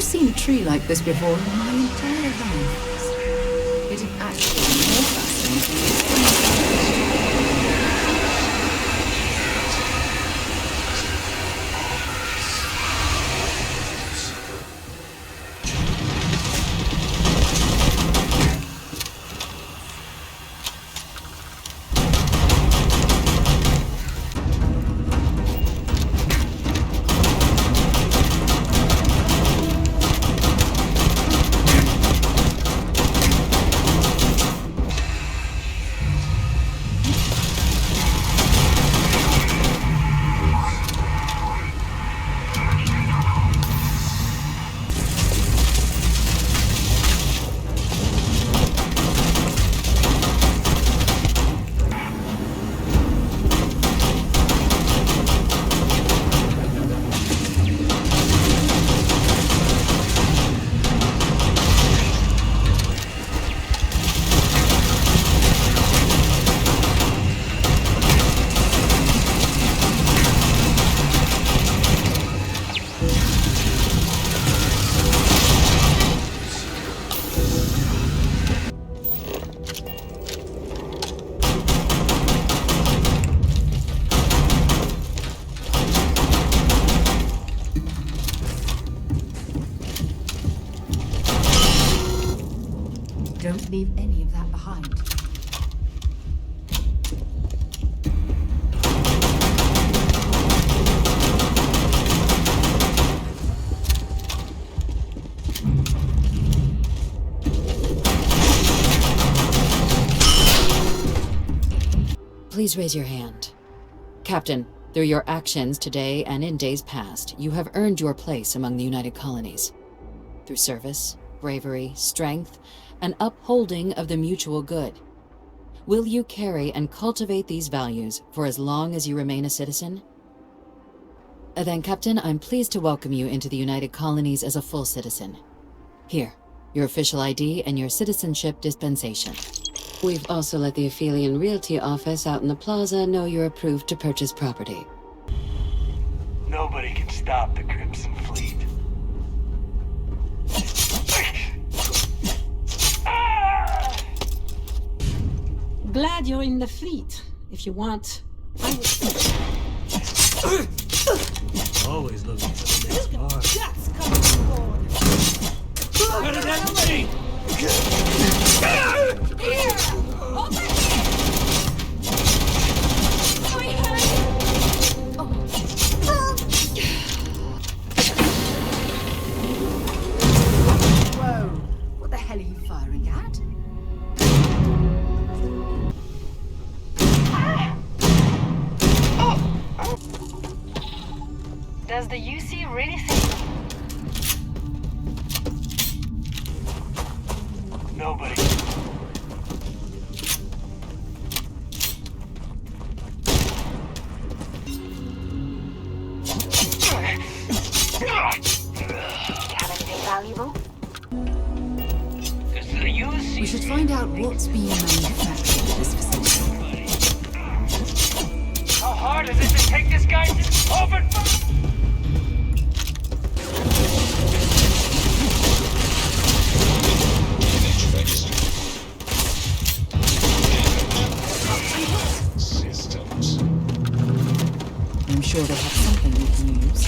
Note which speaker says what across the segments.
Speaker 1: seen a tree like this before in my entire life. It is actually more fascinating. Don't leave any of that behind.
Speaker 2: Please raise your hand. Captain, through your actions today and in days past, you have earned your place among the United Colonies. Through service, bravery, strength, and upholding of the mutual good. Will you carry and cultivate these values for as long as you remain a citizen? Then, Captain, I'm pleased to welcome you into the United Colonies as a full citizen. Here, your official ID and your citizenship dispensation. We've also let the Aphelion Realty office out in the plaza know you're approved to purchase property.
Speaker 3: Nobody can stop the Crimson Fleet.
Speaker 4: Glad you're in the fleet. If you want, I will...
Speaker 3: Always looking for the next bar.
Speaker 4: That's coming forward.
Speaker 3: Cut it at me!
Speaker 4: Here! Over here! My hand!
Speaker 1: Whoa! What the hell are you firing at?
Speaker 5: Does the U.C. really think...
Speaker 3: Nobody.
Speaker 5: Have anything valuable?
Speaker 3: This is the U.C.
Speaker 1: We should find out what's being manufactured in this facility.
Speaker 3: How hard is it to take this guy to open?
Speaker 6: Systems.
Speaker 1: I'm sure they have something we can use.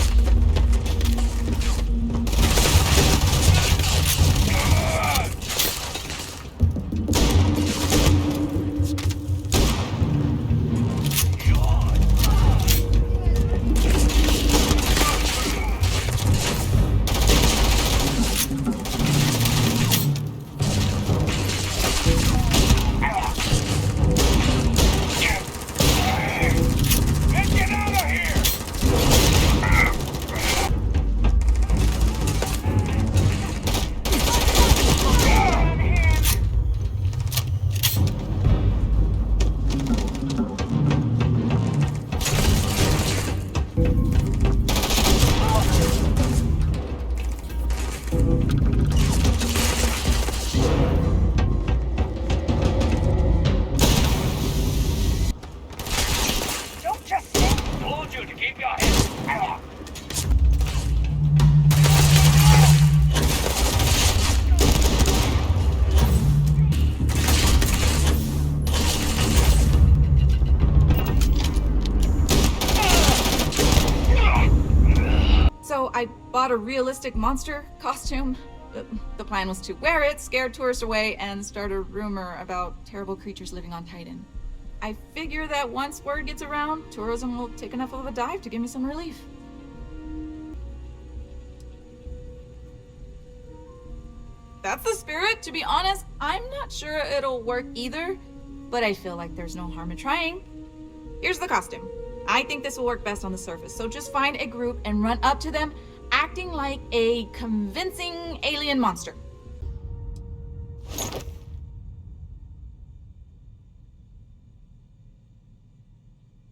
Speaker 3: Get out of here!
Speaker 6: I bought a realistic monster costume. The plan was to wear it, scare tourists away, and start a rumor about terrible creatures living on Titan. I figure that once word gets around, tourism will take enough of a dive to give me some relief. That's the spirit. To be honest, I'm not sure it'll work either, but I feel like there's no harm in trying. Here's the costume. I think this will work best on the surface, so just find a group and run up to them, acting like a convincing alien monster.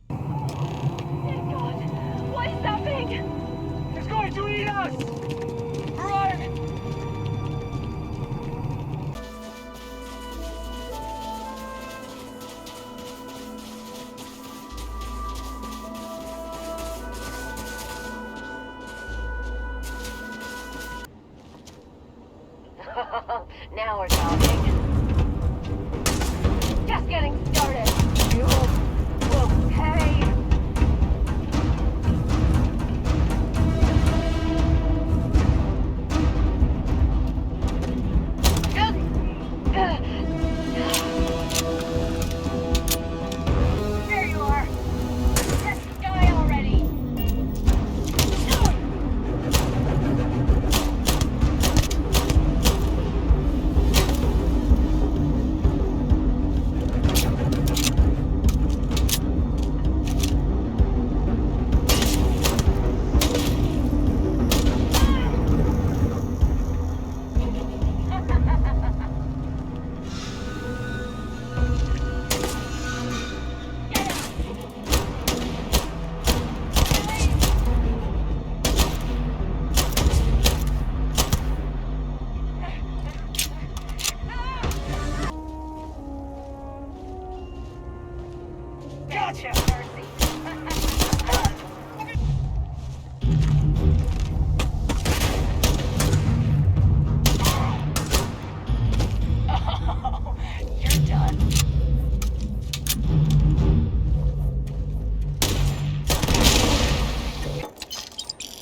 Speaker 5: Thank God. What is that thing?
Speaker 3: It's going to eat us! Run!
Speaker 5: Now we're talking. Just getting started. You will pay. There you are. Just die already.
Speaker 3: Gotcha!
Speaker 5: Oh, you're done.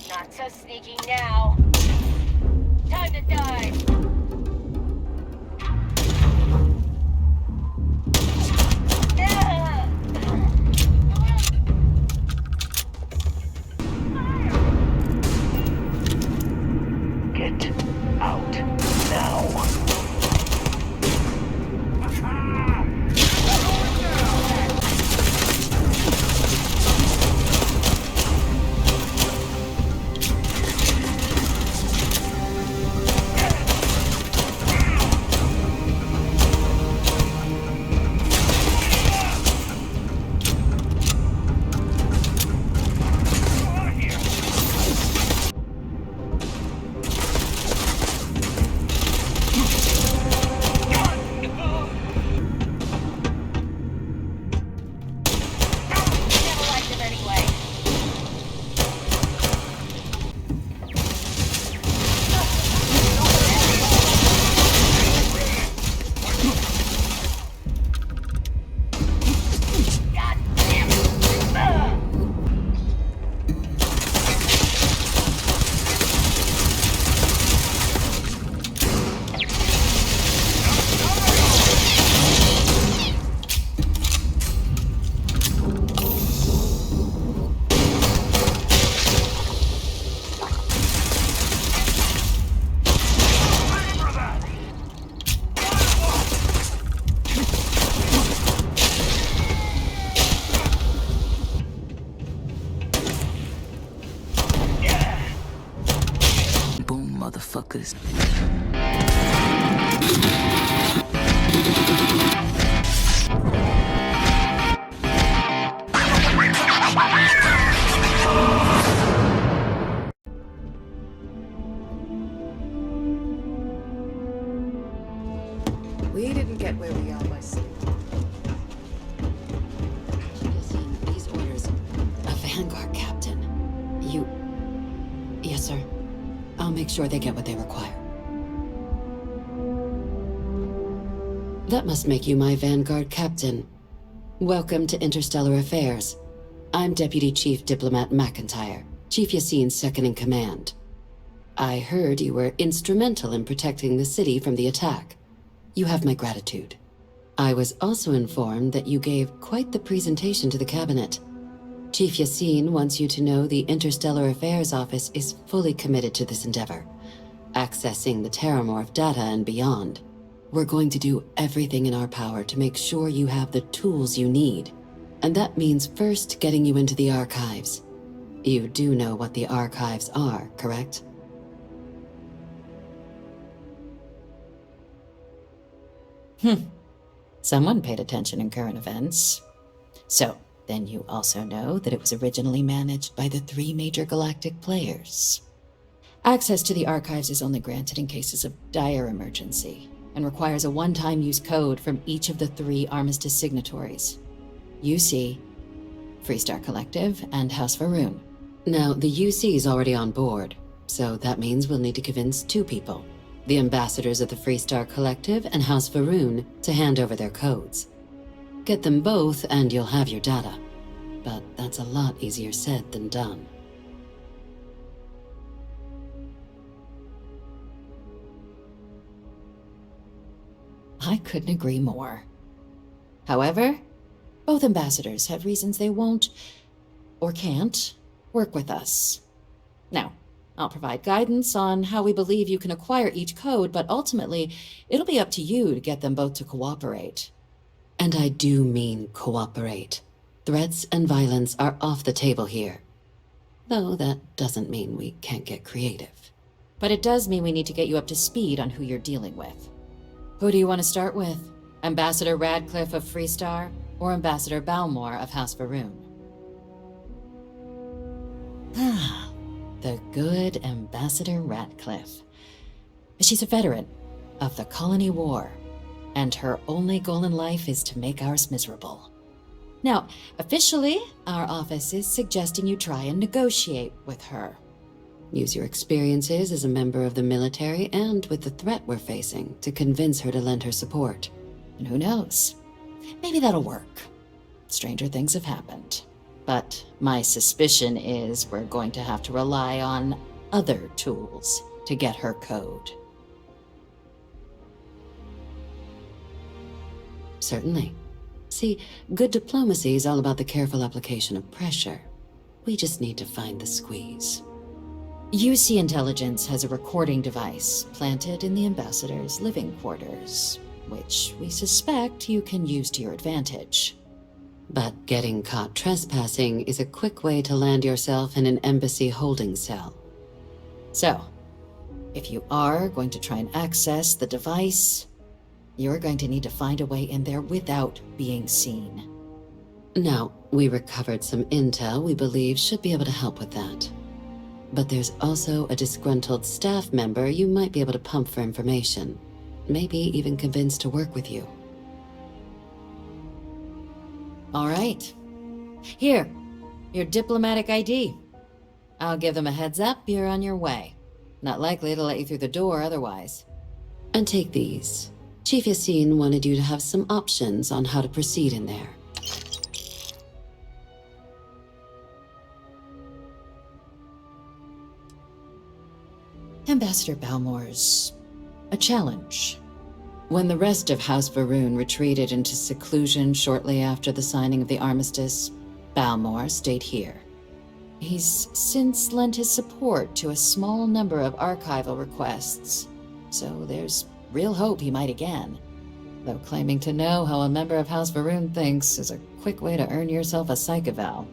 Speaker 5: Not so sneaky now. Time to die.
Speaker 3: Get out now!
Speaker 5: Never liked him anyway. God damn it.
Speaker 7: Boom, motherfuckers.
Speaker 1: We didn't get where we are by sleep.
Speaker 2: These orders. A Vanguard captain. You... Yes, sir. I'll make sure they get what they require. That must make you my Vanguard captain. Welcome to Interstellar Affairs. I'm Deputy Chief Diplomat MacIntyre, Chief Yassine's second-in-command. I heard you were instrumental in protecting the city from the attack. You have my gratitude. I was also informed that you gave quite the presentation to the cabinet. Chief Yassine wants you to know the Interstellar Affairs Office is fully committed to this endeavor, accessing the Terramorph data and beyond. We're going to do everything in our power to make sure you have the tools you need. And that means first getting you into the archives. You do know what the archives are, correct?
Speaker 8: Someone paid attention in current events. So, then you also know that it was originally managed by the 3 major galactic players. Access to the archives is only granted in cases of dire emergency, and requires a one-time use code from each of the 3 Armistice signatories. U.C., Freestar Collective, and House Va'Run.
Speaker 2: Now, the U.C. is already on board, so that means we'll need to convince 2 people. The ambassadors of the Freestar Collective and House Va'Run to hand over their codes. Get them both and you'll have your data. But that's a lot easier said than done.
Speaker 8: I couldn't agree more. However, both ambassadors have reasons they won't, or can't, work with us. Now, I'll provide guidance on how we believe you can acquire each code, but ultimately, it'll be up to you to get them both to cooperate.
Speaker 2: And I do mean cooperate. Threats and violence are off the table here. Though that doesn't mean we can't get creative.
Speaker 8: But it does mean we need to get you up to speed on who you're dealing with. Who do you want to start with? Ambassador Radcliff of Freestar, or Ambassador Balmore of House Va'Run? The good Ambassador Radcliff. She's a veteran of the Colony War, and her only goal in life is to make ours miserable. Now, officially, our office is suggesting you try and negotiate with her.
Speaker 2: Use your experiences as a member of the military and with the threat we're facing to convince her to lend her support.
Speaker 8: And who knows? Maybe that'll work. Stranger things have happened. But my suspicion is we're going to have to rely on other tools to get her code.
Speaker 2: Certainly. See, good diplomacy is all about the careful application of pressure. We just need to find the squeeze.
Speaker 8: UC Intelligence has a recording device planted in the ambassador's living quarters, which we suspect you can use to your advantage.
Speaker 2: But getting caught trespassing is a quick way to land yourself in an embassy holding cell.
Speaker 8: So, if you are going to try and access the device, you're going to need to find a way in there without being seen.
Speaker 2: Now, we recovered some intel we believe should be able to help with that. But there's also a disgruntled staff member you might be able to pump for information. Maybe even convince to work with you.
Speaker 8: All right. Here, your diplomatic ID. I'll give them a heads up, you're on your way. Not likely to let you through the door otherwise.
Speaker 2: And take these. Chief Yassine wanted you to have some options on how to proceed in there.
Speaker 8: Ambassador Balmore's a challenge. When the rest of House Va'Run retreated into seclusion shortly after the signing of the Armistice, Balmore stayed here. He's since lent his support to a small number of archival requests, so there's real hope he might again. Though claiming to know how a member of House Va'Run thinks is a quick way to earn yourself a psych eval.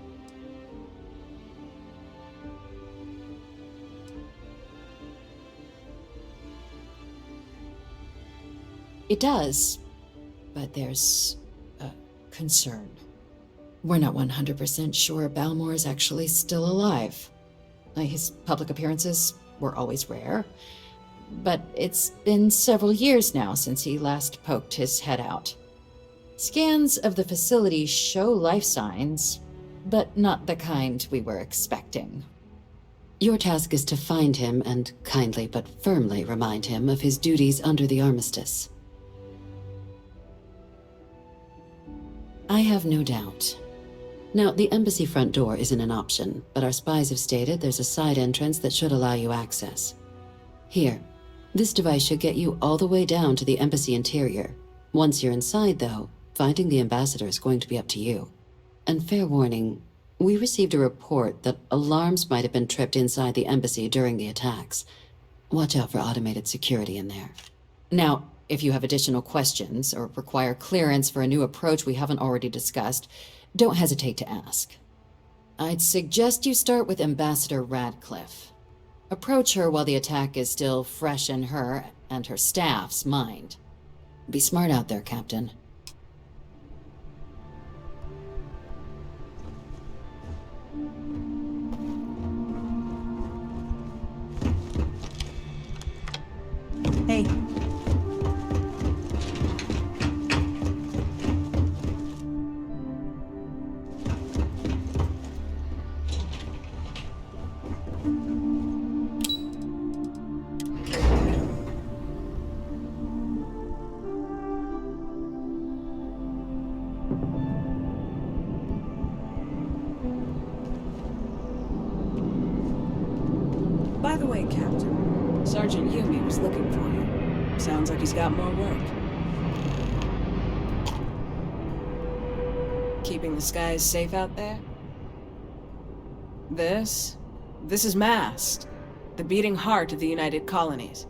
Speaker 8: It does, but there's a concern. We're not 100% sure Balmore is actually still alive. His public appearances were always rare, but it's been several years now since he last poked his head out. Scans of the facility show life signs, but not the kind we were expecting.
Speaker 2: Your task is to find him and kindly but firmly remind him of his duties under the Armistice. I have no doubt. Now, the embassy front door isn't an option, but our spies have stated there's a side entrance that should allow you access.
Speaker 8: Here. This device should get you all the way down to the embassy interior. Once you're inside, though, finding the ambassador is going to be up to you. And fair warning, we received a report that alarms might have been tripped inside the embassy during the attacks. Watch out for automated security in there. Now, if you have additional questions or require clearance for a new approach we haven't already discussed, don't hesitate to ask. I'd suggest you start with Ambassador Radcliff. Approach her while the attack is still fresh in her and her staff's mind. Be smart out there, Captain.
Speaker 9: Hey.
Speaker 10: By the way, Captain, Sergeant Yumi was looking for you. Sounds like he's got more work. Keeping the skies safe out there? This is Mast, the beating heart of the United Colonies.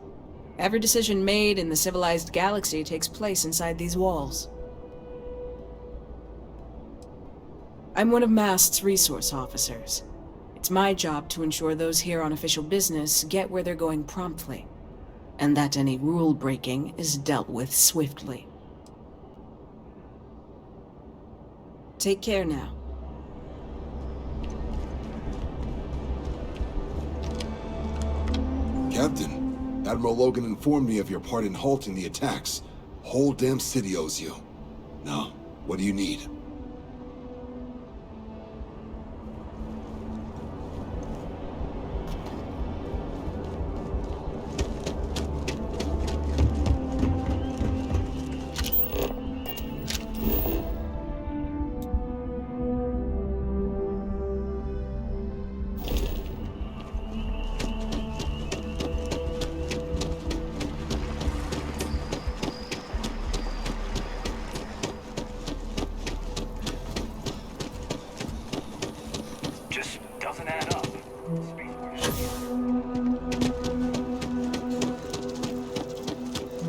Speaker 10: Every decision made in the civilized galaxy takes place inside these walls. I'm one of Mast's resource officers. It's my job to ensure those here on official business get where they're going promptly, and that any rule breaking is dealt with swiftly. Take care now.
Speaker 11: Captain, Admiral Logan informed me of your part in halting the attacks. Whole damn city owes you. Now, what do you need?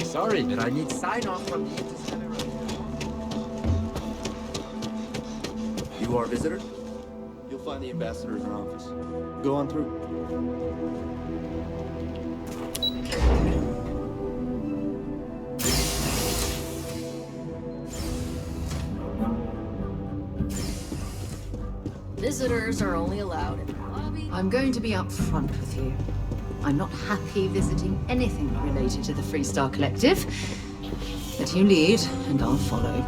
Speaker 12: Sorry, but I need sign-off from the Interstellar.
Speaker 13: You are a visitor? You'll find the ambassador in her office. Go on through.
Speaker 1: Visitors are only allowed in the lobby. I'm going to be upfront with you. I'm not happy visiting anything related to the Freestar Collective. But you lead, and I'll follow.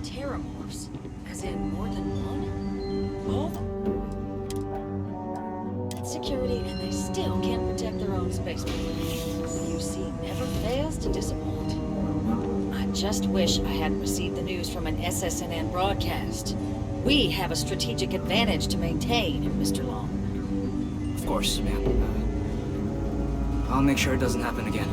Speaker 14: Terramorphs? As in more than one? All? Security, and they still can't protect their own space. The U.C. never fails to disappoint. I just wish I hadn't received the news from an SSNN broadcast. We have a strategic advantage to maintain, Mr. Long.
Speaker 12: Of course, ma'am. I'll make sure it doesn't happen again.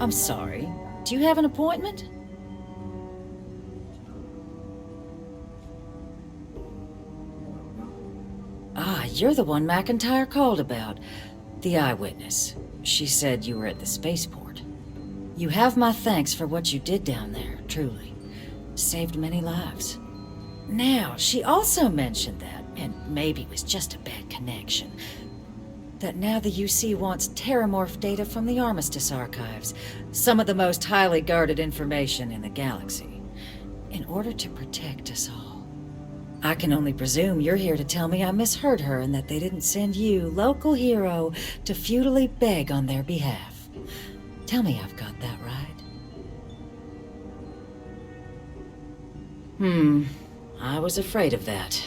Speaker 14: I'm sorry. Do you have an appointment? Ah, you're the one MacIntyre called about. The eyewitness. She said you were at the spaceport. You have my thanks for what you did down there, truly. Saved many lives. Now, she also mentioned that, and maybe it was just a bad connection, that now the UC wants terramorph data from the Armistice Archives, some of the most highly guarded information in the galaxy, in order to protect us all. I can only presume you're here to tell me I misheard her and that they didn't send you, local hero, to futilely beg on their behalf. Tell me I've got that right. I was afraid of that.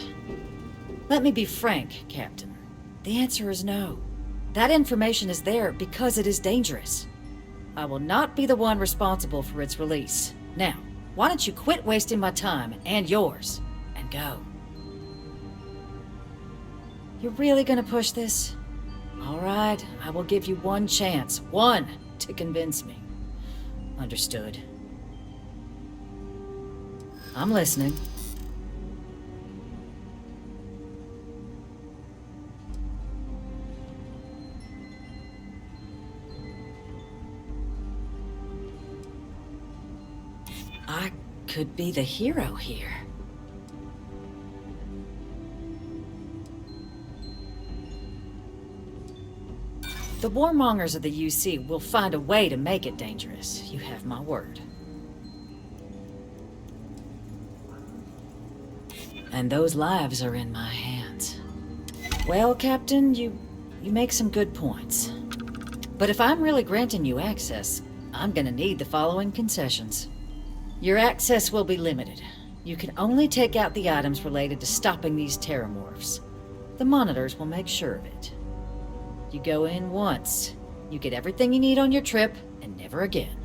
Speaker 14: Let me be frank, Captain. The answer is no. That information is there because it is dangerous. I will not be the one responsible for its release. Now, why don't you quit wasting my time and yours, and go? You're really gonna push this? All right, I will give you one chance. One, to convince me. Understood. I'm listening. I could be the hero here. The warmongers of the U.C. will find a way to make it dangerous. You have my word. And those lives are in my hands. Well, Captain, you make some good points. But if I'm really granting you access, I'm gonna need the following concessions. Your access will be limited. You can only take out the items related to stopping these terramorphs. The monitors will make sure of it. You go in once. You get everything you need on your trip, and never again.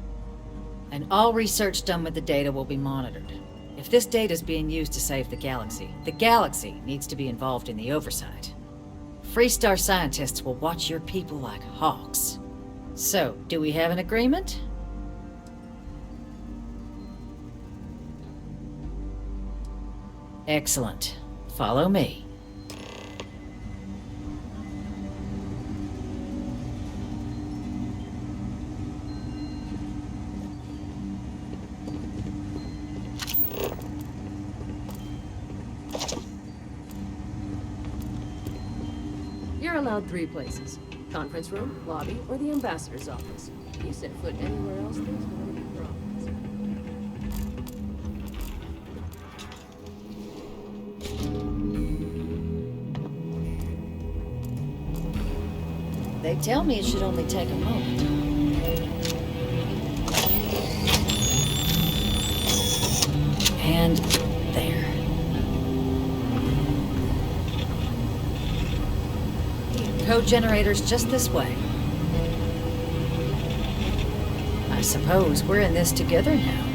Speaker 14: And all research done with the data will be monitored. If this data is being used to save the galaxy needs to be involved in the oversight. Freestar scientists will watch your people like hawks. So, do we have an agreement? Excellent. Follow me.
Speaker 15: You're allowed 3 places. Conference room, lobby, or the ambassador's office. You set foot anywhere else, there's going to be problems.
Speaker 14: They tell me it should only take a moment. And there. Code generator's just this way. I suppose we're in this together now.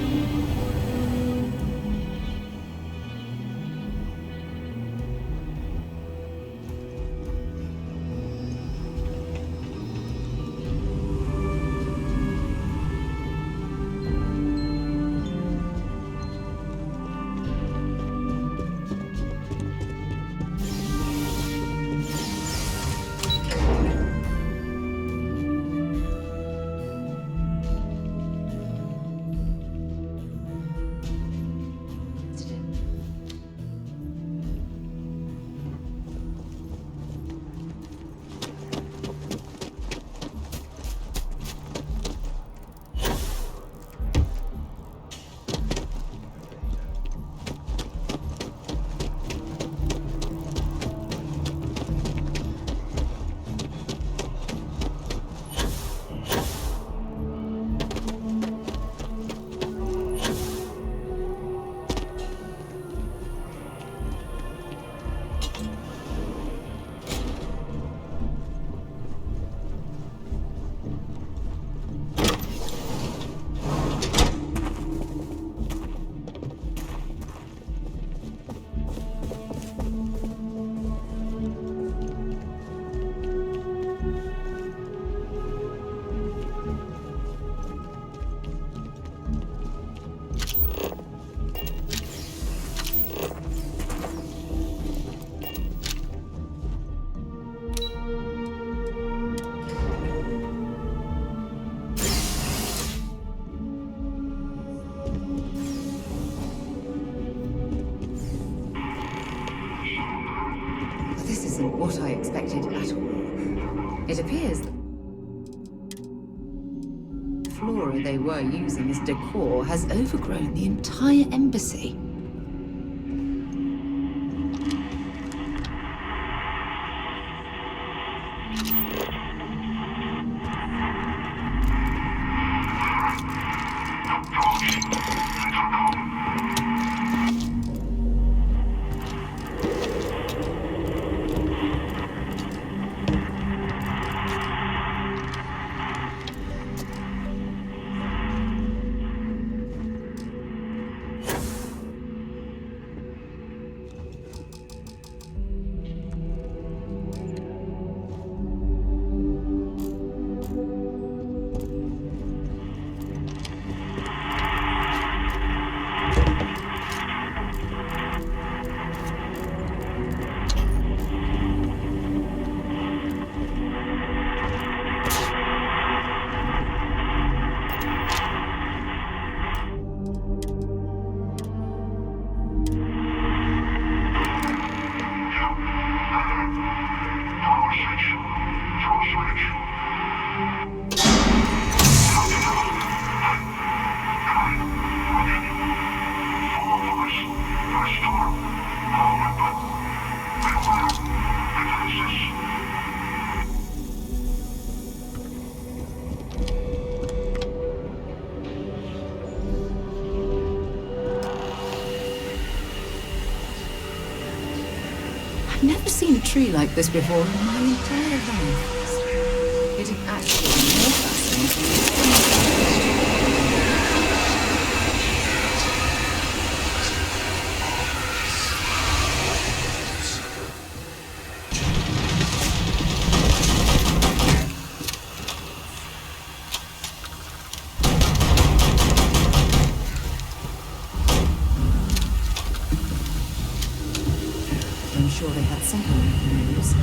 Speaker 1: What I expected at all. It appears that the flora they were using as decor has overgrown the entire embassy. I've never seen a tree like this before in my entire life. It actually more fascinating. I'm sure they had something we can use.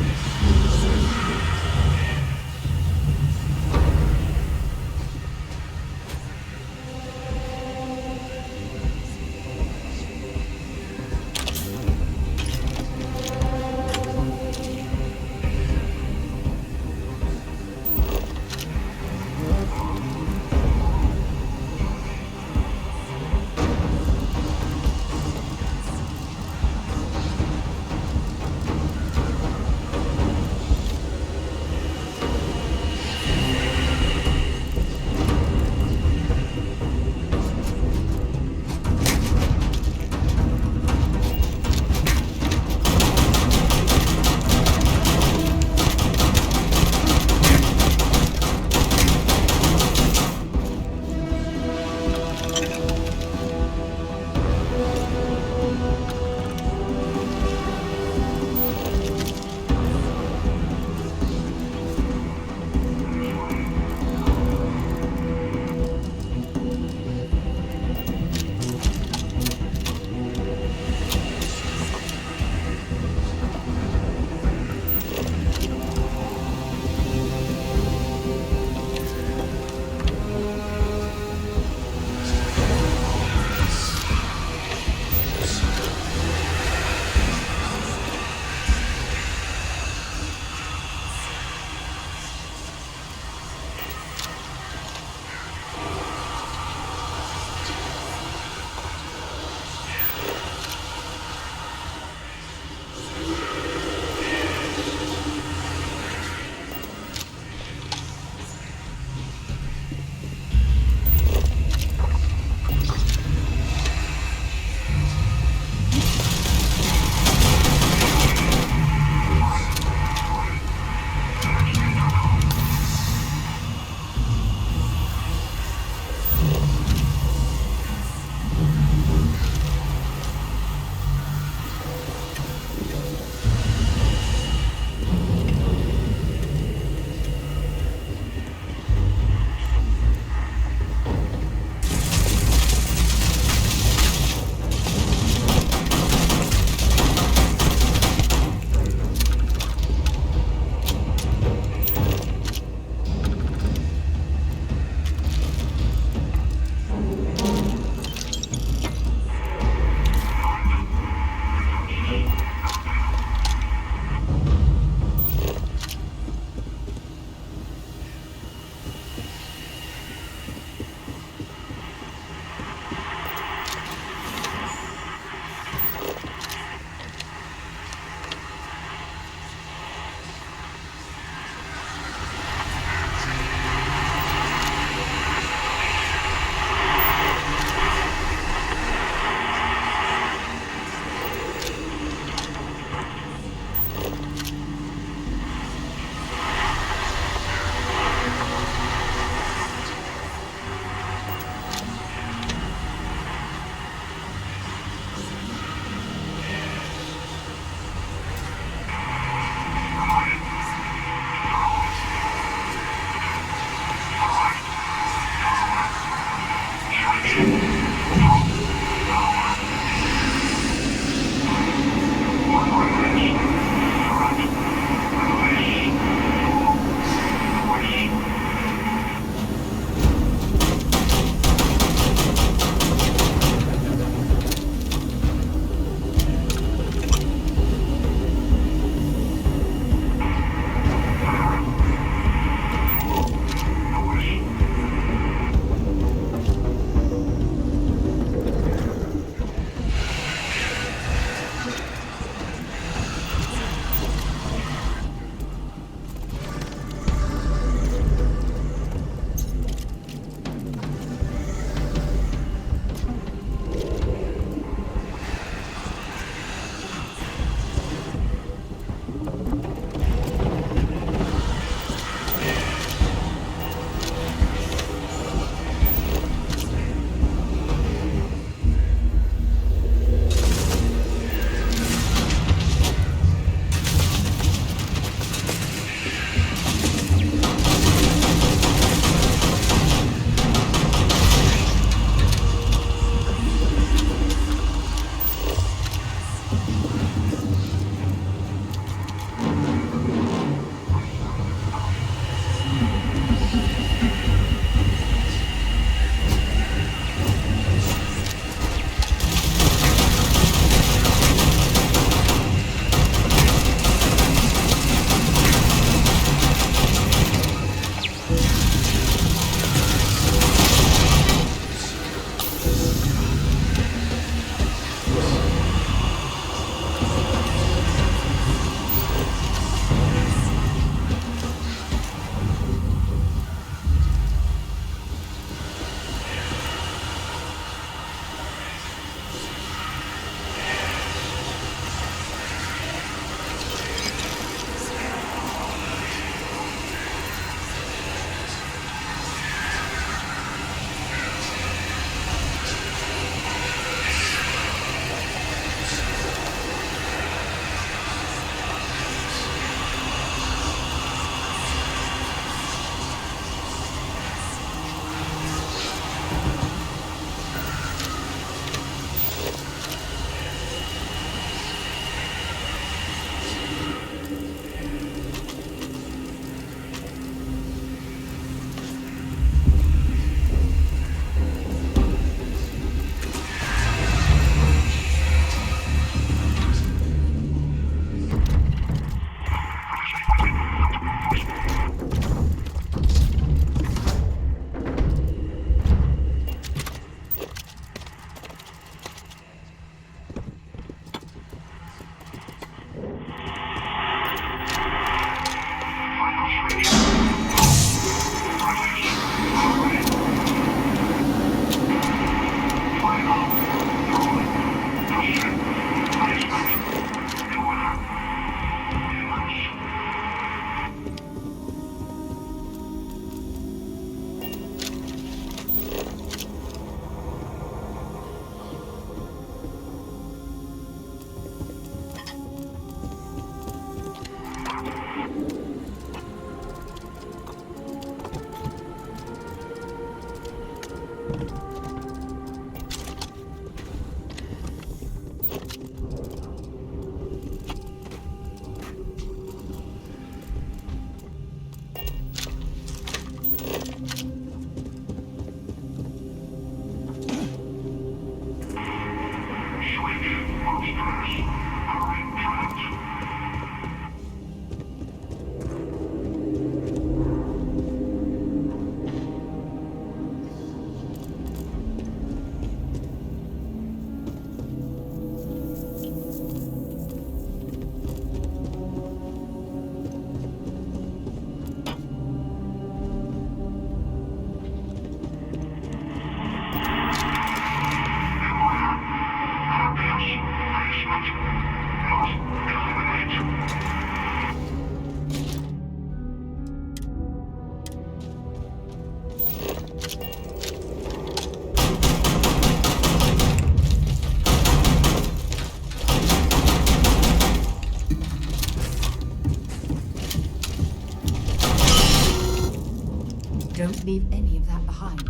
Speaker 1: Don't leave any of that behind.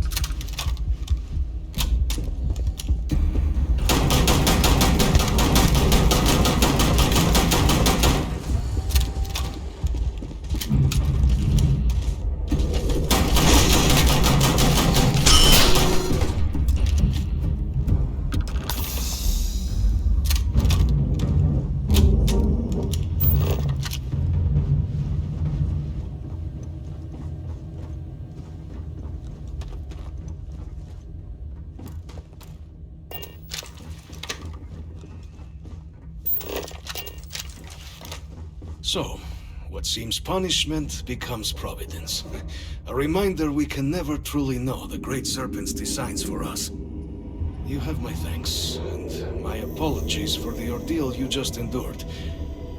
Speaker 16: So, what seems punishment becomes providence. A reminder we can never truly know the Great Serpent's designs for us. You have my thanks, and my apologies for the ordeal you just endured.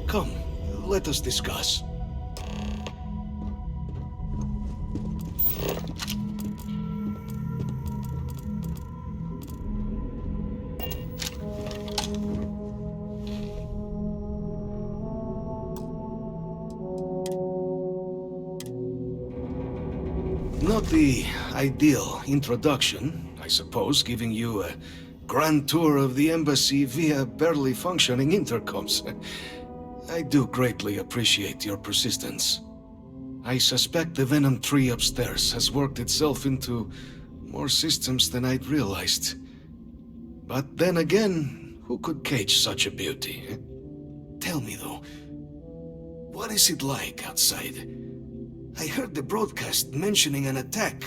Speaker 16: Come, let us discuss. Not the ideal introduction, I suppose, giving you a grand tour of the embassy via barely functioning intercoms. I do greatly appreciate your persistence. I suspect the Venom tree upstairs has worked itself into more systems than I'd realized. But then again, who could cage such a beauty? Tell me though, what is it like outside? I heard the broadcast mentioning an attack.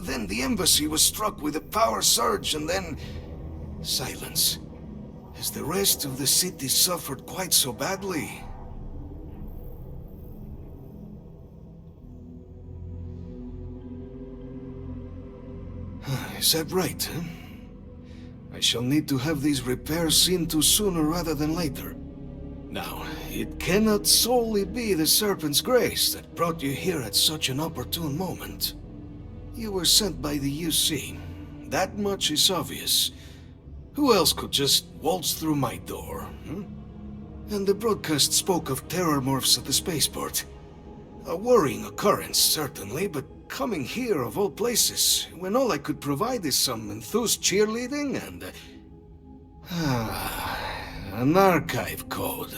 Speaker 16: Then the embassy was struck with a power surge and then... silence. Has the rest of the city suffered quite so badly? Is that right, huh? I shall need to have these repairs seen to sooner rather than later. Now, it cannot solely be the Serpent's grace that brought you here at such an opportune moment. You were sent by the U.C. That much is obvious. Who else could just waltz through my door, hmm? And the broadcast spoke of terror morphs at the spaceport. A worrying occurrence, certainly, but coming here of all places, when all I could provide is some enthused cheerleading and... an archive code.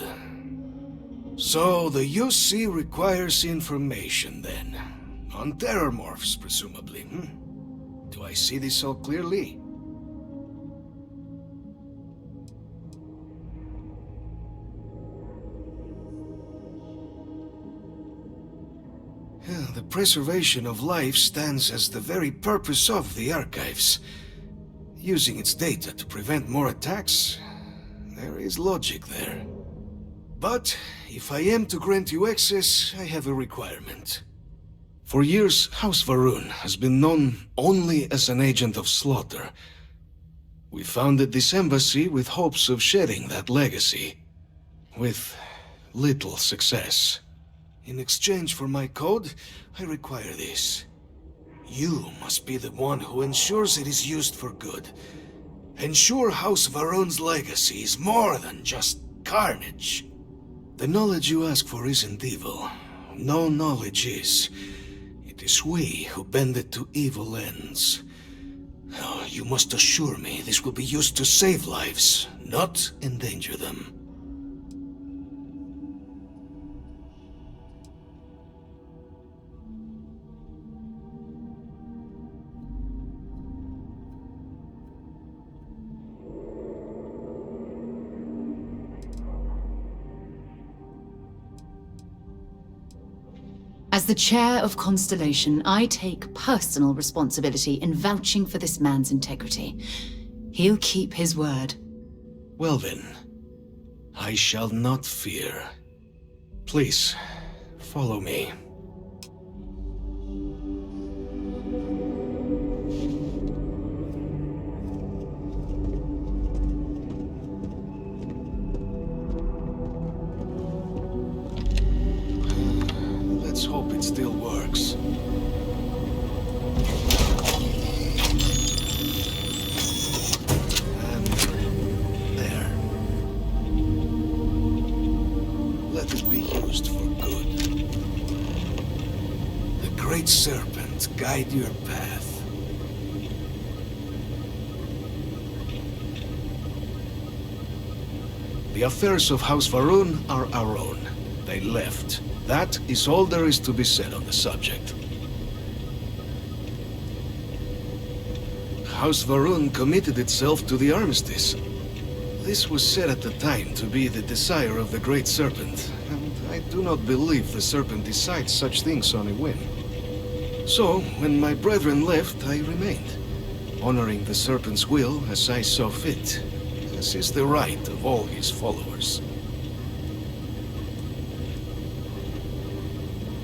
Speaker 16: So the U.C. requires information, then. On terror morphs, presumably, hmm? Do I see this all clearly? The preservation of life stands as the very purpose of the archives. Using its data to prevent more attacks, there is logic there. But if I am to grant you access, I have a requirement. For years, House Va'ruun has been known only as an agent of slaughter. We founded this embassy with hopes of shedding that legacy. With little success. In exchange for my code, I require this. You must be the one who ensures it is used for good. Ensure House Va'ruun's legacy is more than just carnage. The knowledge you ask for isn't evil. No knowledge is. It is we who bend it to evil ends. Oh, you must assure me this will be used to save lives, not endanger them.
Speaker 1: As the chair of Constellation, I take personal responsibility in vouching for this man's integrity. He'll keep his word.
Speaker 16: Well then, I shall not fear. Please, follow me. Let's hope it still works. And there. Let it be used for good. The Great Serpent guide your path. The affairs of House Va'ruun are our own. They left. That is all there is to be said on the subject. House Va'ruun committed itself to the Armistice. This was said at the time to be the desire of the Great Serpent, and I do not believe the Serpent decides such things on a whim. So, when my brethren left, I remained, honoring the Serpent's will as I saw fit, as is the right of all his followers.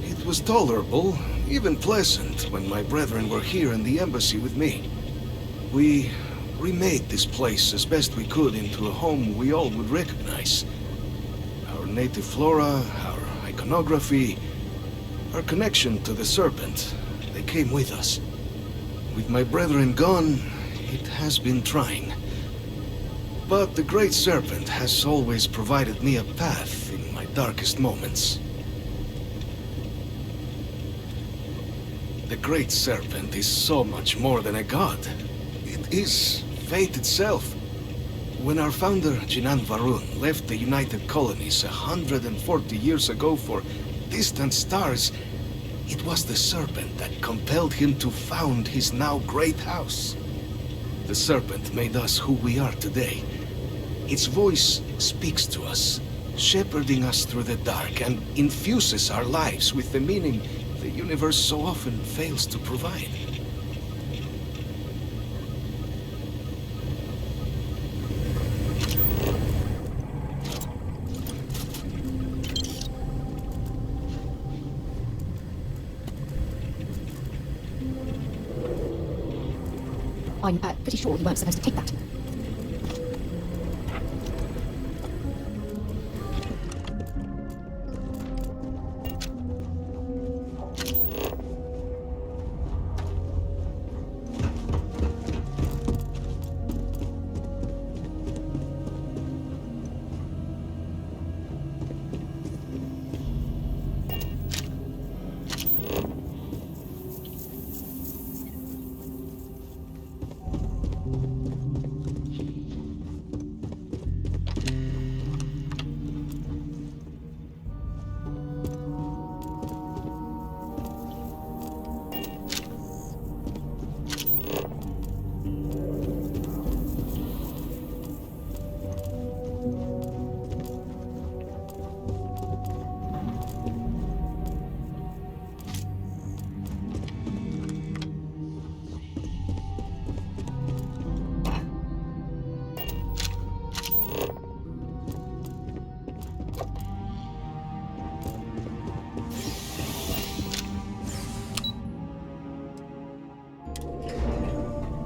Speaker 16: It was tolerable, even pleasant, when my brethren were here in the embassy with me. We remade this place as best we could into a home we all would recognize. Our native flora, our iconography, our connection to the Serpent, they came with us. With my brethren gone, it has been trying. But the Great Serpent has always provided me a path in my darkest moments. The Great Serpent is so much more than a god. It is fate itself. When our founder, Jinan Va'ruun, left the United Colonies 140 years ago for distant stars, it was the Serpent that compelled him to found his now great house. The Serpent made us who we are today. Its voice speaks to us, shepherding us through the dark, and infuses our lives with the meaning the universe so often fails to provide.
Speaker 1: I'm pretty sure you weren't supposed to take that.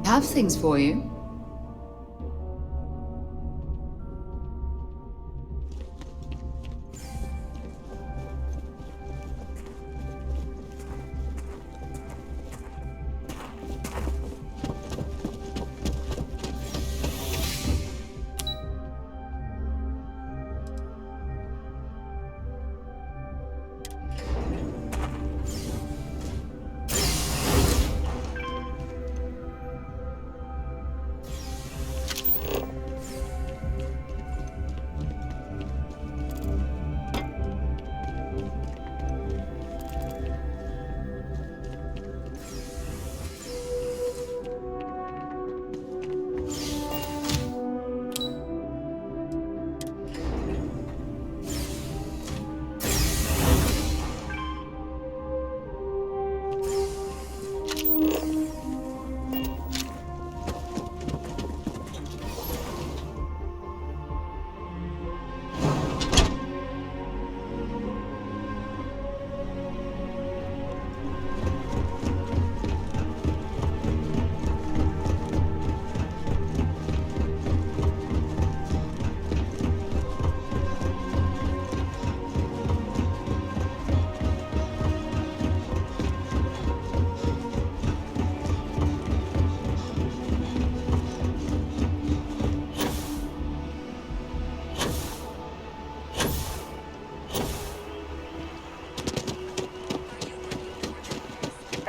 Speaker 1: Have things for you.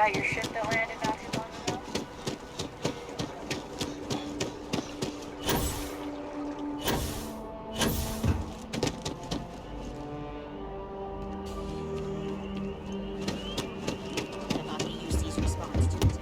Speaker 5: that your ship that landed not too long ago?
Speaker 17: What about the UC's response to attack?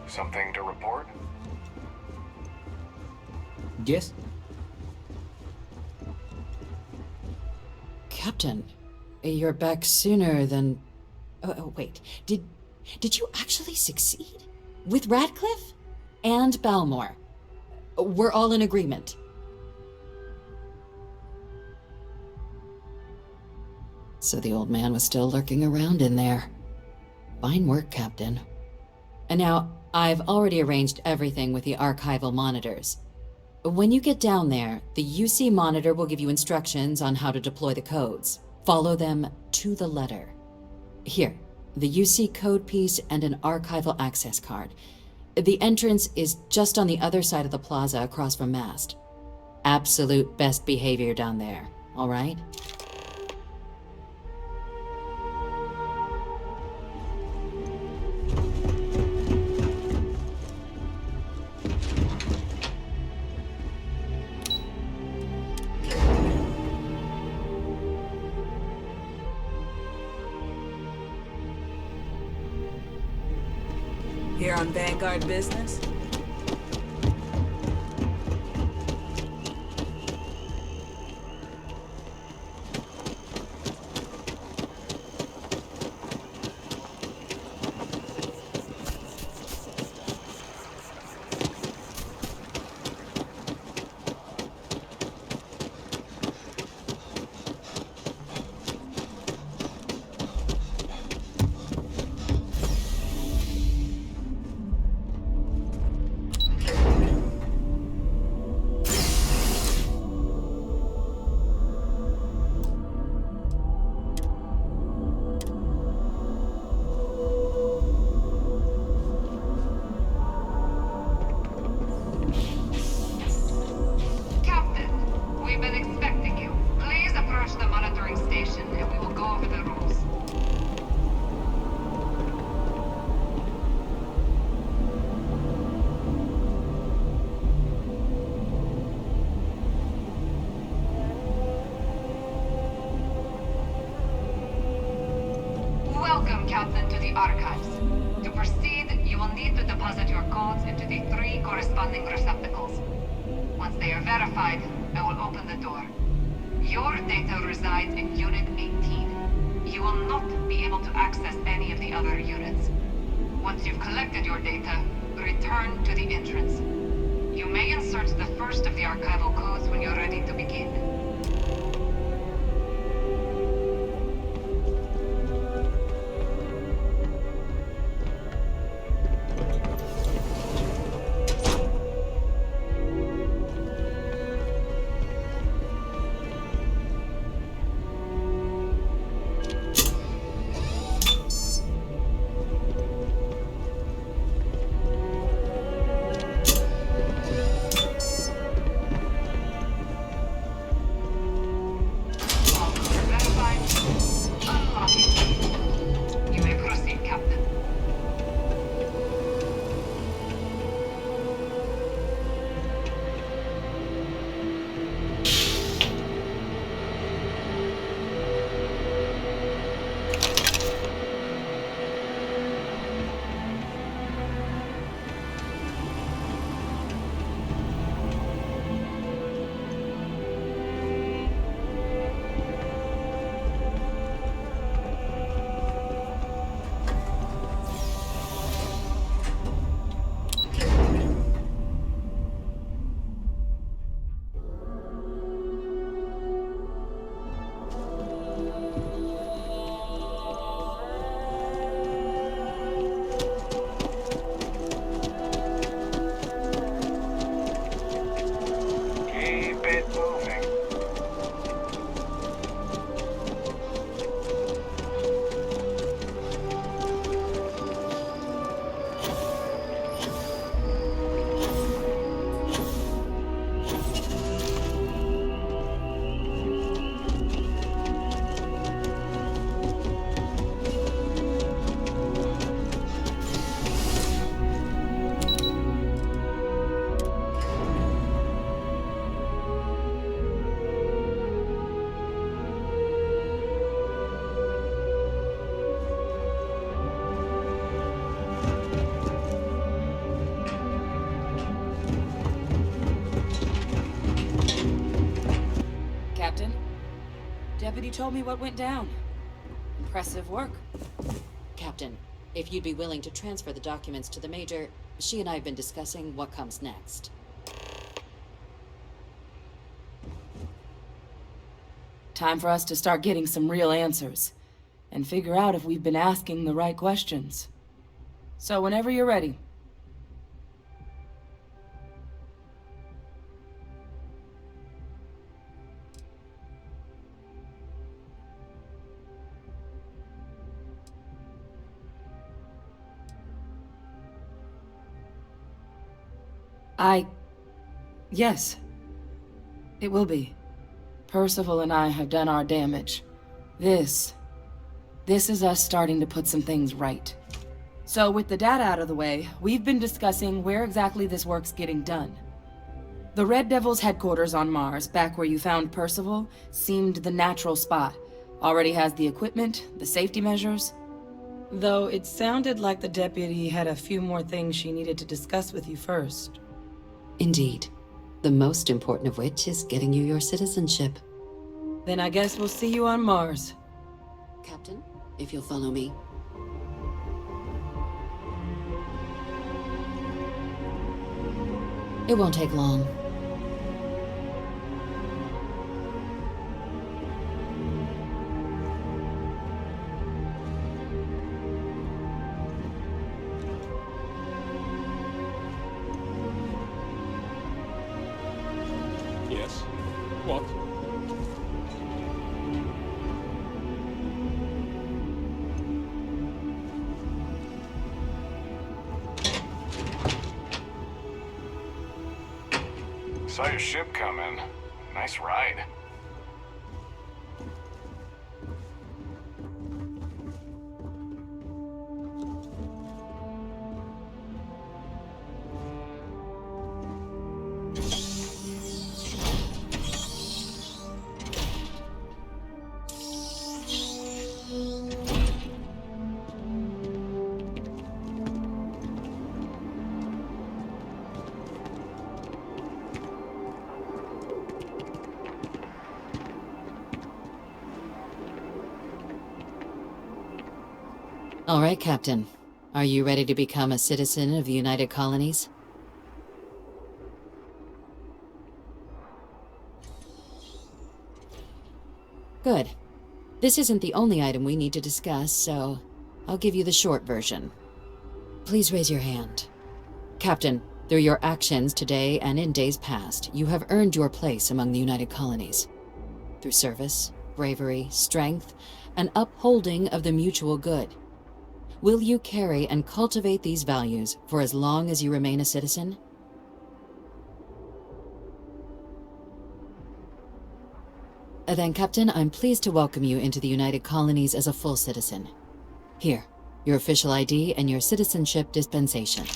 Speaker 18: Something to report?
Speaker 12: Yes?
Speaker 2: Captain, you're back sooner than... Oh, wait. Did you actually succeed? With Radcliff? And Balmore? We're all in agreement. So the old man was still lurking around in there. Fine work, Captain. And now, I've already arranged everything with the archival monitors. When you get down there, the UC monitor will give you instructions on how to deploy the codes. Follow them to the letter. Here, the UC code piece and an archival access card. The entrance is just on the other side of the plaza across from Mast. Absolute best behavior down there, all right?
Speaker 10: Here on Vanguard business?
Speaker 1: Captain to the Archives. To proceed, you will need to deposit your codes into the 3 corresponding receptacles. Once they are verified, I will open the door. Your data resides in Unit 18. You will not be able to access any of the other units. Once you've collected your data, return to the entrance. You may insert the first of the archival codes when you're ready to begin.
Speaker 10: Deputy told me what went down. Impressive work.
Speaker 2: Captain, if you'd be willing to transfer the documents to the Major, she and I have been discussing what comes next.
Speaker 10: Time for us to start getting some real answers, and figure out if we've been asking the right questions. So whenever you're ready. Yes. It will be. Percival and I have done our damage. This is us starting to put some things right. So with the data out of the way, we've been discussing where exactly this work's getting done. The Red Devil's headquarters on Mars, back where you found Percival, seemed the natural spot. Already has the equipment, the safety measures. Though it sounded like the deputy had a few more things she needed to discuss with you first.
Speaker 2: Indeed. The most important of which is getting you your citizenship.
Speaker 10: Then I guess we'll see you on Mars.
Speaker 2: Captain, if you'll follow me. It won't take long.
Speaker 18: Yes? What? Saw your ship come in. Nice ride.
Speaker 2: All right, Captain. Are you ready to become a citizen of the United Colonies? Good. This isn't the only item we need to discuss, so I'll give you the short version. Please raise your hand. Captain, through your actions today and in days past, you have earned your place among the United Colonies. Through service, bravery, strength, and upholding of the mutual good. Will you carry and cultivate these values for as long as you remain a citizen? Then, Captain, I'm pleased to welcome you into the United Colonies as a full citizen. Here, your official ID and your citizenship dispensation.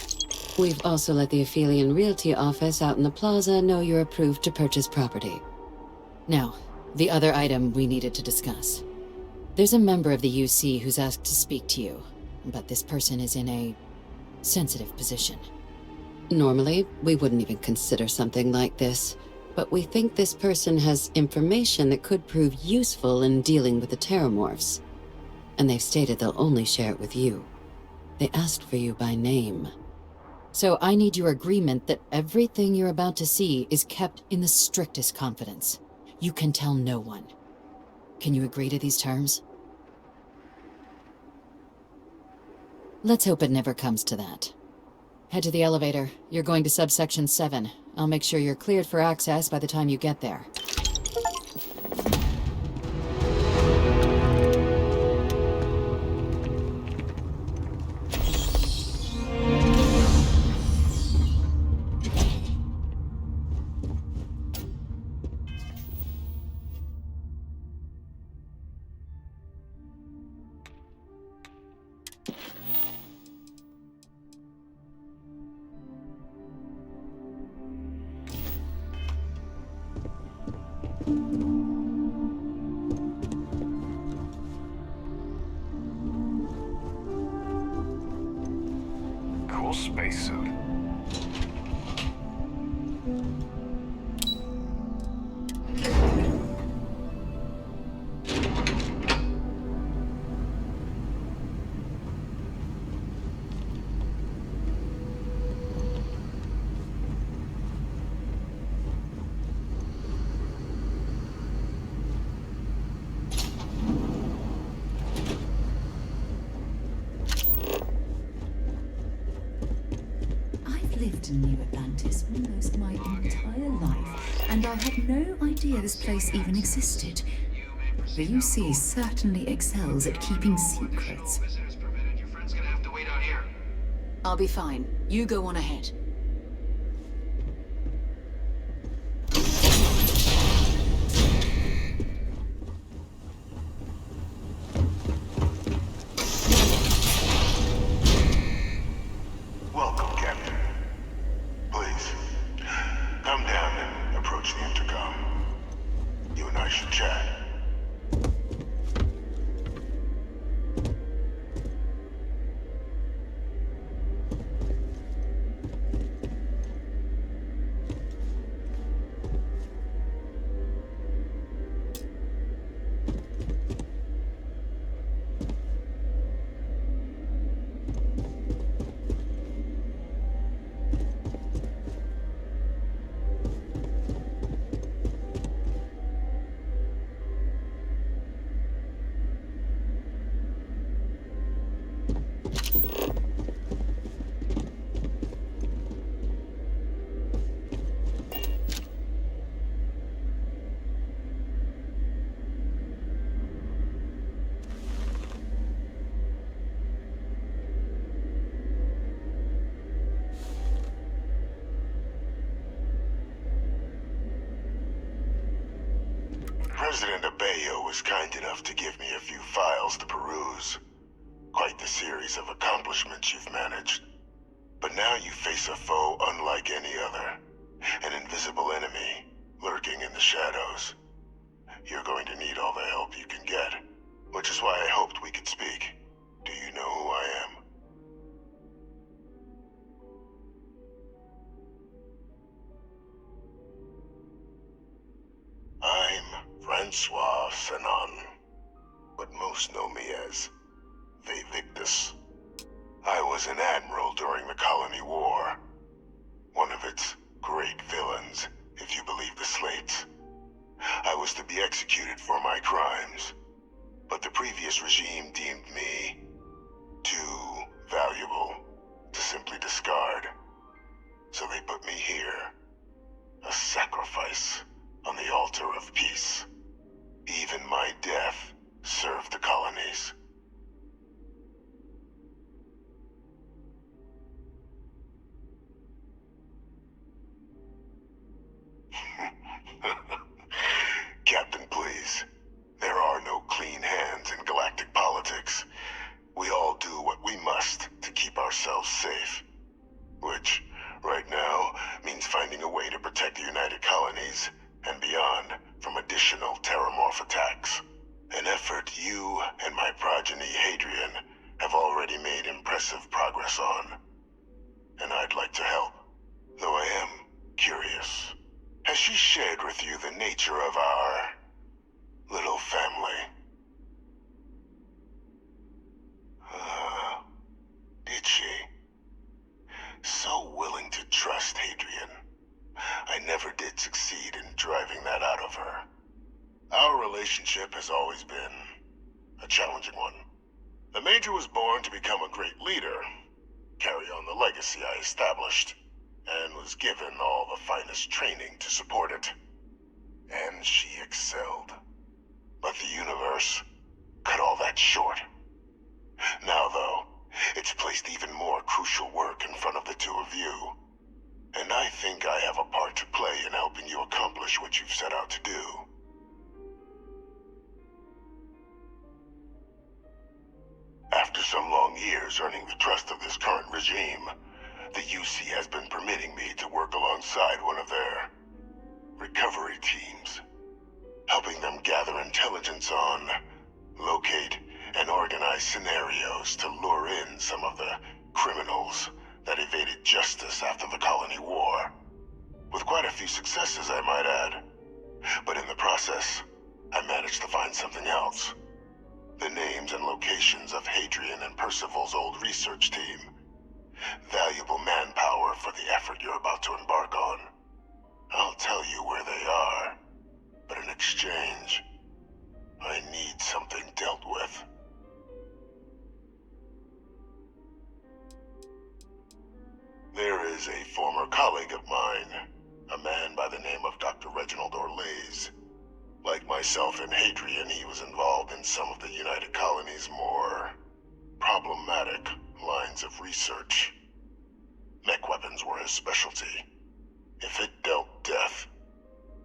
Speaker 2: We've also let the Aphelion Realty office out in the plaza know you're approved to purchase property. Now, the other item we needed to discuss. There's a member of the U.C. who's asked to speak to you, but this person is in a sensitive position. Normally, we wouldn't even consider something like this, but we think this person has information that could prove useful in dealing with the Terramorphs. And they've stated they'll only share it with you. They asked for you by name. So I need your agreement that everything you're about to see is kept in the strictest confidence. You can tell no one. Can you agree to these terms? Let's hope it never comes to that. Head to the elevator. You're going to Subsection 7. I'll make sure you're cleared for access by the time you get there.
Speaker 18: Cool spacesuit.
Speaker 1: in New Atlantis almost my entire life, and I had no idea this place even existed. The U.C. certainly excels at keeping secrets. I'll be fine. You go on ahead.
Speaker 19: Welcome, Captain. Please, come down and approach the intercom. You and I should chat. President Abeyo was kind enough to give me a few files to peruse. Quite the series of accomplishments you've managed. But now you face a foe unlike any other. An invisible enemy, lurking in the shadows. You're going to need all the help you can get, which is why I hoped we could speak. Do you know who I am? I'm Francois Sanon, but most know me as Vindex. I was an admiral during the Colony War. One of its great villains, if you believe the slates. I was to be executed for my crimes, but the previous regime deemed me too valuable to simply discard. So they put me here, a sacrifice on the altar of peace. Even my death served the colonies. Captain, please. There are no clean hands in galactic politics. We all do what we must to keep ourselves safe. Which, right now, means finding a way to protect the United Colonies and beyond from additional terramorph attacks. An effort you and my progeny Hadrian have already made impressive progress on. And I'd like to help, though I am curious. Has she shared with you the nature of our little family? Did she? So willing to trust Hadrian. I never did succeed in driving that out of her. Our relationship has always been a challenging one. The Major was born to become a great leader, carry on the legacy I established, and was given all the finest training to support it. And she excelled. But the universe cut all that short. Now, though, it's placed even more crucial work in front of the two of you. And I think I have a part to play in helping you accomplish what you've set out to do. After some long years earning the trust of this current regime, the U.C. has been permitting me to work alongside one of their recovery teams, helping them gather intelligence on, locate, and organize scenarios to lure in some of the criminals that evaded justice after the Colony War. With quite a few successes, I might add. But in the process, I managed to find something else. The names and locations of Hadrian and Percival's old research team. Valuable manpower for the effort you're about to embark on. I'll tell you where they are, but in exchange, I need something dealt with. There is a former myself and Hadrian he was involved in some of the United Colonies' more problematic lines of research. Mech weapons were his specialty. If it dealt death,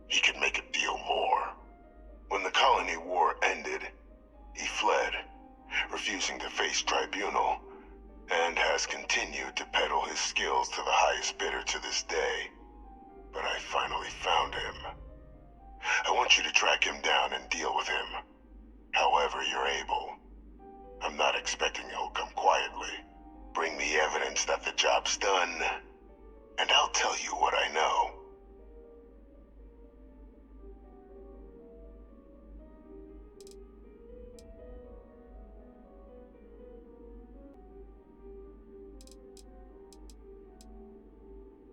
Speaker 19: he could make a deal more. When the colony war ended, he fled, refusing to face tribunal, and has continued to peddle his skills to the highest bidder to this day. But I finally found him. I want you to track him down and deal with him, however you're able. I'm not expecting he'll come quietly. Bring me evidence that the job's done, and I'll tell you what I know.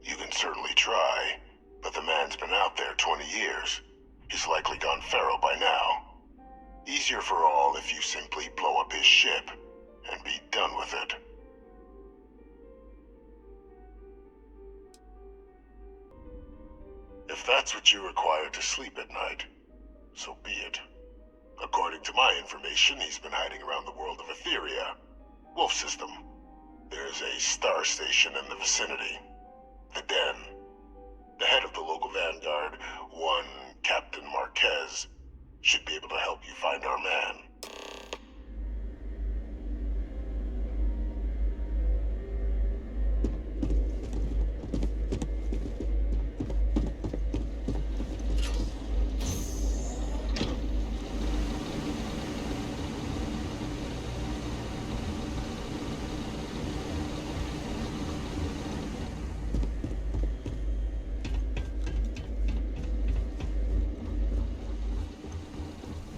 Speaker 19: You can certainly try, but the man's been out there 20 years. He's likely gone feral by now. Easier for all if you simply blow up his ship and be done with it. If that's what you require to sleep at night, so be it. According to my information, he's been hiding around the world of Etheria, Wolf System. There's a star station in the vicinity. The Den. The head of the local Vanguard, one Captain Marquez, should be able to help you find our man.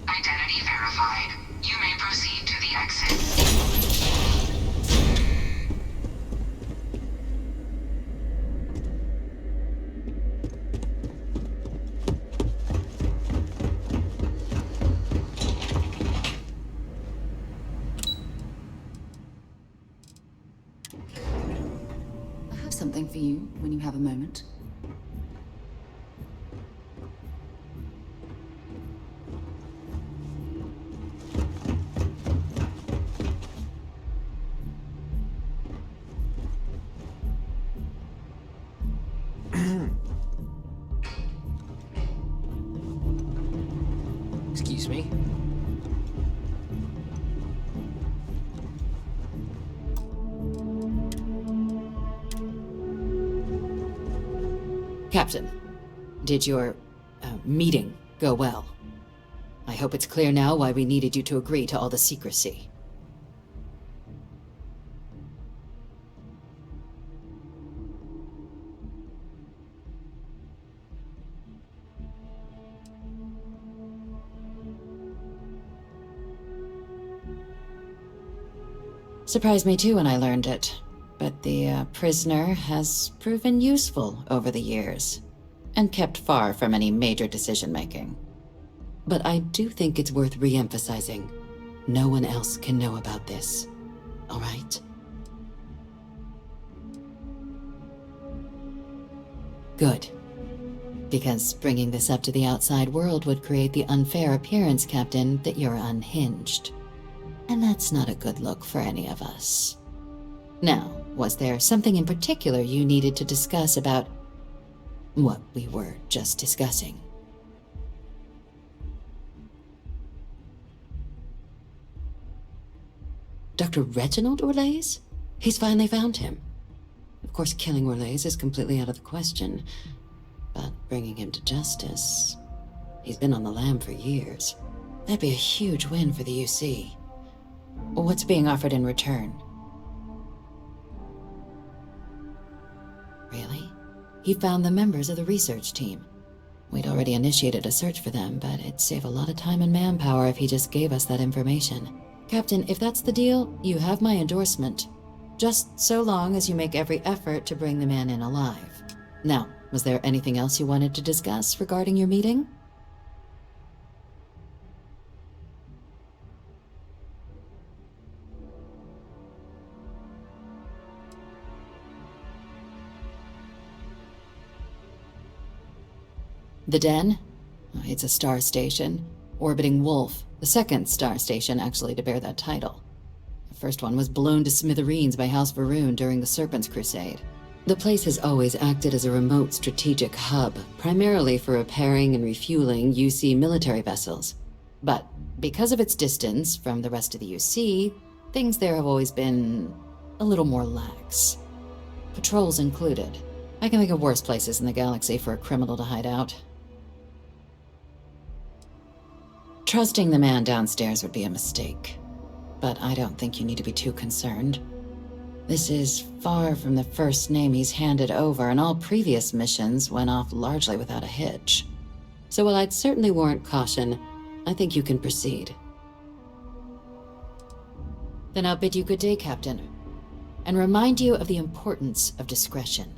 Speaker 20: Identity verified. You may proceed to the exit.
Speaker 1: I have something for you when you have a moment.
Speaker 12: Excuse me.
Speaker 2: Captain, did your meeting go well? I hope it's clear now why we needed you to agree to all the secrecy. Surprised me too when I learned it, but the prisoner has proven useful over the years, and kept far from any major decision-making. But I do think it's worth re-emphasizing. No one else can know about this, all right? Good. Because bringing this up to the outside world would create the unfair appearance, Captain, that you're unhinged. And that's not a good look for any of us. Now, was there something in particular you needed to discuss about what we were just discussing? Dr. Reginald Orlais? He's finally found him. Of course, killing Orlais is completely out of the question, but bringing him to justice... He's been on the lam for years. That'd be a huge win for the U.C. What's being offered in return? Really? He found the members of the research team. We'd already initiated a search for them, but it'd save a lot of time and manpower if he just gave us that information. Captain, if that's the deal, you have my endorsement. Just so long as you make every effort to bring the man in alive. Now, was there anything else you wanted to discuss regarding your meeting? The Den? It's a star station. orbiting Wolf, the second star station actually to bear that title. The first one was blown to smithereens by House Varun during the Serpent's Crusade. The place has always acted as a remote strategic hub, primarily for repairing and refueling U.C. military vessels. But because of its distance from the rest of the U.C., things there have always been a little more lax. Patrols included. I can think of worse places in the galaxy for a criminal to hide out. Trusting the man downstairs would be a mistake, but I don't think you need to be too concerned. This is far from the first name he's handed over, and all previous missions went off largely without a hitch. So while I'd certainly warrant caution, I think you can proceed. Then I'll bid you good day, Captain, and remind you of the importance of discretion.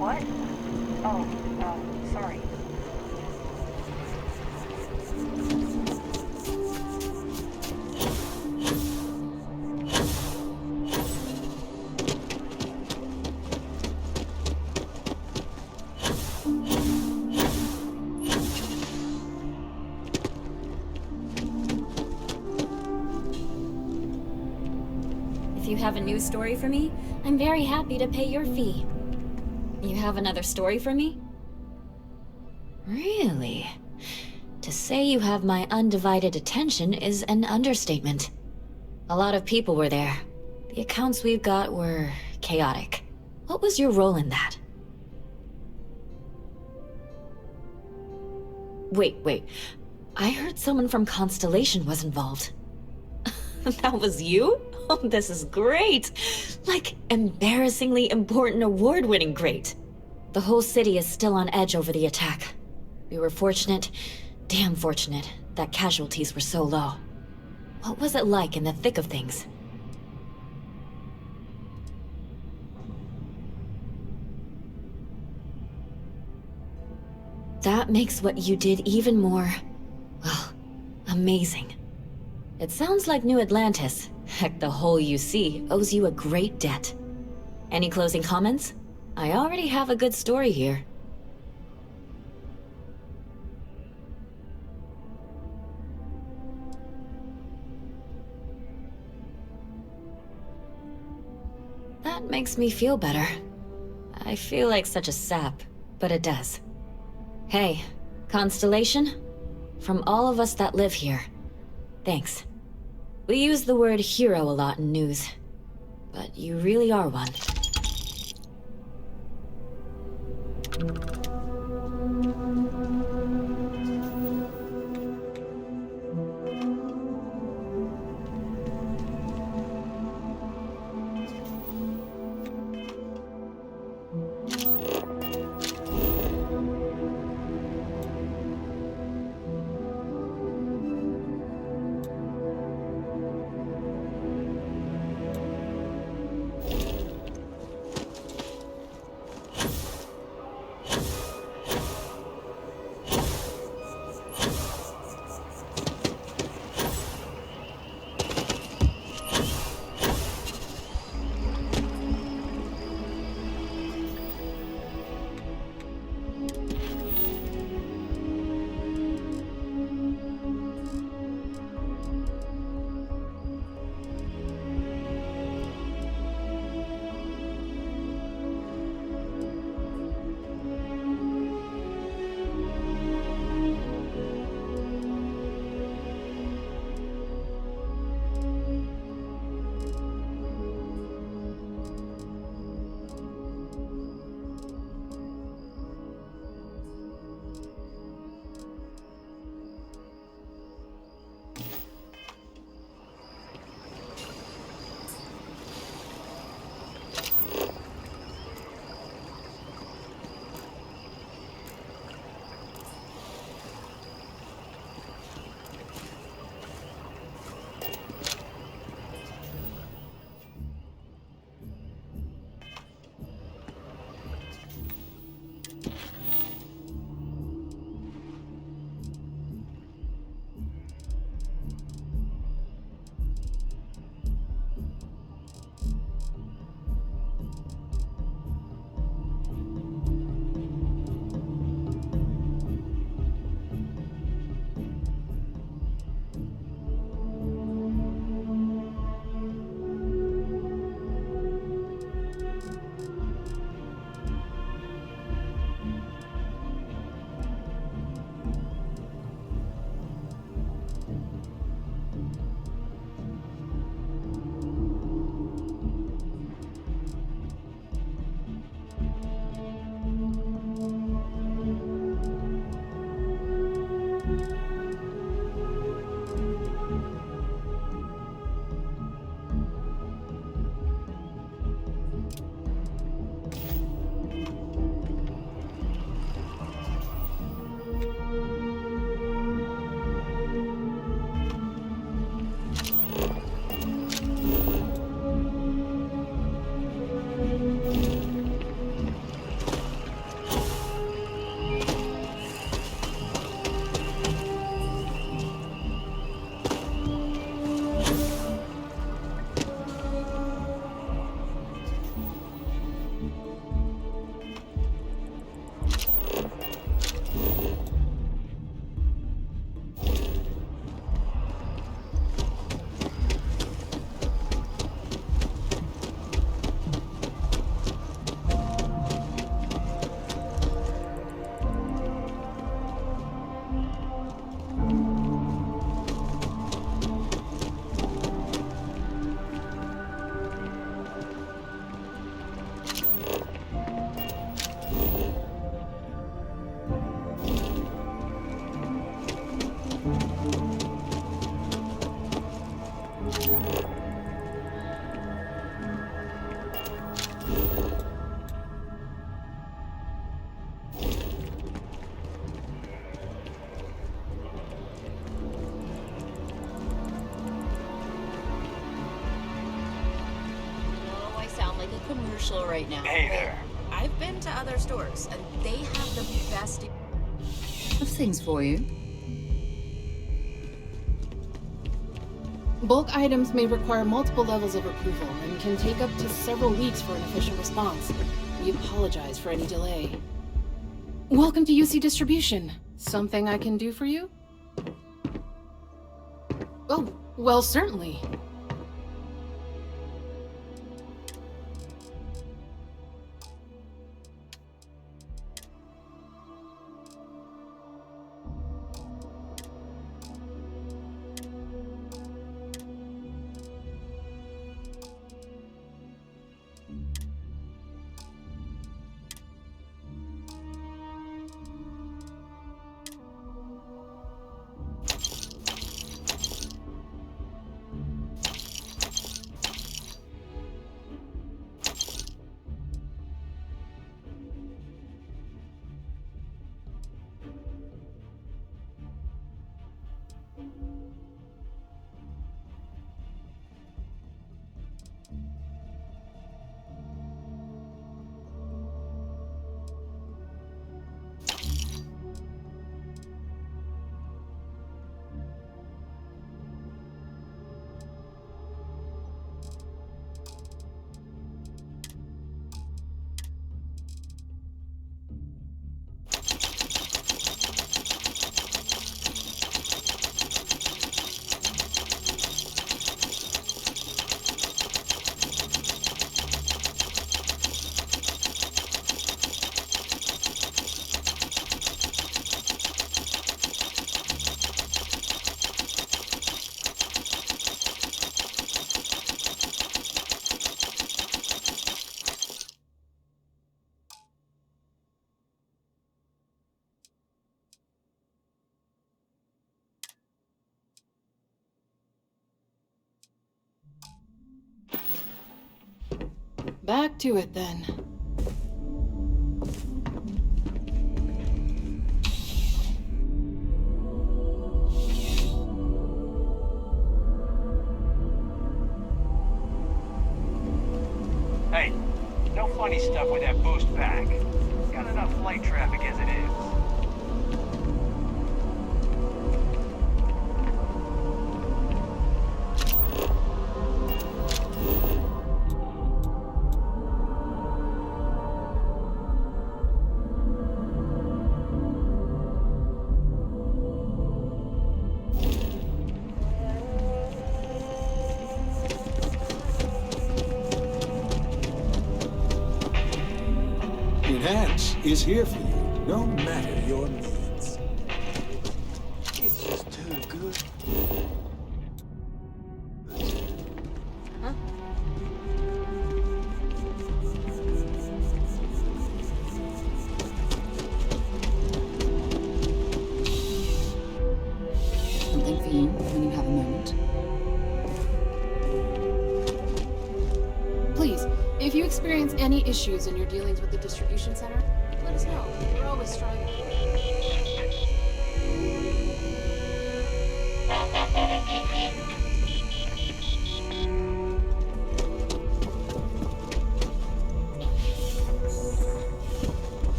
Speaker 5: What? Oh, sorry.
Speaker 21: If you have a news story for me, I'm very happy to pay your fee. You have another story for me? Really? To say you have my undivided attention is an understatement. A lot of people were there. The accounts we've got were chaotic. What was your role in that? Wait. I heard someone from Constellation was involved. That was you? Oh, this is great! Like, embarrassingly important award-winning great. The whole city is still on edge over the attack. We were fortunate, damn fortunate, that casualties were so low. What was it like in the thick of things? That makes what you did even more, well, amazing. It sounds like New Atlantis, heck, the whole U.C. owes you a great debt. Any closing comments? I already have a good story here. That makes me feel better. I feel like such a sap, but it does. Hey, Constellation? From all of us that live here, thanks. We use the word hero a lot in news, but you really are one.
Speaker 1: Commercial right now.
Speaker 18: Hey there.
Speaker 15: I've been to other stores, and they have the best
Speaker 1: Of things for you.
Speaker 4: Bulk items may require multiple levels of approval and can take up to several weeks for an official response. We apologize for any delay. Welcome to UC Distribution. Something I can do for you? Oh, well, certainly. Back to it then.
Speaker 3: Hey, no funny stuff with that boost pack. Got enough flight traffic as it is.
Speaker 22: Enhance is here for you, no matter your needs. It's just too good.
Speaker 15: Huh?
Speaker 1: for you when you have a moment.
Speaker 4: Please, if you experience any issues in your dealings with the distribution center, let us know. We're always striving.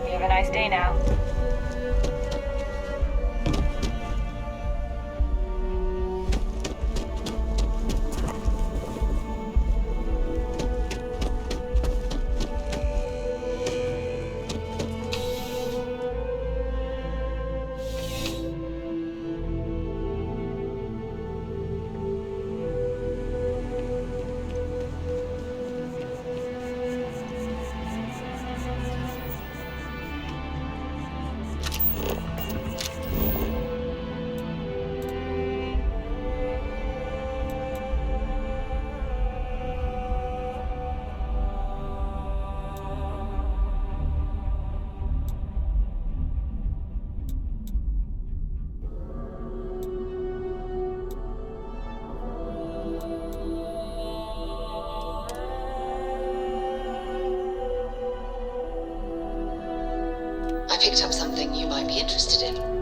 Speaker 5: You have a nice day now.
Speaker 8: I picked up something you might be interested in.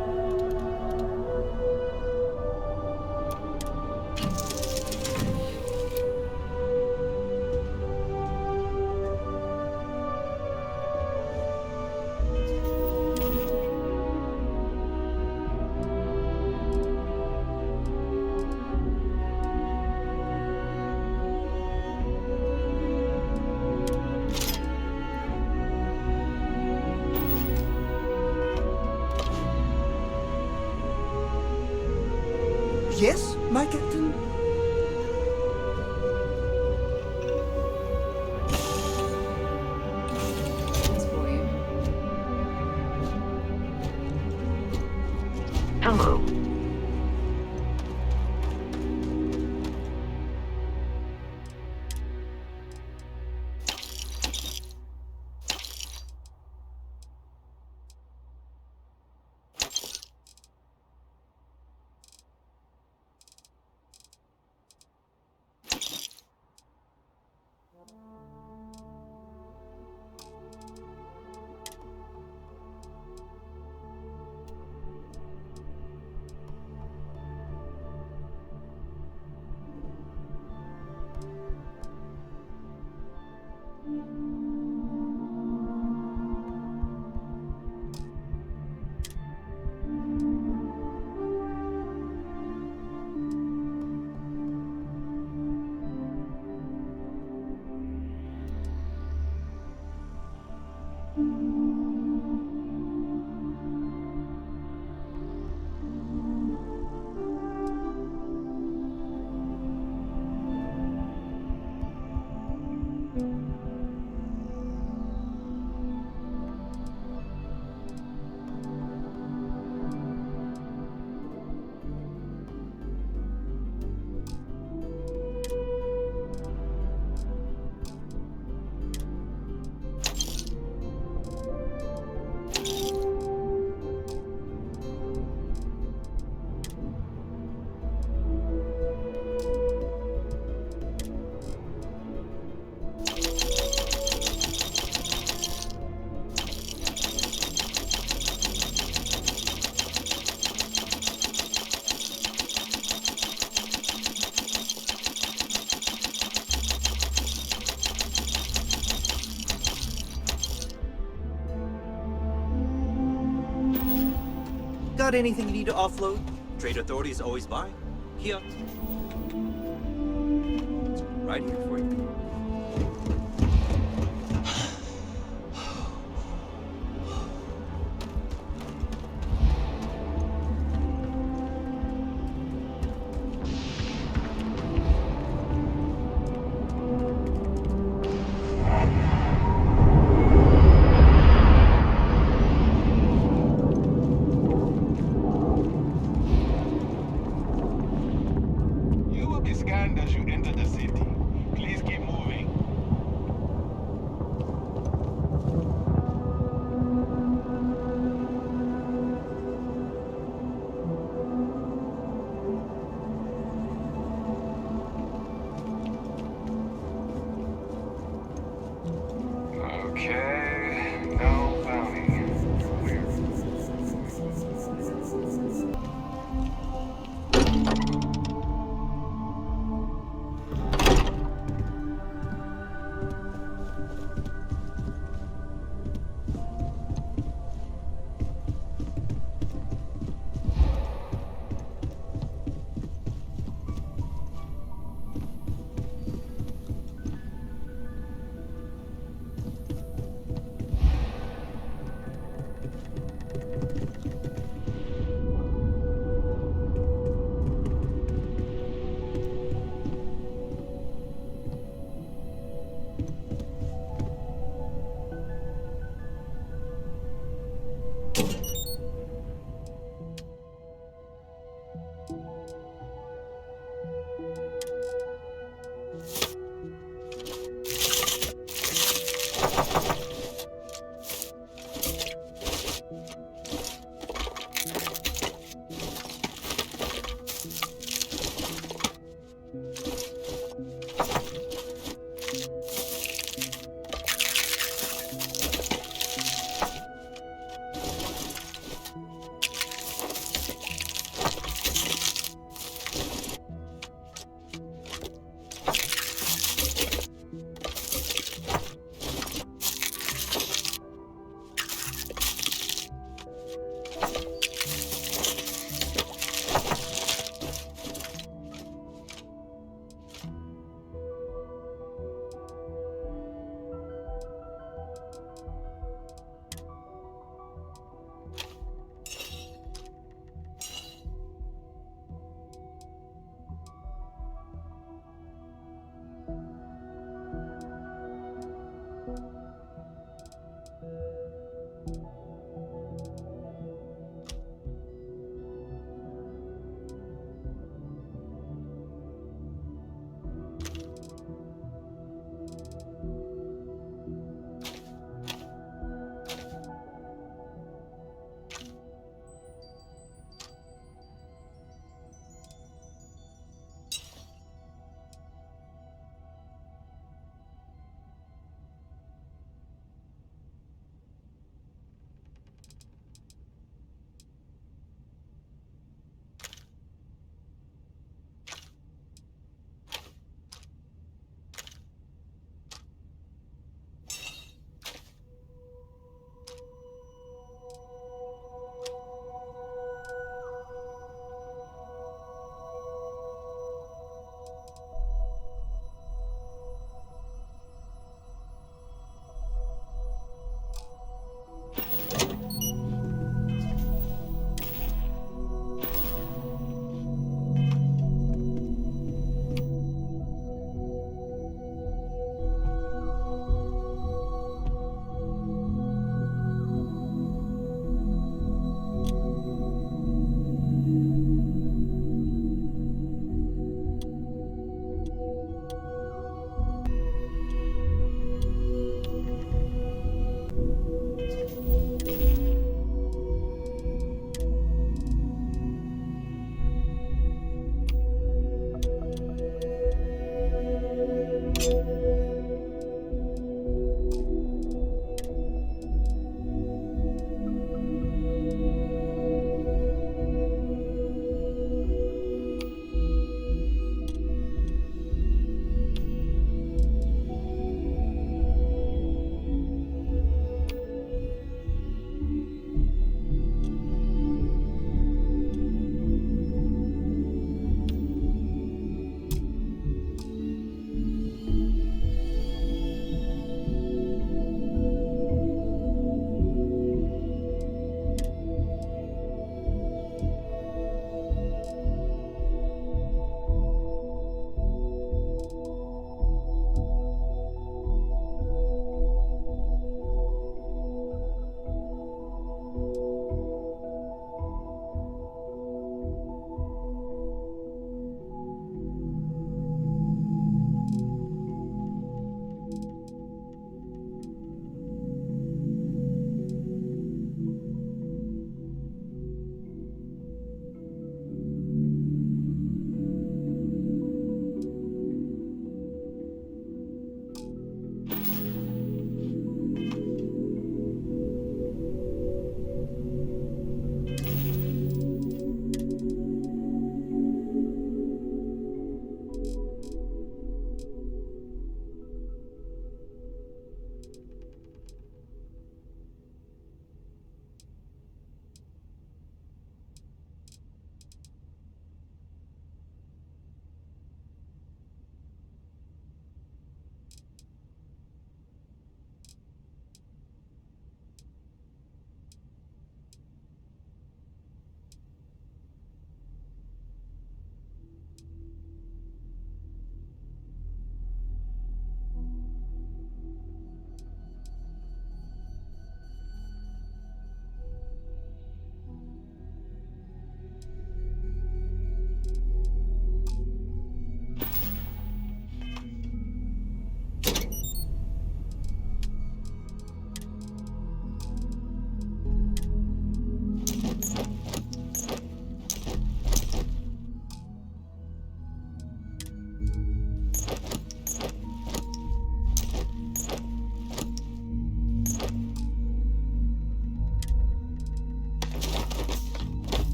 Speaker 12: Yes, my captain?
Speaker 1: It's for you.
Speaker 19: Hello.
Speaker 6: Got anything you need to offload? Trade Authority is always buying. Here. It's right here for you.
Speaker 18: You will be scanned as you enter the city. Please keep moving.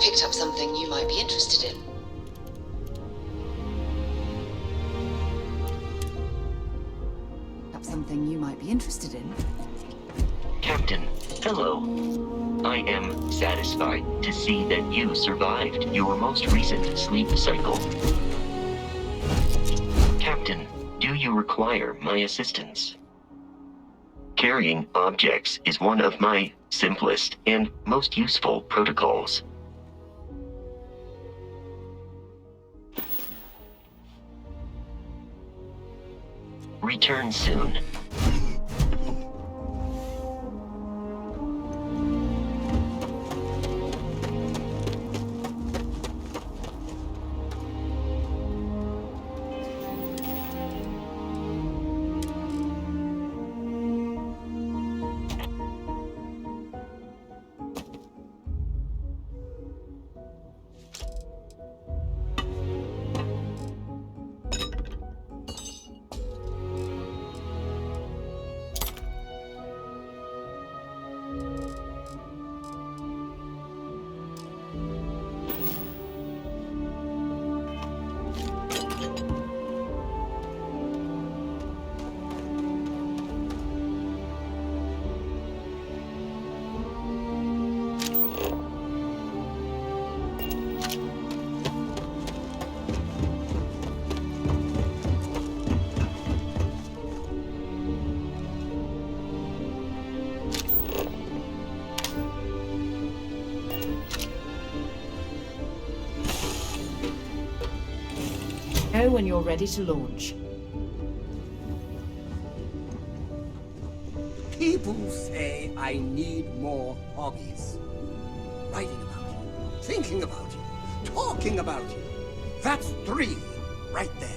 Speaker 8: picked up something you might be interested in.
Speaker 1: Something you might be interested in.
Speaker 7: Captain, hello. I am satisfied to see that you survived your most recent sleep cycle. Captain, do you require my assistance? Carrying objects is one of my simplest and most useful protocols. Return soon.
Speaker 1: Know when you're ready to launch.
Speaker 9: People say I need more hobbies. Writing about you, thinking about you, talking about you. That's 3 right there.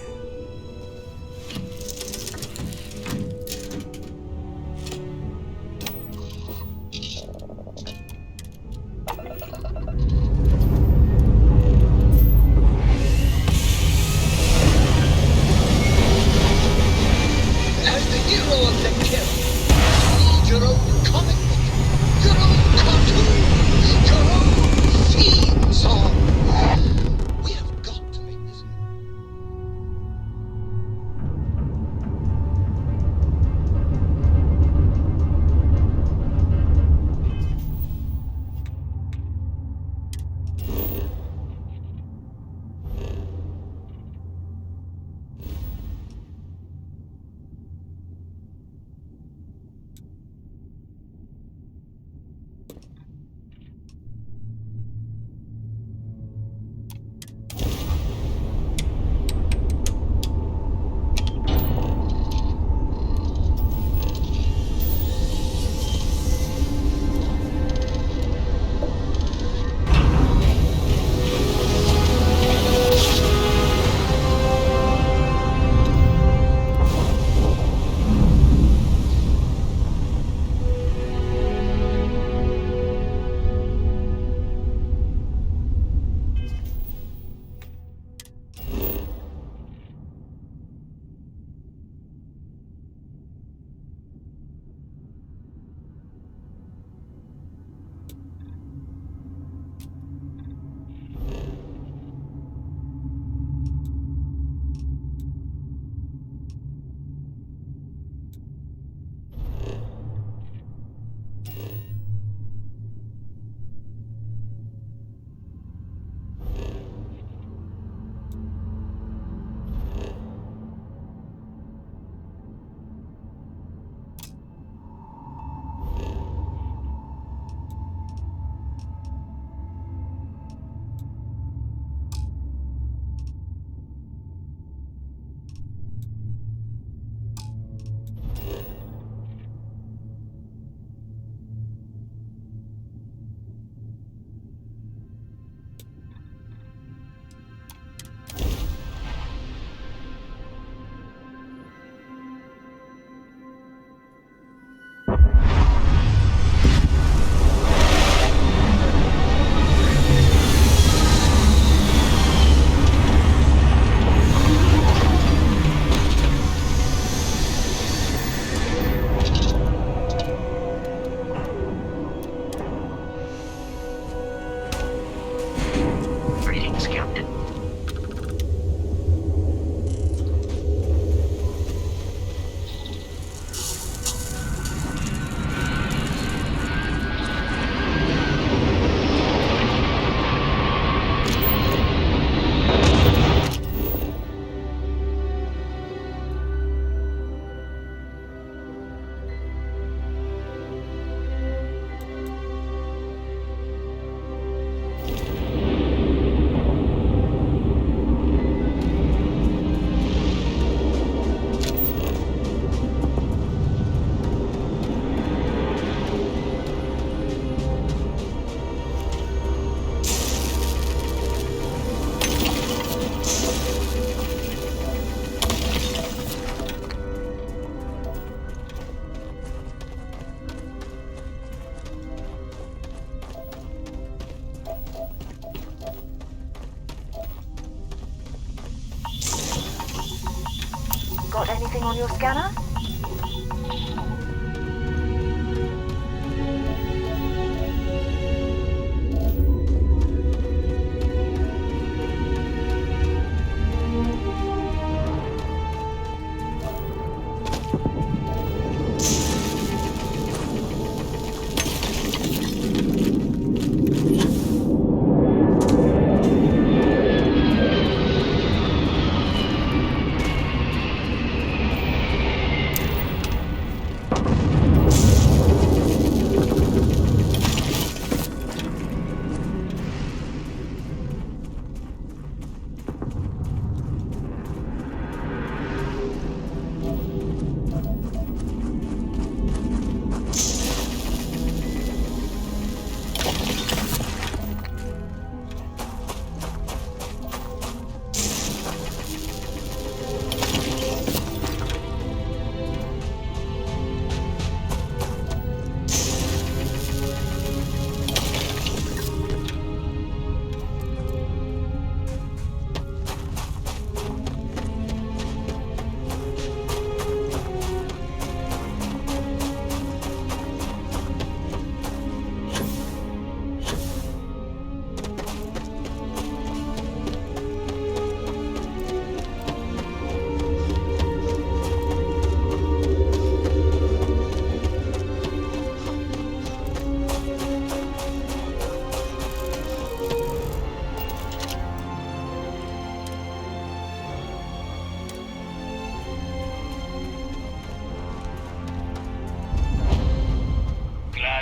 Speaker 5: Anything on your scanner?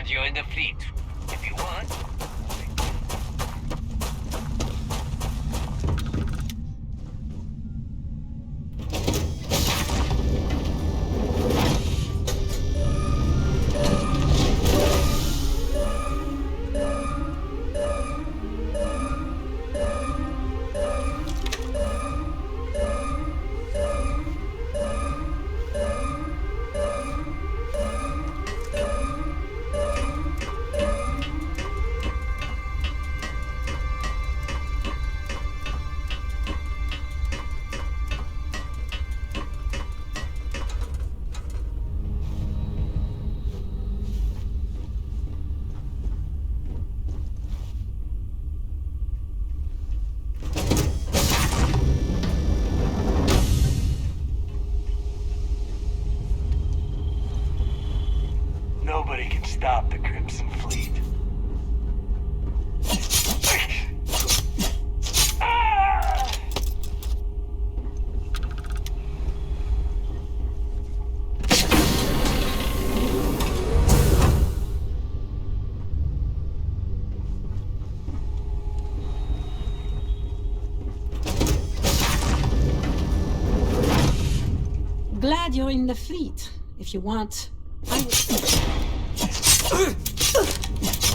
Speaker 3: Join the fleet, if you want. Nobody can stop the Crimson Fleet.
Speaker 4: Glad you're in the fleet. If you want, I will...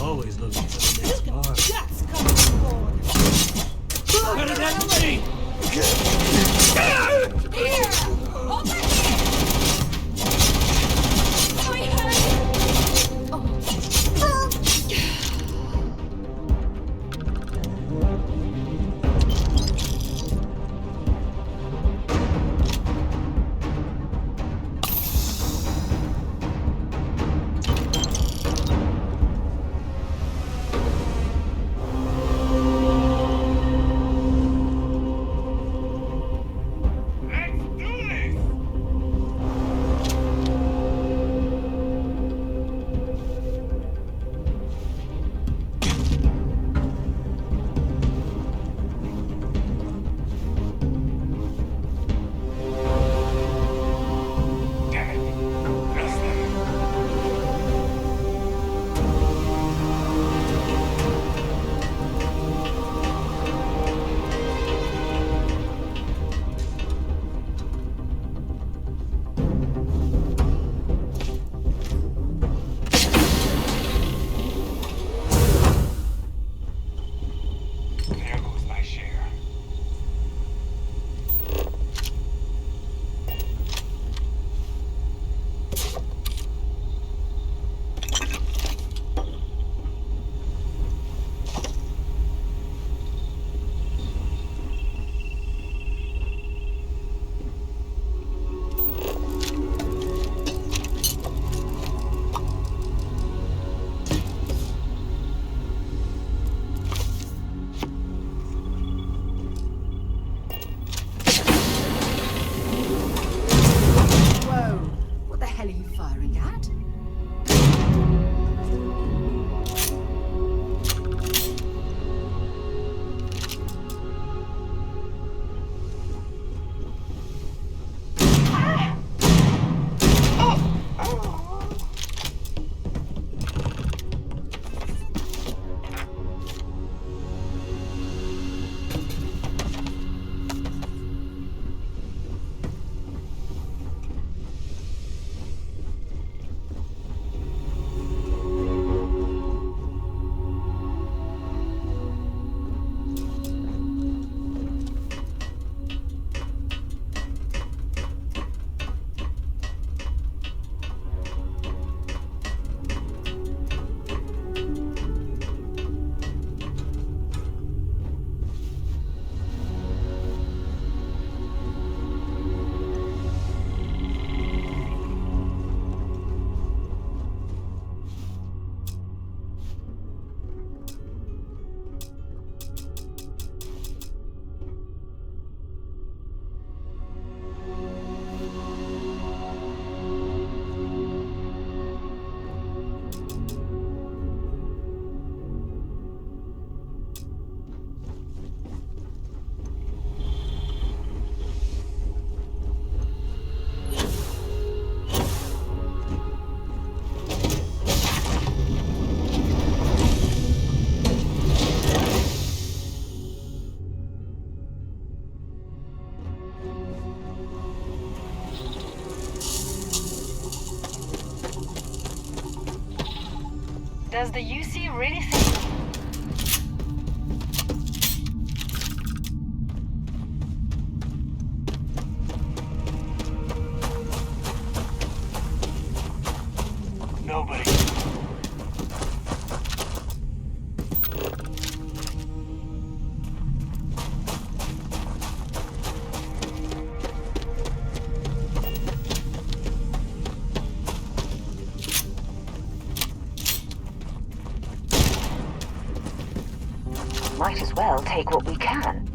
Speaker 22: Always looking for the next bar.
Speaker 5: That's coming forward.
Speaker 22: Better than me!
Speaker 5: Here! Over here!
Speaker 3: Let's do this!
Speaker 1: hell are you firing at?
Speaker 5: Does the U.C. really think...
Speaker 3: Nobody.
Speaker 21: Might as well take what we can.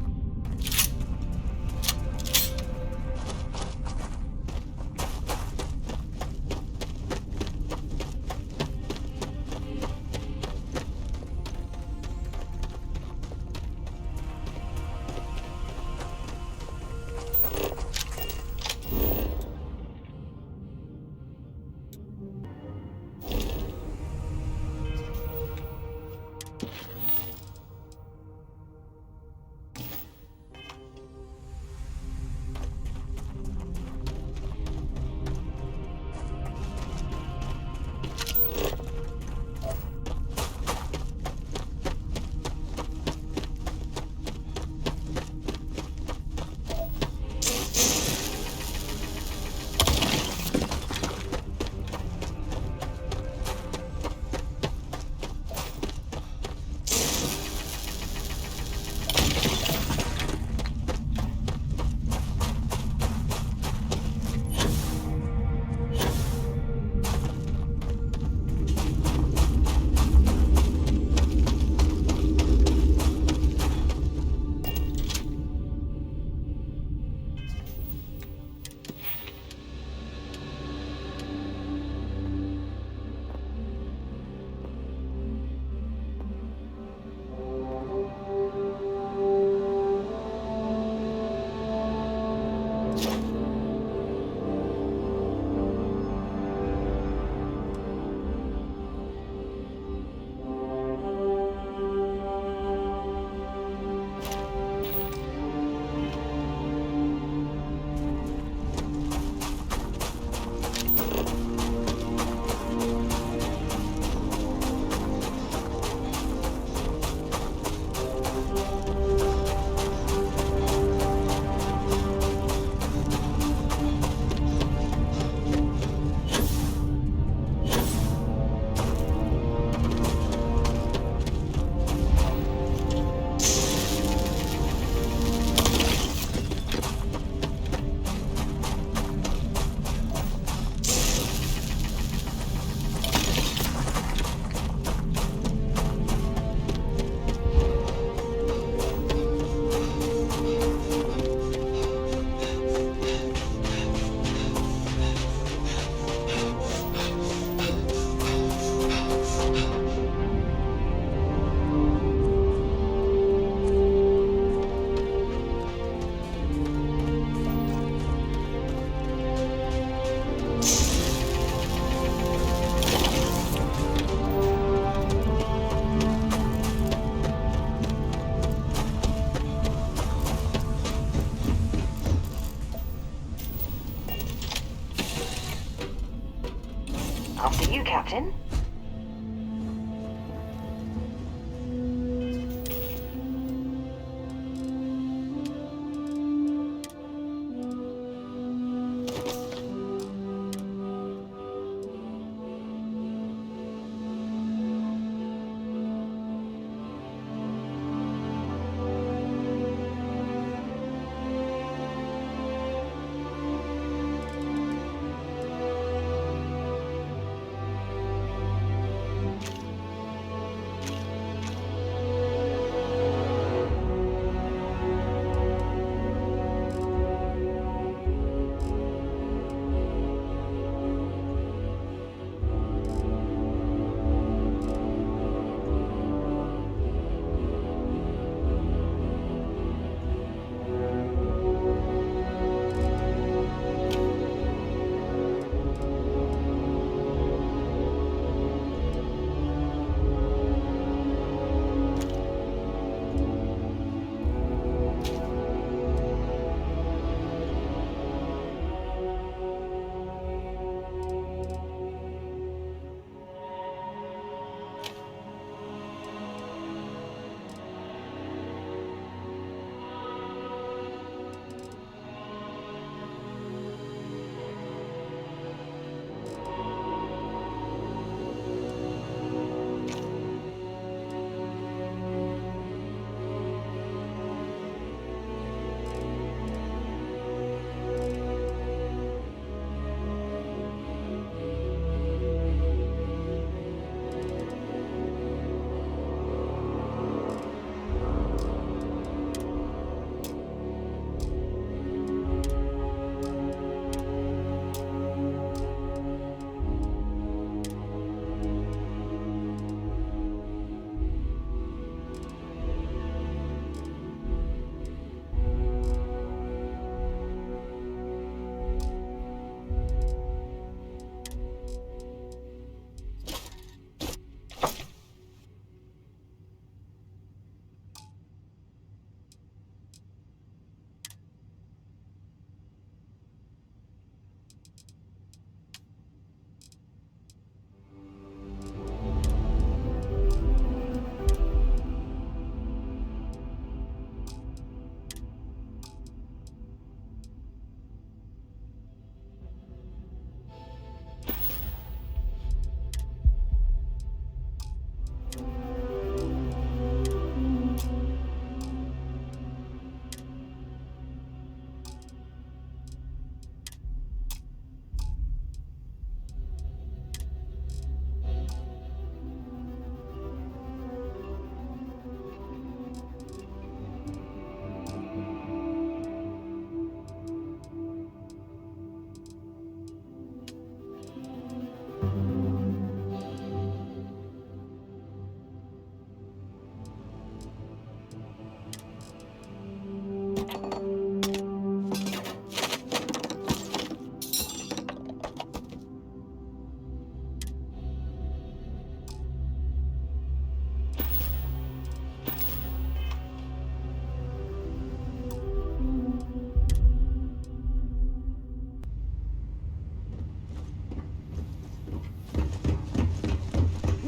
Speaker 21: I'll see you, Captain.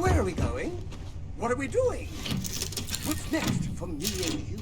Speaker 9: Where are we going? What are we doing? What's next for me and you?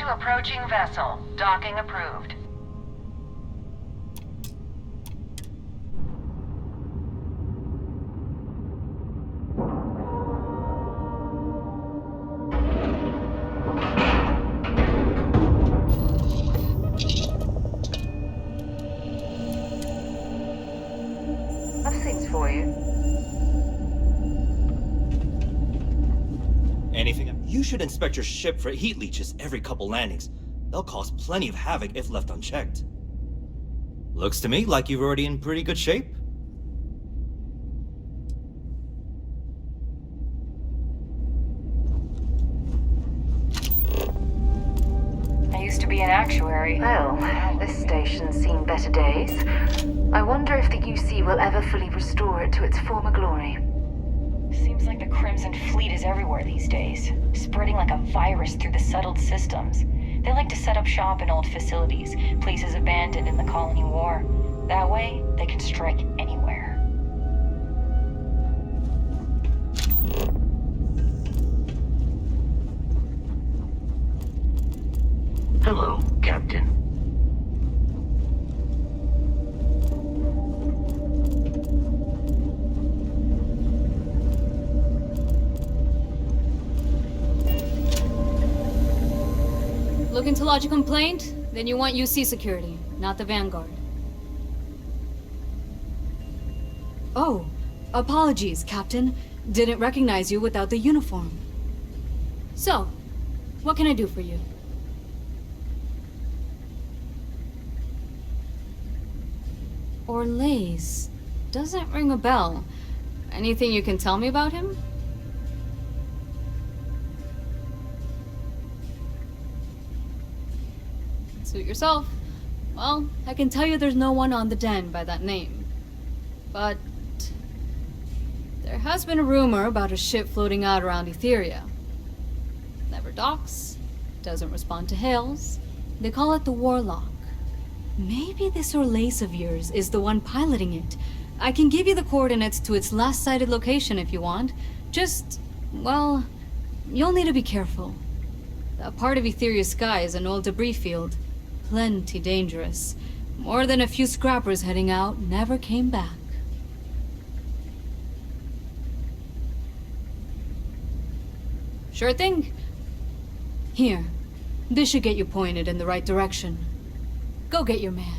Speaker 20: to approaching vessel. Docking approved.
Speaker 17: I've things for you.
Speaker 6: Anything? You should inspect your ship for heat leeches every couple landings. They'll cause plenty of havoc if left unchecked. Looks to me like you're already in pretty good shape.
Speaker 17: I used to be an actuary. Well, this station's seen better days. I wonder if the UC will ever fully restore it to its former glory. Seems like the Crimson Fleet is everywhere these days, spreading like a virus through the settled systems. They like to set up shop in old facilities, places abandoned in the colony war. That way, they can strike anywhere.
Speaker 7: Hello, Captain.
Speaker 11: Looking to lodge a complaint? Then you want UC security, not the Vanguard. Oh, apologies, Captain. Didn't recognize you without the uniform. So, what can I do for you? Orlaise. Doesn't ring a bell. Anything you can tell me about him? Suit yourself. Well, I can tell you there's no one on the den by that name. But there has been a rumor about a ship floating out around Etheria. Never docks, doesn't respond to hails. They call it the Warlock. Maybe this Orlaise of yours is the one piloting it. I can give you the coordinates to its last sighted location if you want. Just, well, you'll need to be careful. That part of Etheria's sky is an old debris field. Plenty dangerous. More than a few scrappers heading out never came back. Sure thing. Here, this should get you pointed in the right direction. Go get your man.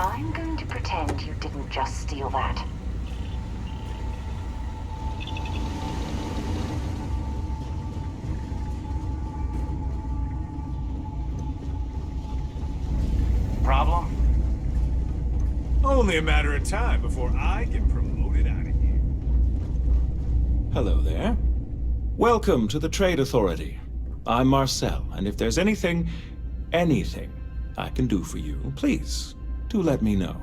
Speaker 17: I'm going to pretend you didn't just steal that.
Speaker 18: Problem? Only a matter of time before I get promoted out of here.
Speaker 13: Hello there. Welcome to the Trade Authority. I'm Marcel, and if there's anything I can do for you, please, do let me know.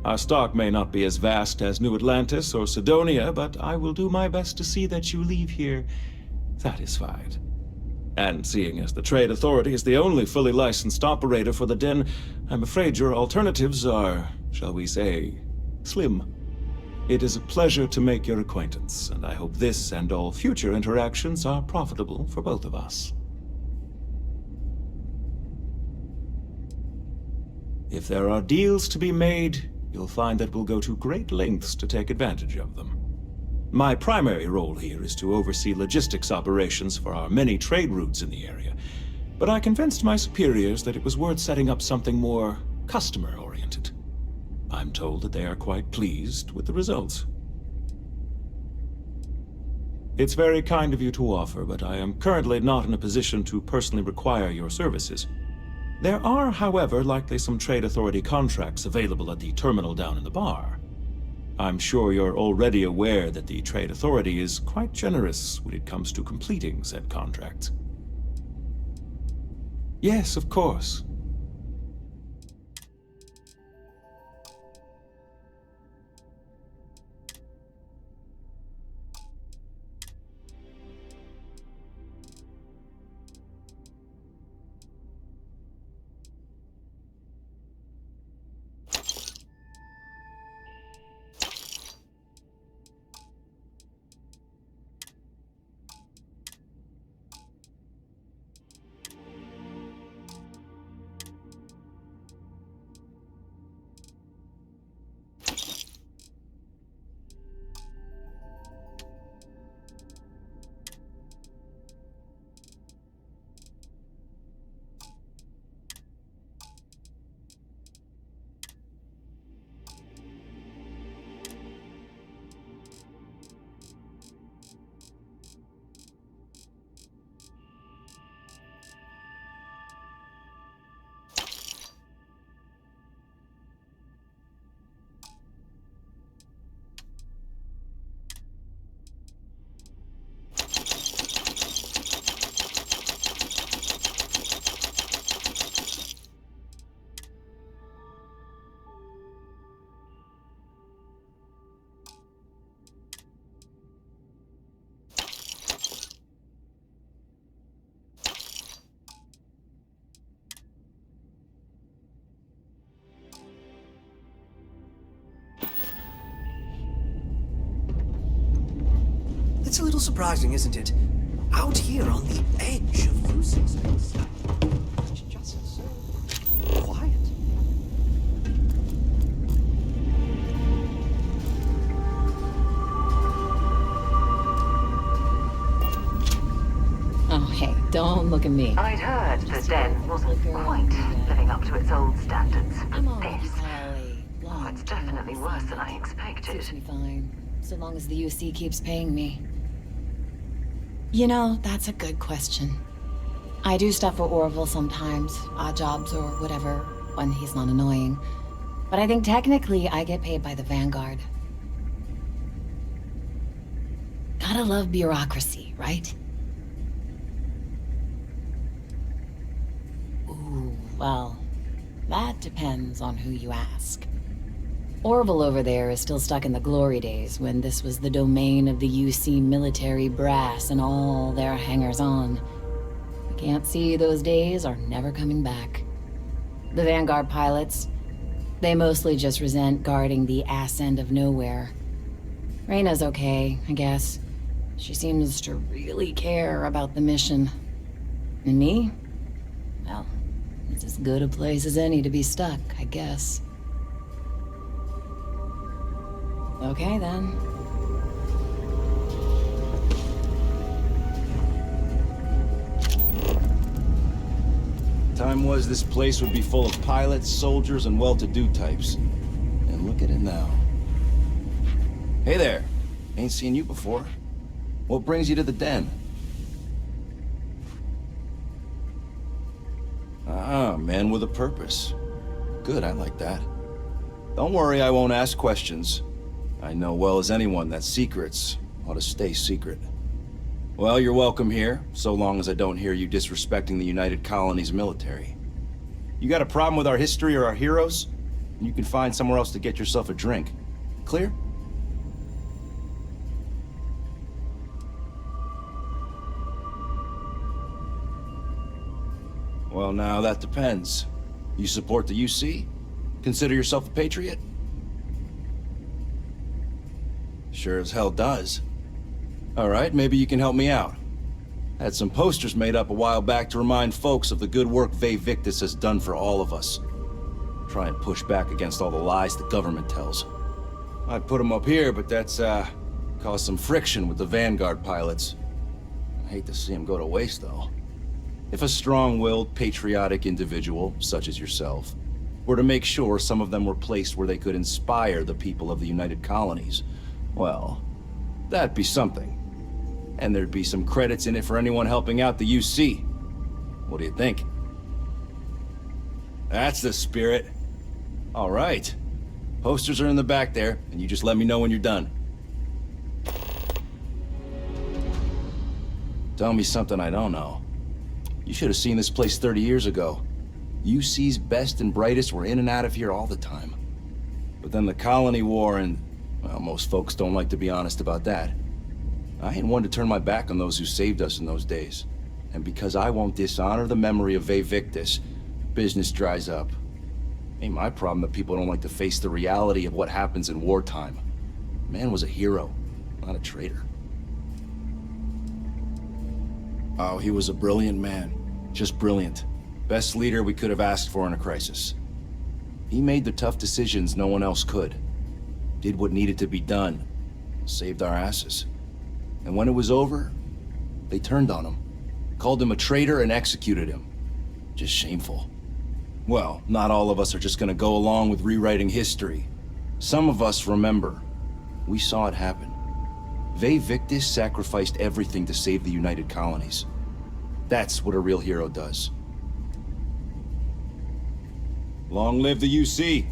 Speaker 13: Our stock may not be as vast as New Atlantis or Chthonia, but I will do my best to see that you leave here satisfied. And seeing as the Trade Authority is the only fully licensed operator for the Den, I'm afraid your alternatives are, shall we say, slim. It is a pleasure to make your acquaintance, and I hope this and all future interactions are profitable for both of us. If there are deals to be made, you'll find that we'll go to great lengths to take advantage of them. My primary role here is to oversee logistics operations for our many trade routes in the area. But I convinced my superiors that it was worth setting up something more customer-oriented. I'm told that they are quite pleased with the results. It's very kind of you to offer, but I am currently not in a position to personally require your services. There are, however, likely some Trade Authority contracts available at the terminal down in the bar. I'm sure you're already aware that the Trade Authority is quite generous when it comes to completing said contracts. Yes, of course.
Speaker 12: It's a little surprising, isn't it? Out here on the edge of losing space. It's just so quiet.
Speaker 8: Oh, hey, don't look at me.
Speaker 17: I'd heard the Den wasn't quite living up to its old standards, but this... Oh, it's definitely worse than I expected.
Speaker 8: Suits me fine, so long as the UC keeps paying me. You know, that's a good question. I do stuff for Orval sometimes, odd jobs or whatever, when he's not annoying. But I think technically I get paid by the Vanguard. Gotta love bureaucracy, right? Ooh, well, that depends on who you ask. Orval over there is still stuck in the glory days when this was the domain of the UC military brass and all their hangers-on. We can't see those days are never coming back. The Vanguard pilots, they mostly just resent guarding the ass end of nowhere. Rayna's okay, I guess. She seems to really care about the mission. And me? Well, it's as good a place as any to be stuck, I guess. Okay, then.
Speaker 14: Time was this place would be full of pilots, soldiers, and well-to-do types. And look at it now. Hey there. Ain't seen you before. What brings you to the Den? Ah, man with a purpose. Good, I like that. Don't worry, I won't ask questions. I know well as anyone that secrets ought to stay secret. Well, you're welcome here, so long as I don't hear you disrespecting the United Colonies military. You got a problem with our history or our heroes? You can find somewhere else to get yourself a drink. Clear? Well, now that depends. You support the UC? Consider yourself a patriot? Sure as hell does. All right, maybe you can help me out. Had some posters made up a while back to remind folks of the good work Victus has done for all of us. Try and push back against all the lies the government tells. I'd put them up here, but that's, caused some friction with the Vanguard pilots. I hate to see them go to waste, though. If a strong-willed, patriotic individual, such as yourself, were to make sure some of them were placed where they could inspire the people of the United Colonies, well, that'd be something. And there'd be some credits in it for anyone helping out the UC. What do you think? That's the spirit. All right. Posters are in the back there, and you just let me know when you're done. Tell me something I don't know. You should have seen this place 30 years ago. UC's best and brightest were in and out of here all the time. But then the Colony War and, well, most folks don't like to be honest about that. I ain't one to turn my back on those who saved us in those days. And because I won't dishonor the memory of Vae Victis, business dries up. Ain't my problem that people don't like to face the reality of what happens in wartime. Man was a hero, not a traitor. Oh, he was a brilliant man. Just brilliant. Best leader we could have asked for in a crisis. He made the tough decisions no one else could. Did what needed to be done. Saved our asses. And when it was over, they turned on him. Called him a traitor and executed him. Just shameful. Well, not all of us are just gonna go along with rewriting history. Some of us remember. We saw it happen. Vae Victis sacrificed everything to save the United Colonies. That's what a real hero does. Long live the UC!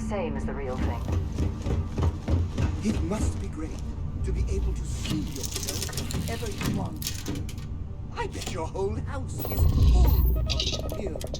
Speaker 17: Same as the real thing.
Speaker 9: It must be great to be able to see yourself whenever you want. I bet your whole house is full of mirrors.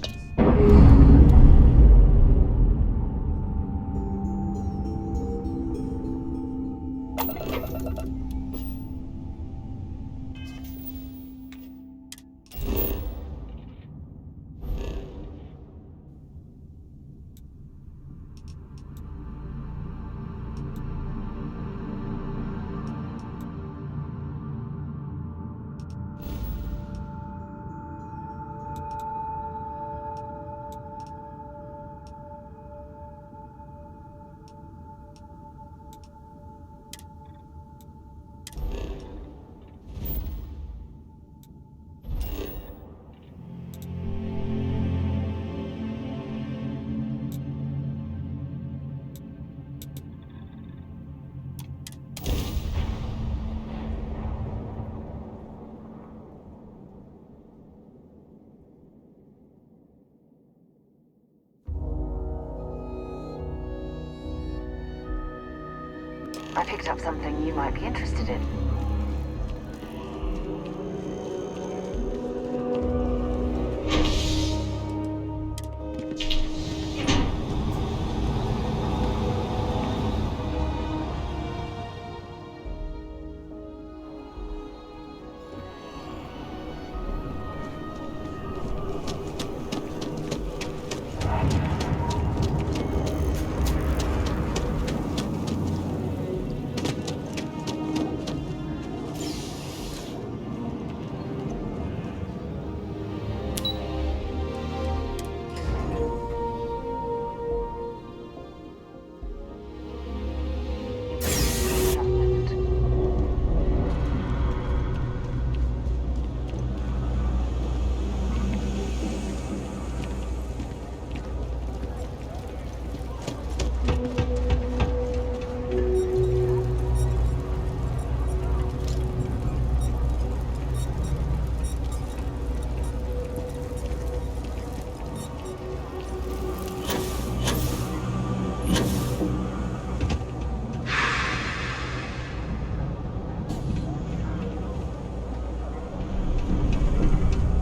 Speaker 17: I picked up something you might be interested in.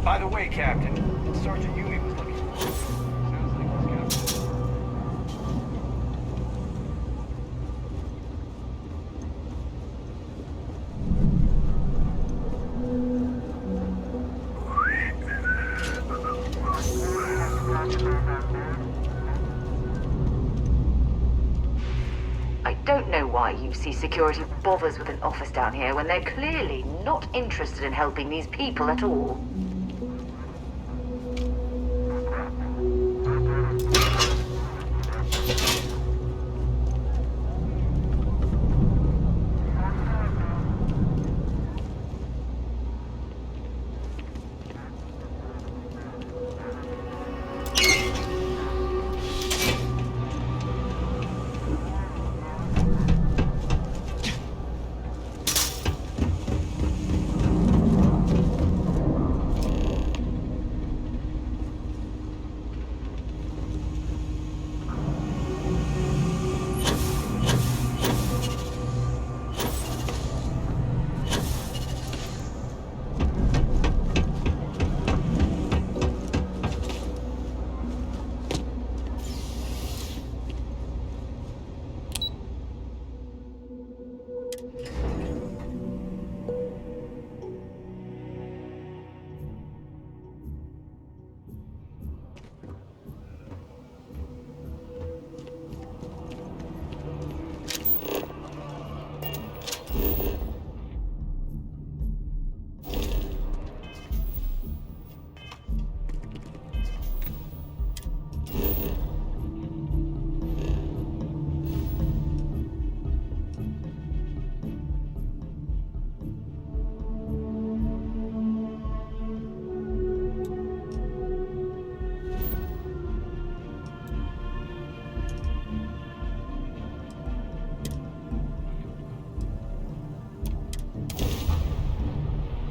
Speaker 3: By the way, Captain, Sergeant Yui was looking for you. Sounds like this Captain.
Speaker 17: I don't know why UC security bothers with an office down here when they're clearly not interested in helping these people at all.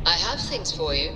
Speaker 2: I have things for you.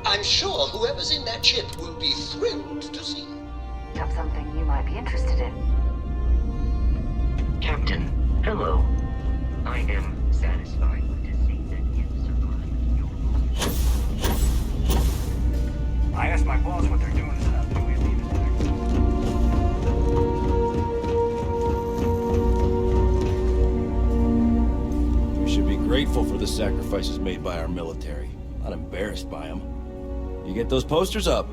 Speaker 10: I'm sure whoever's in that ship will be thrilled to see you.
Speaker 17: That's something you might be interested in.
Speaker 7: Captain, hello. I am satisfied to see that you survived your mission.
Speaker 3: I asked my boss what they're doing about the alien attack.
Speaker 14: We should be grateful for the sacrifices made by our military, not embarrassed by them. You get those posters up,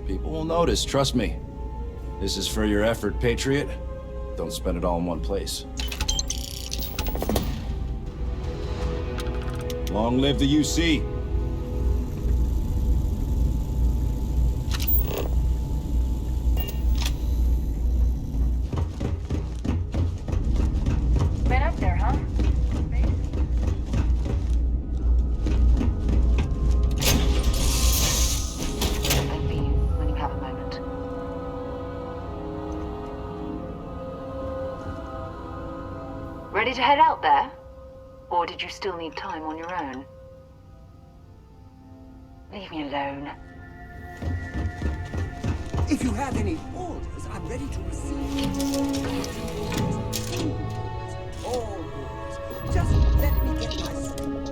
Speaker 14: people will notice, trust me. This is for your effort, Patriot. Don't spend it all in one place. Long live the UC.
Speaker 17: Been up there, huh? When you have a moment. Ready to head out there? Or did you still need time on your own? Leave me alone.
Speaker 9: If you have any orders, I'm ready to receive. All orders. Just let me get my story.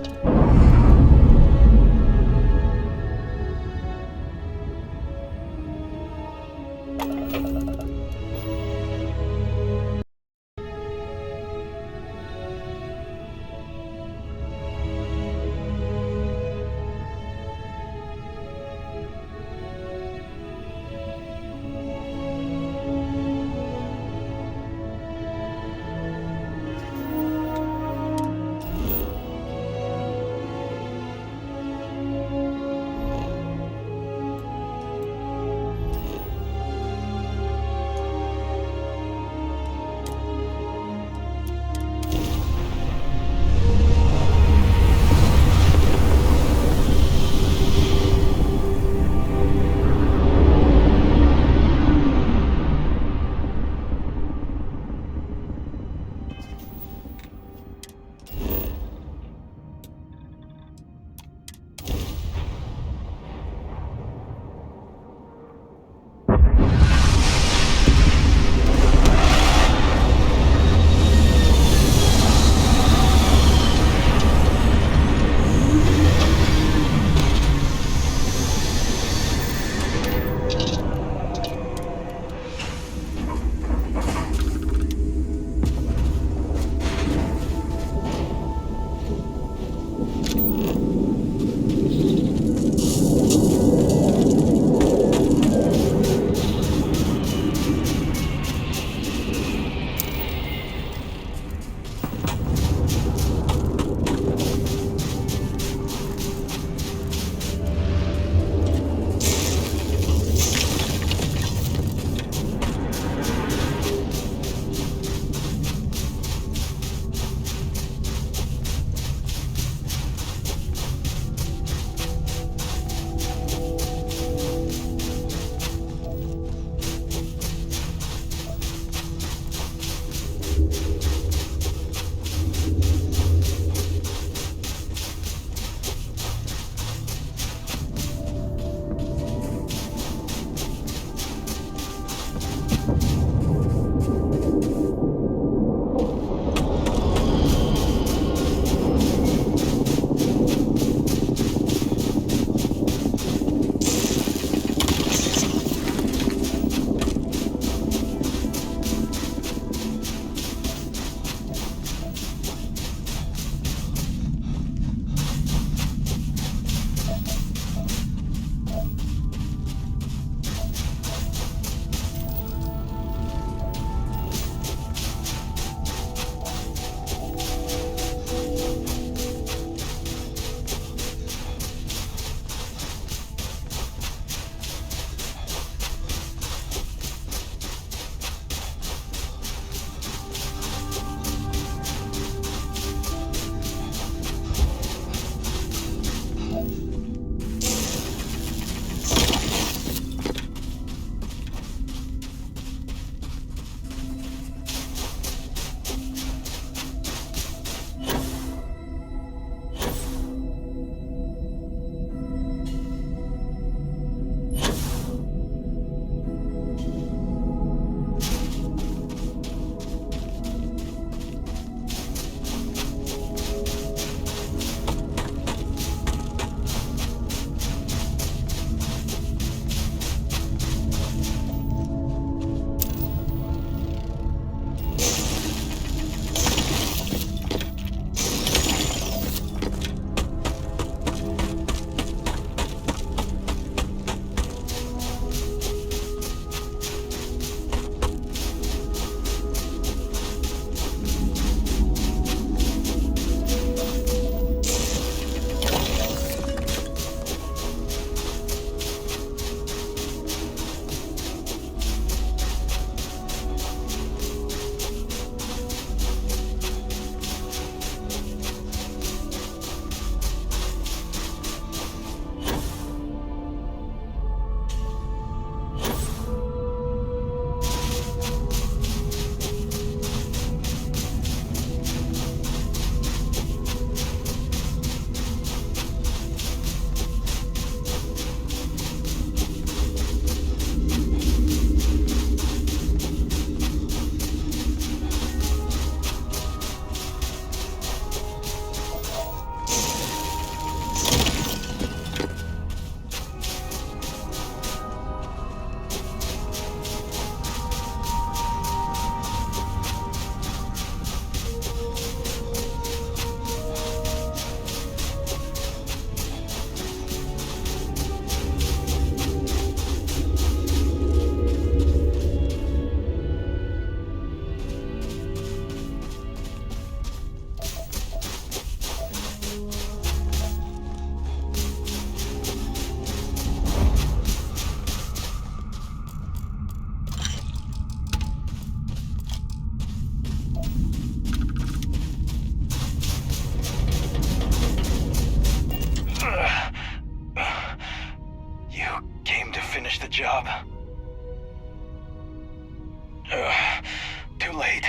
Speaker 3: Too late.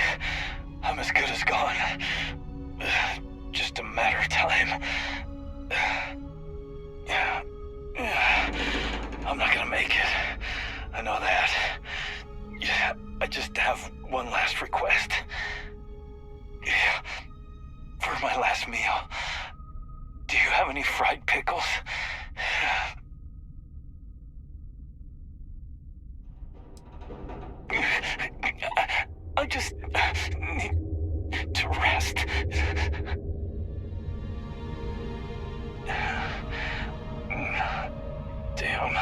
Speaker 3: I'm as good as gone. Just a matter of time. I'm not gonna make it. I know that. I just have one last request. For my last meal, do you have any fried pickles? I just need to rest. Damn.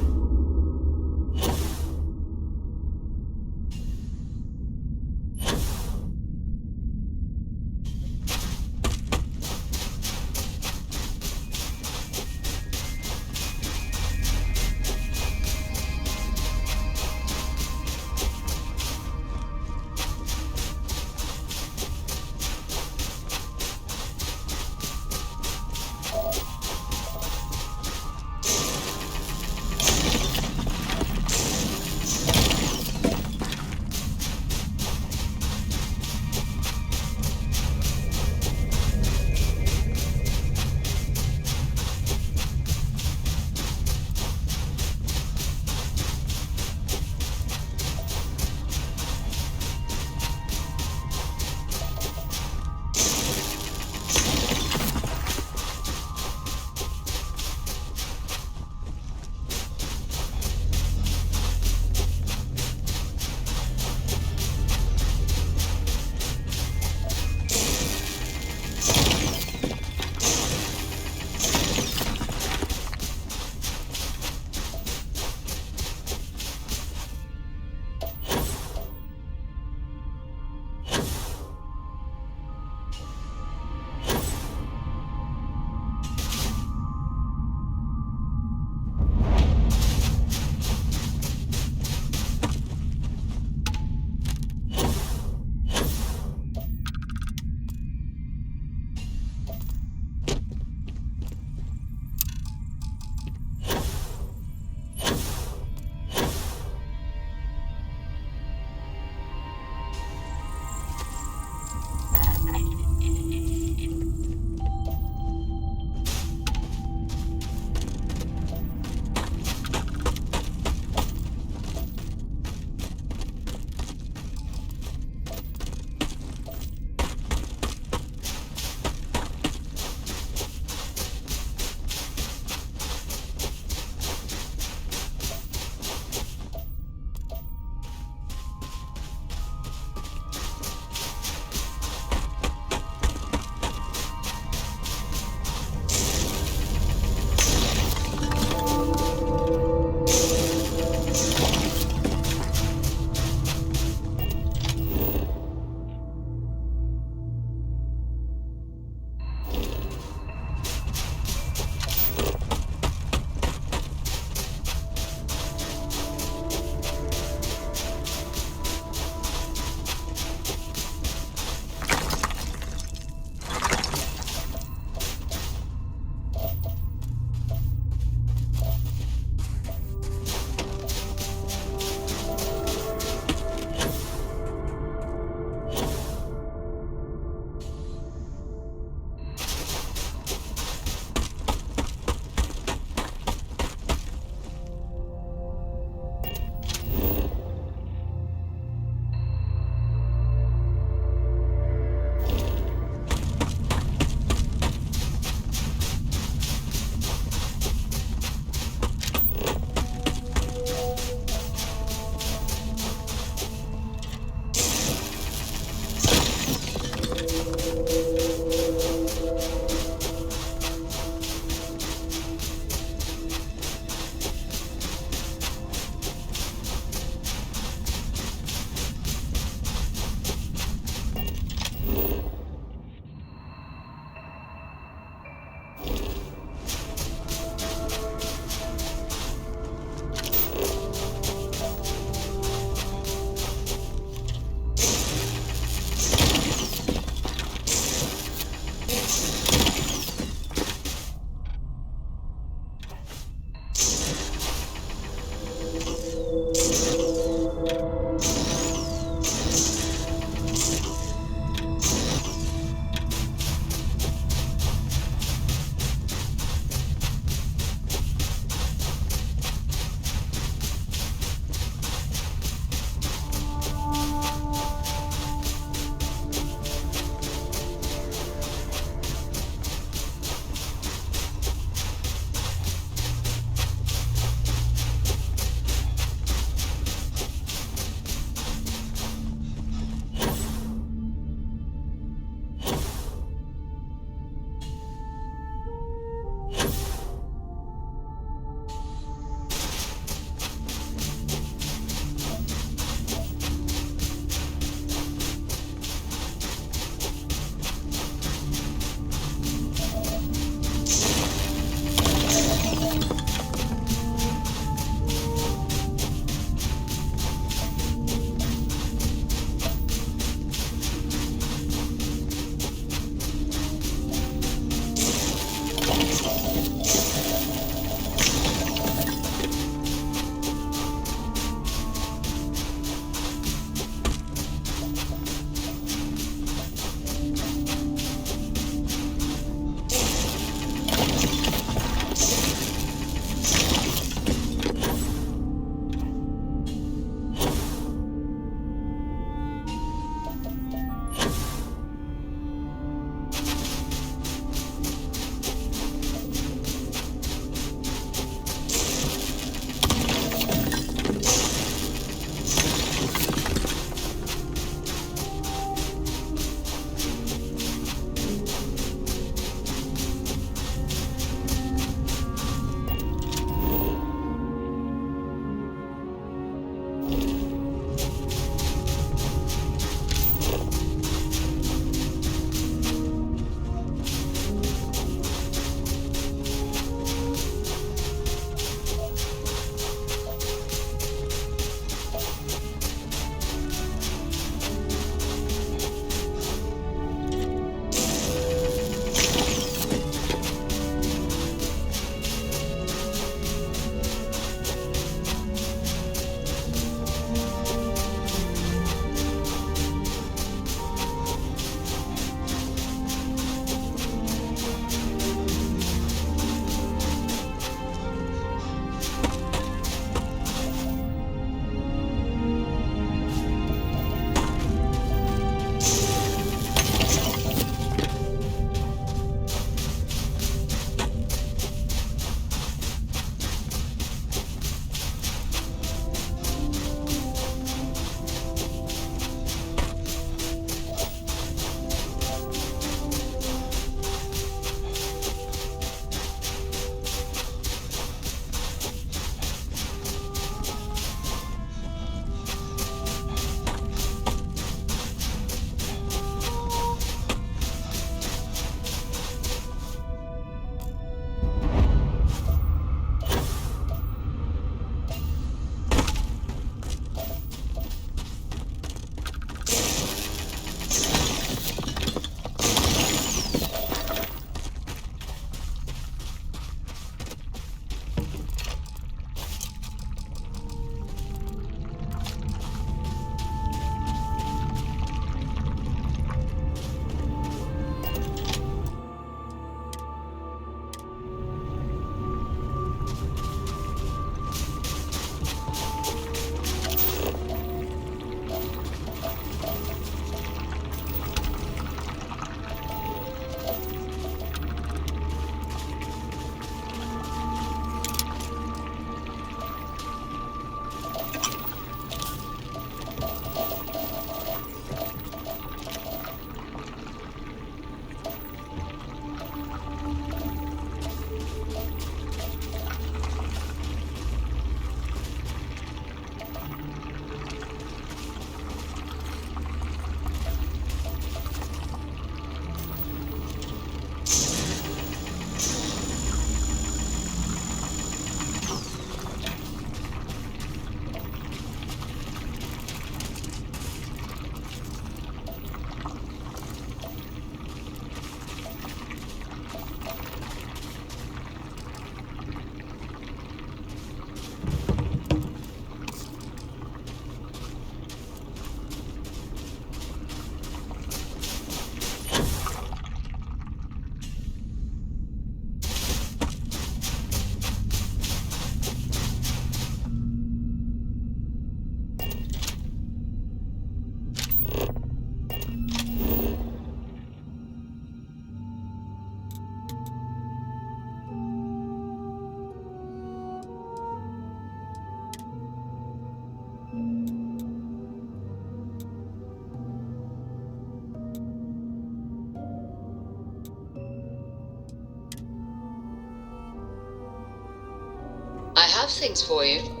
Speaker 8: have things for you.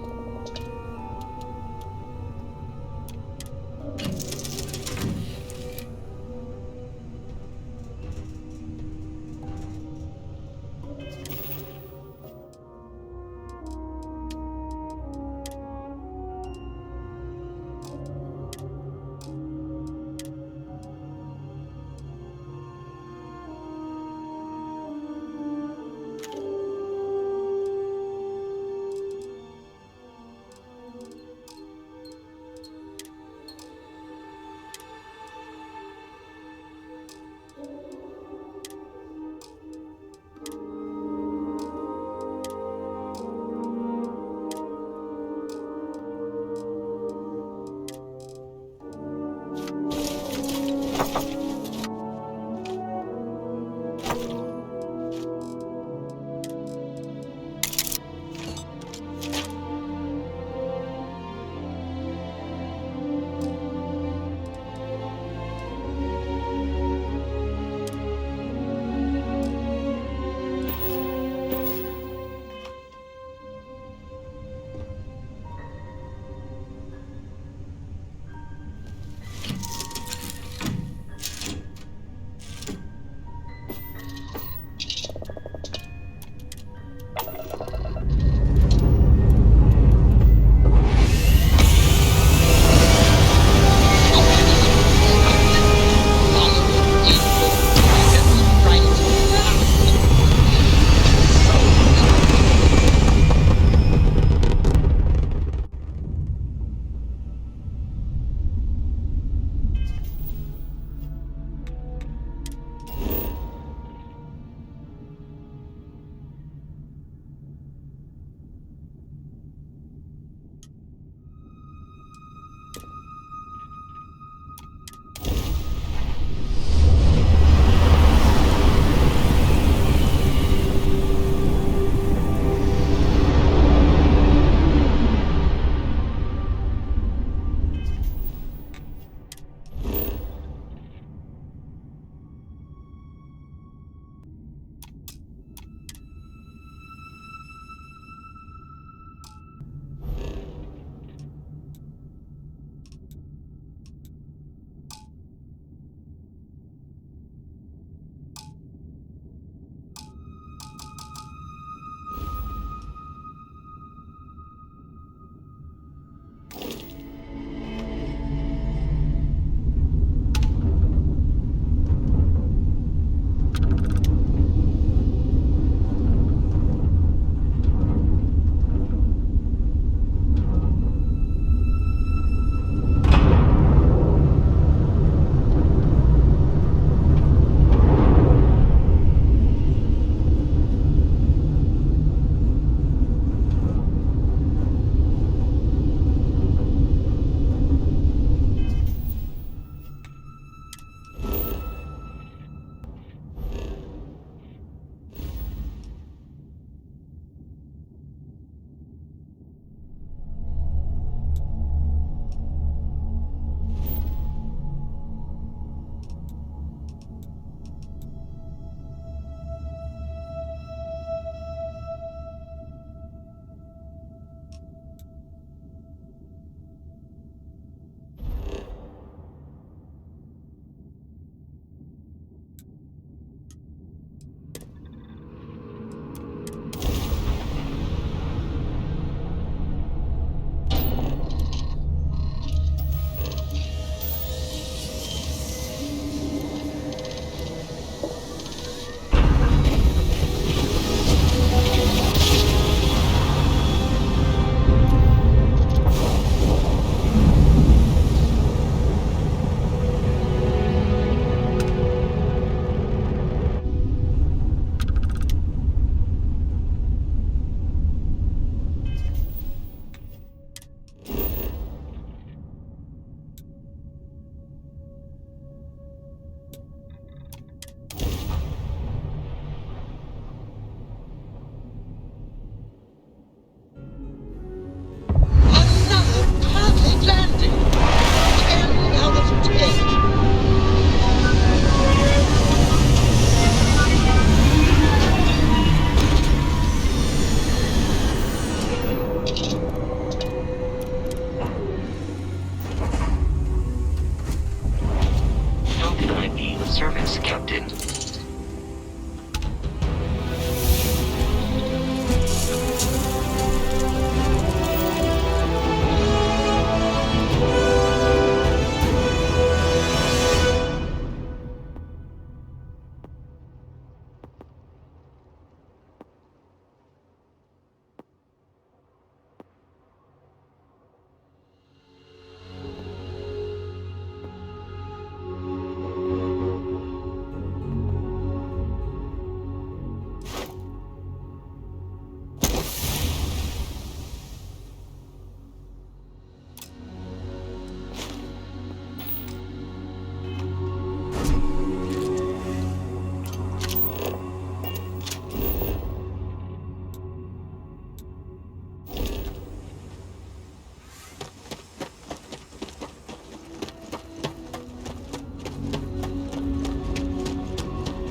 Speaker 7: service, Captain.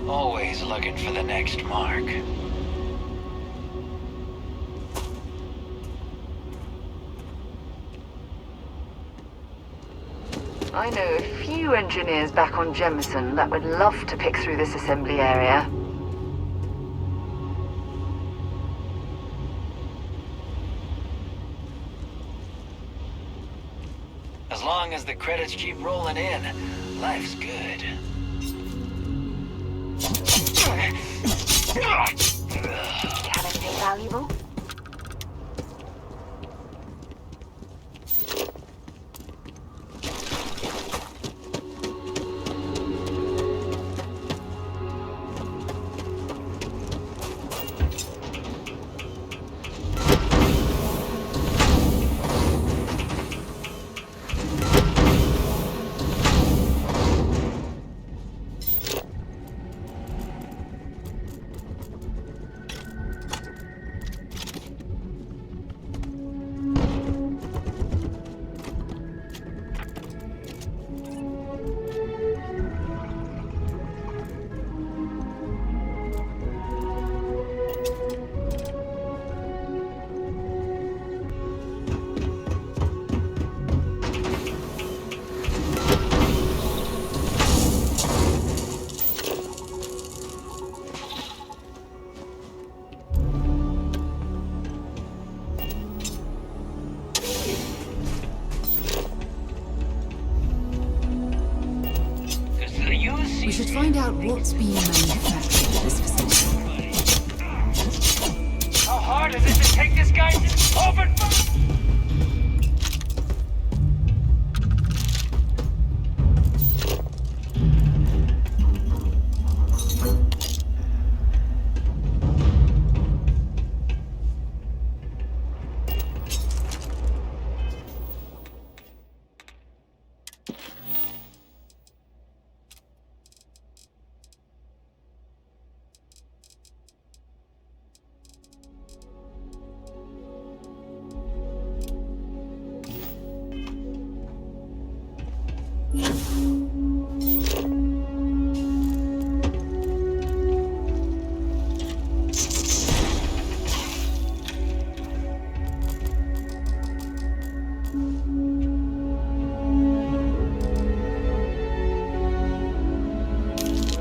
Speaker 3: Always looking for the next mark.
Speaker 17: I know a few engineers back on Jemison that would love to pick through this assembly area.
Speaker 3: As long as the credits keep rolling in, life's good.
Speaker 17: Do you have anything valuable?
Speaker 1: We should find out what's being manufactured at this facility.
Speaker 3: How hard is it to take this guy to open?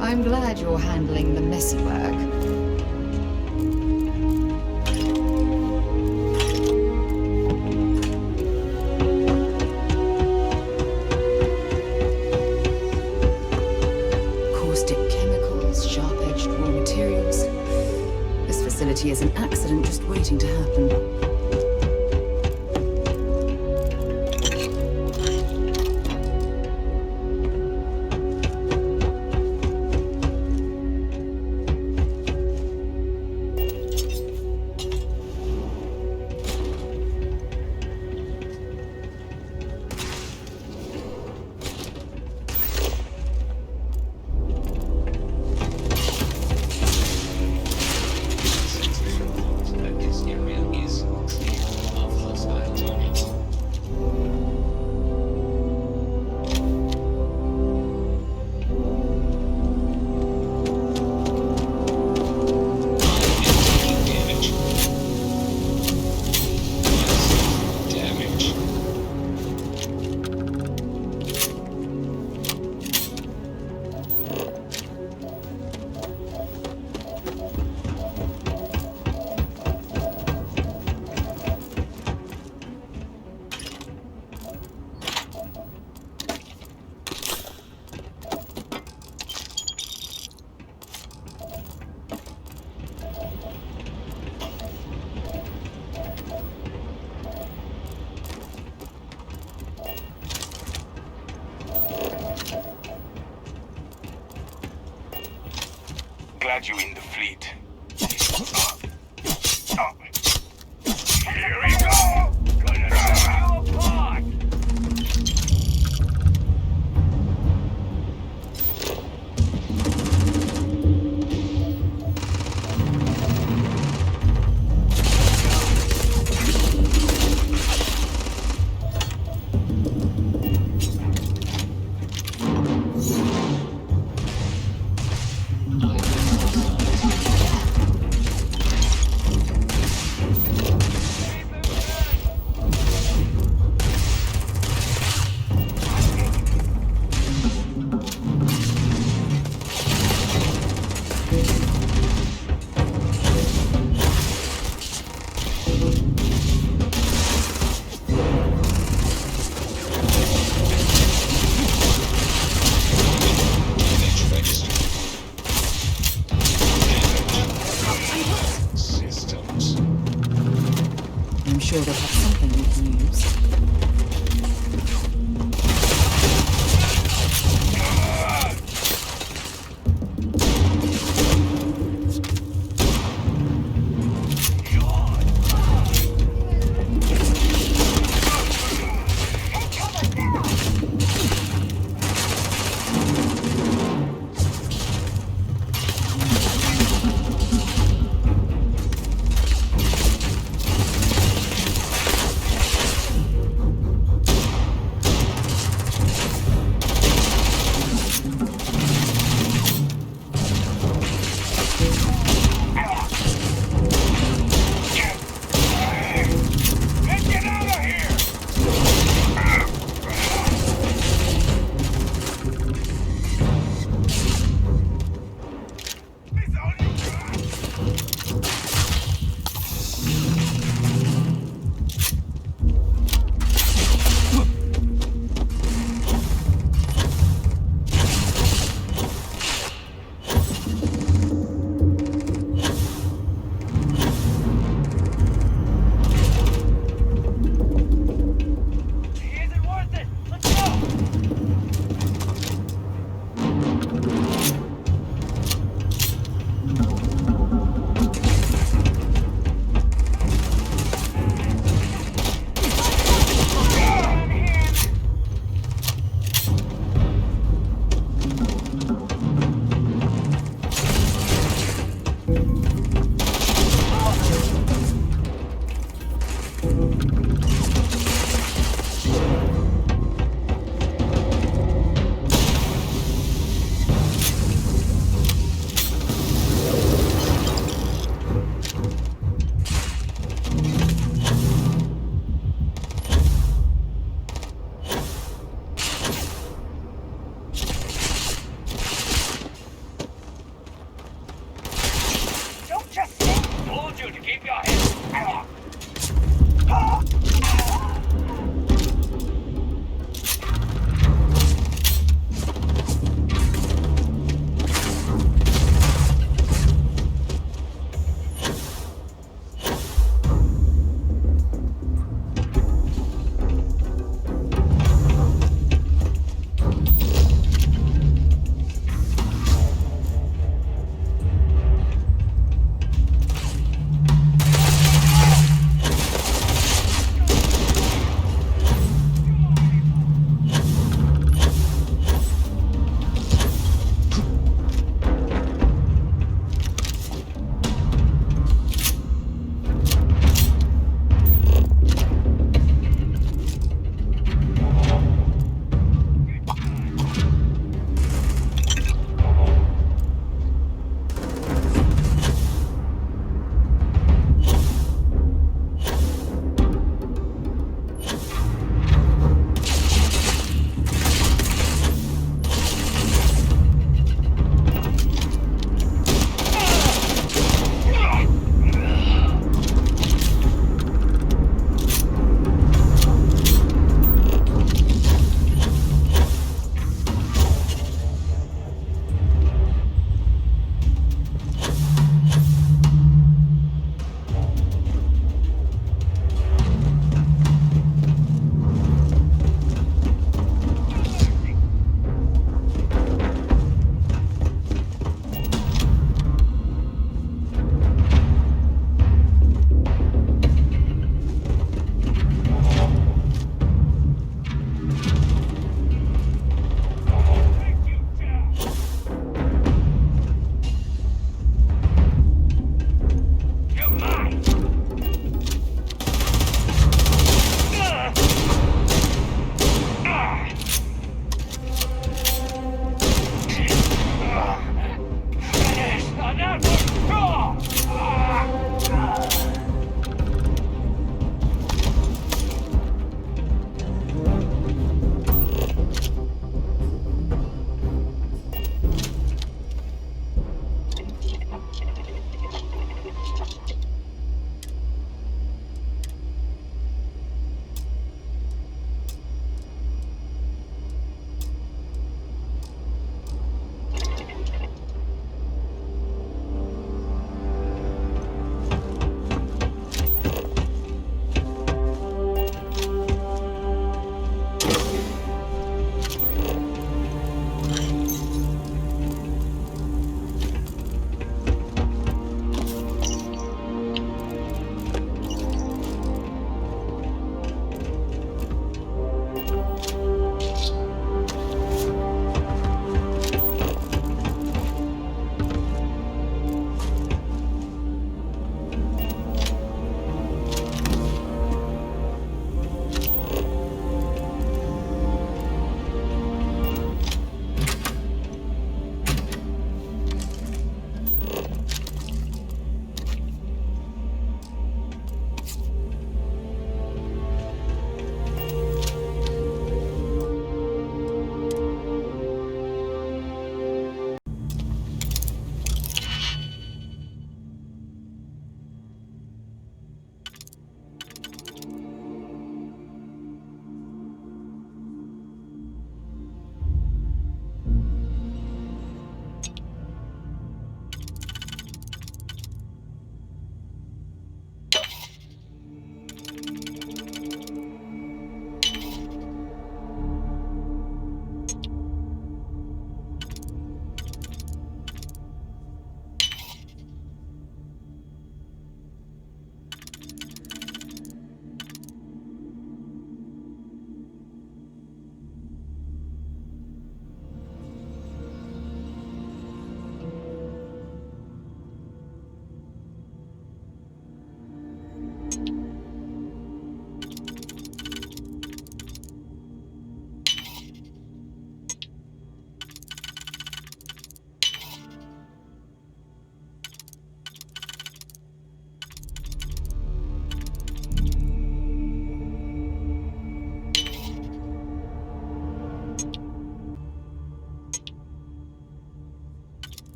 Speaker 1: I'm glad you're handling the messy work. Caustic chemicals, sharp-edged raw materials. This facility is an accident just waiting to happen.
Speaker 18: glad you're in the fleet. Here we go! Gonna tear you apart!
Speaker 2: They'll have something we can use.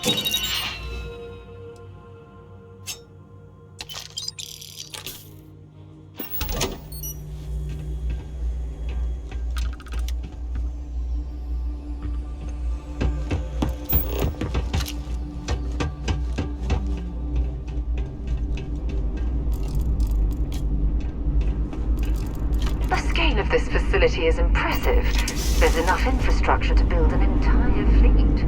Speaker 17: The scale of this facility is impressive. There's enough infrastructure to build an entire fleet.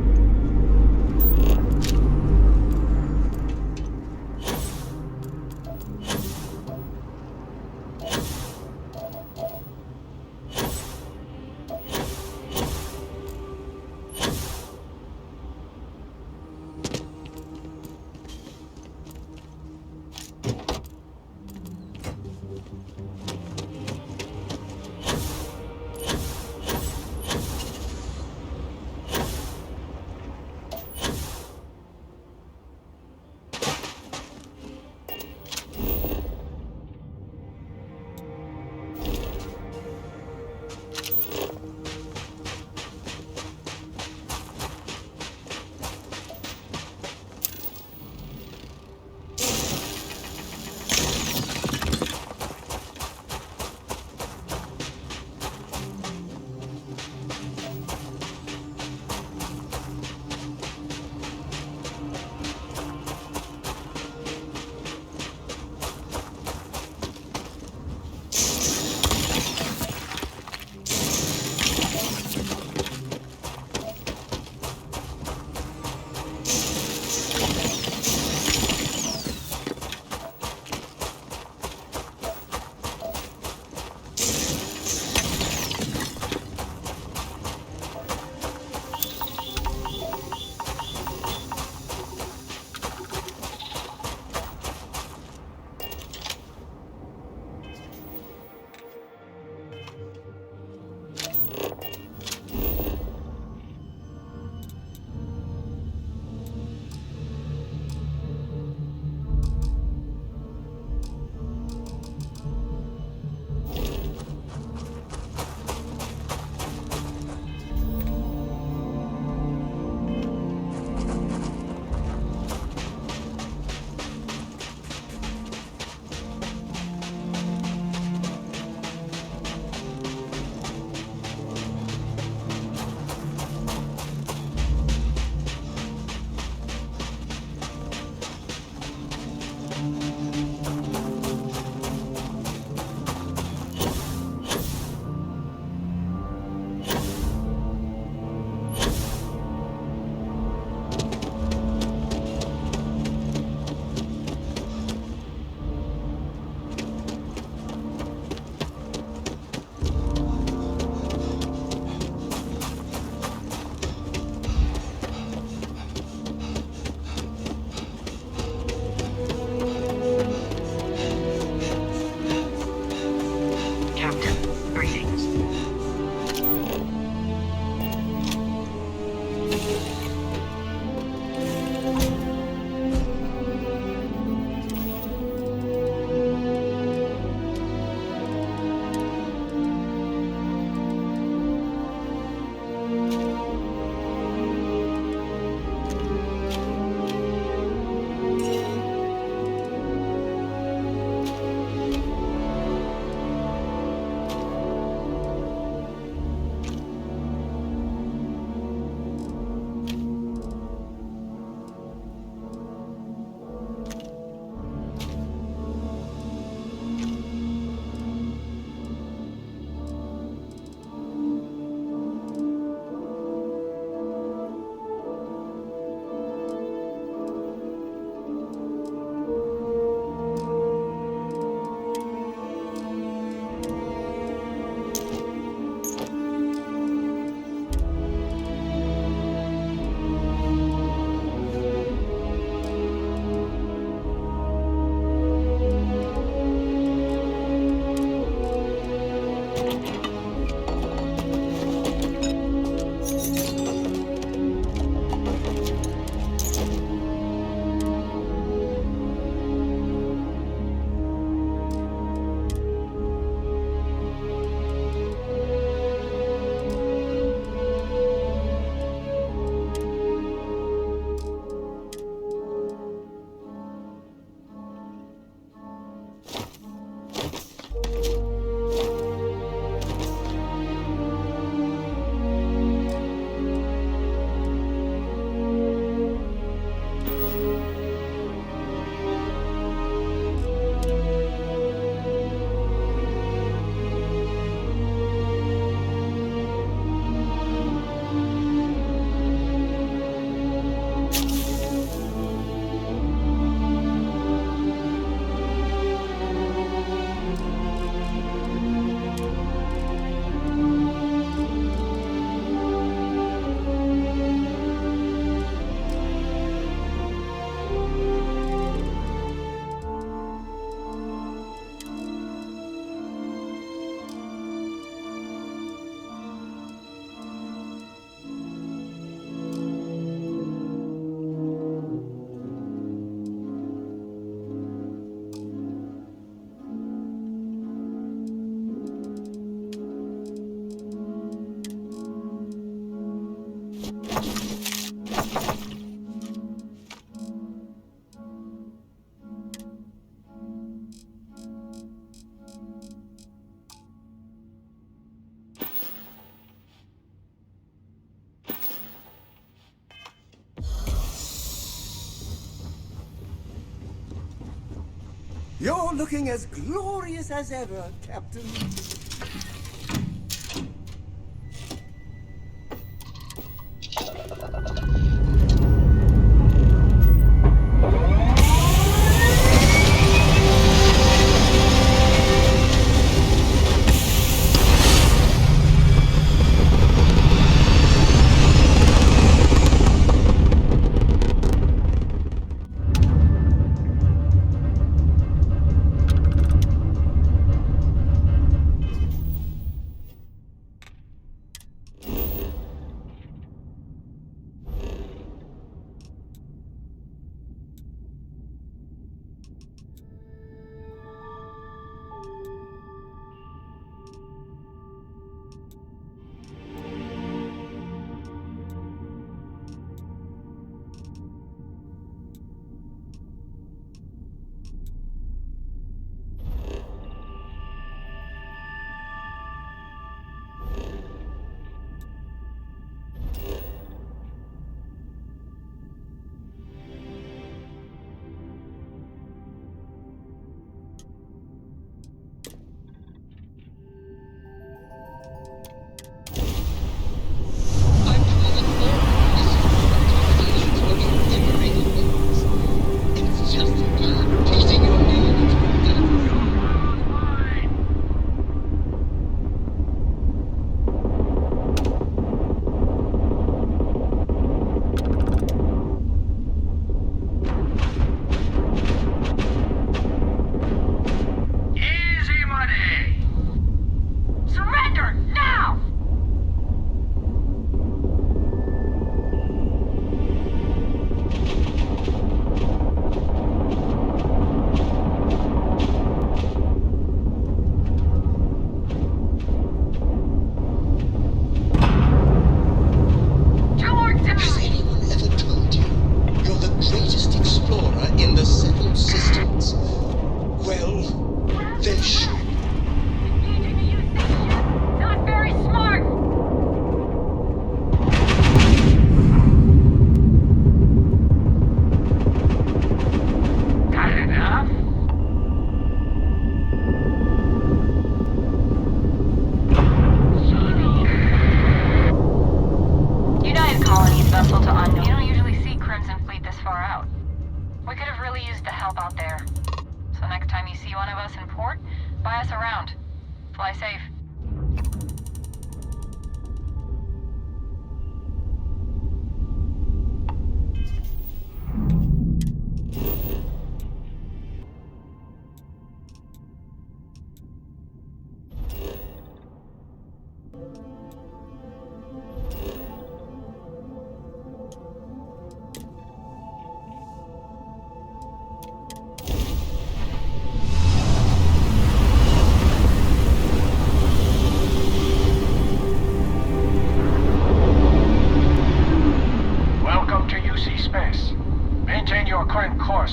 Speaker 9: You're looking as glorious as ever, Captain.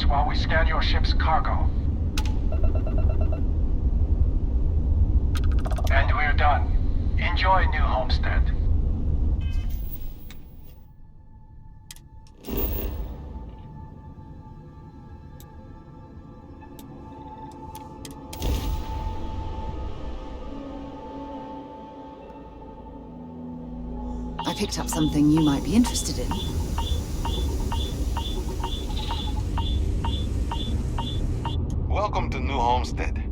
Speaker 15: While we scan your ship's cargo. And we're done. Enjoy New Homestead.
Speaker 1: I picked up something you might be interested in.
Speaker 16: Welcome to New Homestead.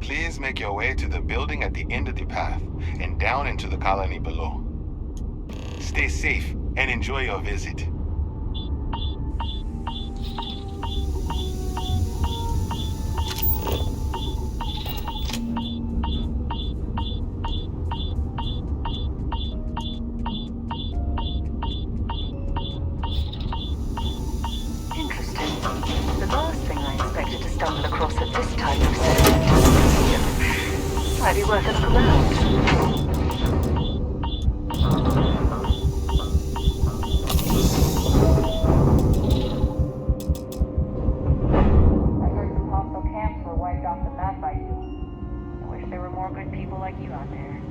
Speaker 16: Please make your way to the building at the end of the path and down into the colony below. Stay safe and enjoy your visit.
Speaker 17: Might be worth a look around.
Speaker 5: I heard some hostile camps were wiped off the map by you. I wish there were more good people like you out there.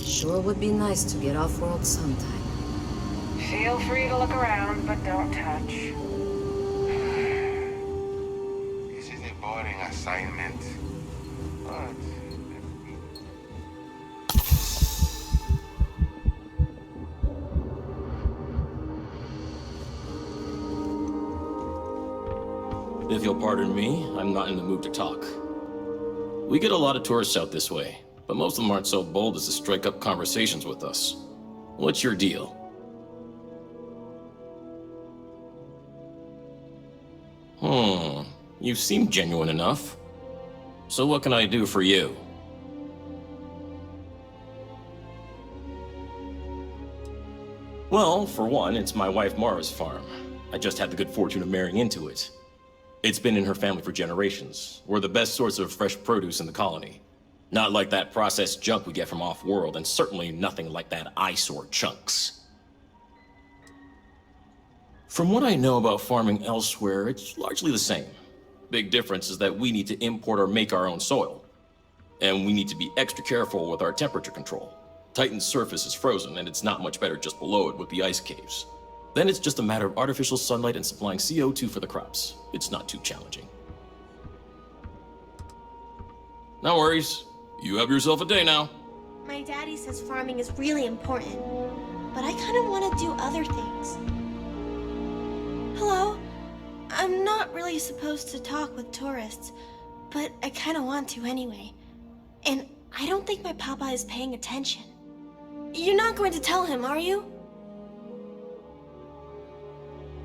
Speaker 8: Sure would be nice to get off-world sometime.
Speaker 5: Feel free to look around, but don't touch.
Speaker 16: This is a boy boring assignment. But
Speaker 4: if you'll pardon me, I'm not in the mood to talk. We get a lot of tourists out this way, but most of them aren't so bold as to strike up conversations with us. What's your deal? You seem genuine enough. So what can I do for you? Well, for one, it's my wife Maura's farm. I just had the good fortune of marrying into it. It's been in her family for generations. We're the best source of fresh produce in the colony. Not like that processed junk we get from off-world, and certainly nothing like that eyesore chunks. From what I know about farming elsewhere, it's largely the same. Big difference is that we need to import or make our own soil. And we need to be extra careful with our temperature control. Titan's surface is frozen, and it's not much better just below it with the ice caves. Then it's just a matter of artificial sunlight and supplying CO2 for the crops. It's not too challenging. No worries. You have yourself a day now.
Speaker 19: My daddy says farming is really important, but I kind of want to do other things. Hello? I'm not really supposed to talk with tourists, but I kind of want to anyway. And I don't think my papa is paying attention. You're not going to tell him, are you?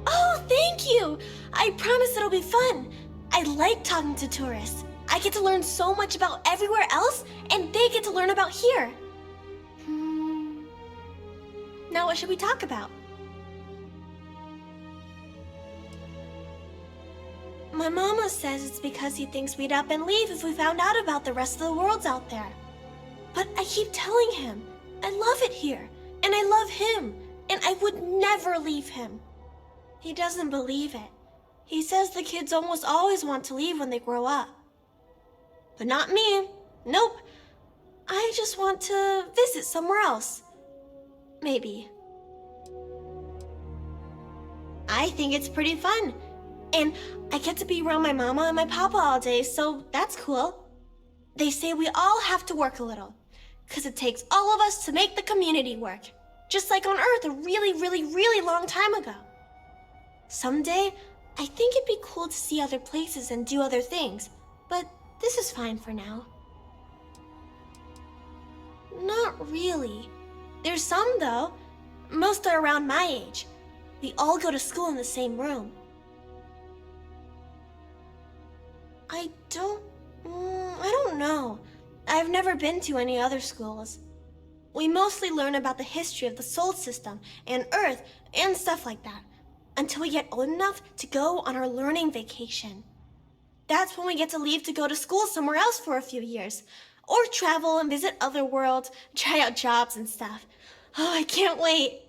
Speaker 19: Oh, thank you! I promise it'll be fun. I like talking to tourists. I get to learn so much about everywhere else, and they get to learn about here. Now what should we talk about? My mama says it's because he thinks we'd up and leave if we found out about the rest of the worlds out there. But I keep telling him, I love it here, and I love him, and I would never leave him. He doesn't believe it. He says the kids almost always want to leave when they grow up. But not me. Nope. I just want to visit somewhere else. Maybe. I think it's pretty fun. And I get to be around my mama and my papa all day, so that's cool. They say we all have to work a little, because it takes all of us to make the community work. Just like on Earth a really, really, really long time ago. Someday, I think it'd be cool to see other places and do other things, but this is fine for now. Not really. There's some, though. Most are around my age. We all go to school in the same room. I don't know. I've never been to any other schools. We mostly learn about the history of the Sol system and Earth and stuff like that, until we get old enough to go on our learning vacation. That's when we get to leave to go to school somewhere else for a few years, or travel and visit other worlds, try out jobs and stuff. Oh, I can't wait.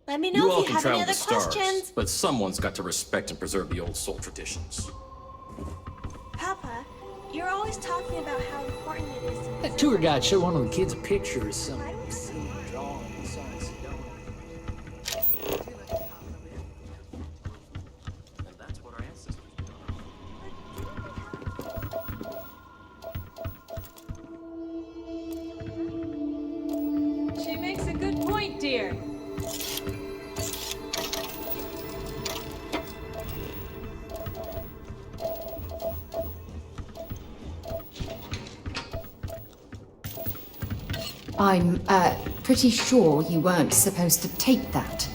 Speaker 19: Let me know if you have any other questions.
Speaker 4: But someone's got to respect and preserve the old Sol traditions.
Speaker 19: Papa, you're always talking about how important it is.
Speaker 23: That tour guide showed one of the kids a picture of some
Speaker 24: She makes a good point, dear.
Speaker 1: I'm, pretty sure you weren't supposed to take that.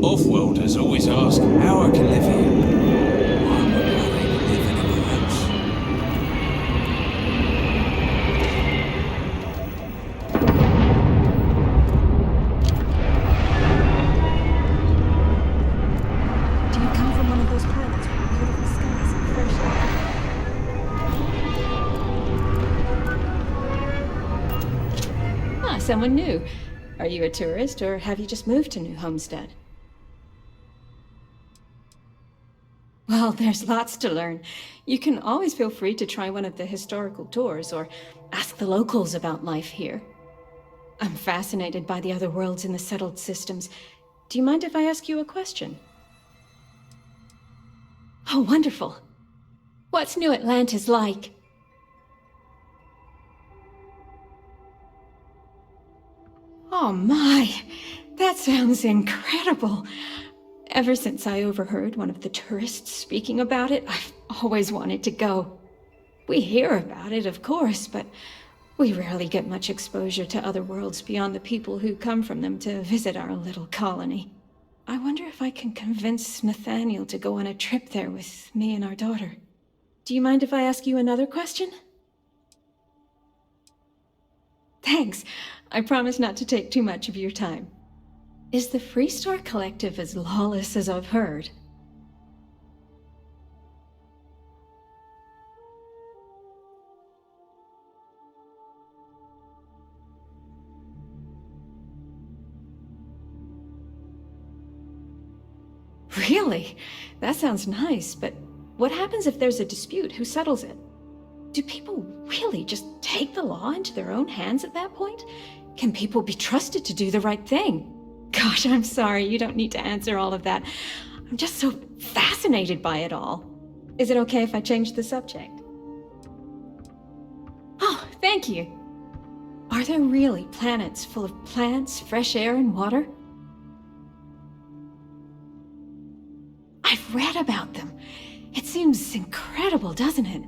Speaker 13: Off-worlders always ask how I can live here. I would rather live anywhere else.
Speaker 19: Do you come from one of those planets with beautiful skies and fresh
Speaker 24: Ah, someone new. Are you a tourist, or have you just moved to New Homestead?
Speaker 6: Well, there's lots to learn. You can always feel free to try one of the historical tours or ask the locals about life here. I'm fascinated by the other worlds in the settled systems. Do you mind if I ask you a question? Oh, wonderful. What's New Atlantis like? Oh my, that sounds incredible. Ever since I overheard one of the tourists speaking about it, I've always wanted to go. We hear about it, of course, but we rarely get much exposure to other worlds beyond the people who come from them to visit our little colony. I wonder if I can convince Nathaniel to go on a trip there with me and our daughter. Do you mind if I ask you another question? Thanks. I promise not to take too much of your time. Is the Freestar Collective as lawless as I've heard? Really? That sounds nice, but what happens if there's a dispute? Who settles it? Do people really just take the law into their own hands at that point? Can people be trusted to do the right thing? Gosh, I'm sorry, you don't need to answer all of that. I'm just so fascinated by it all. Is it okay if I change the subject? Oh, thank you. Are there really planets full of plants, fresh air, and water? I've read about them. It seems incredible, doesn't it?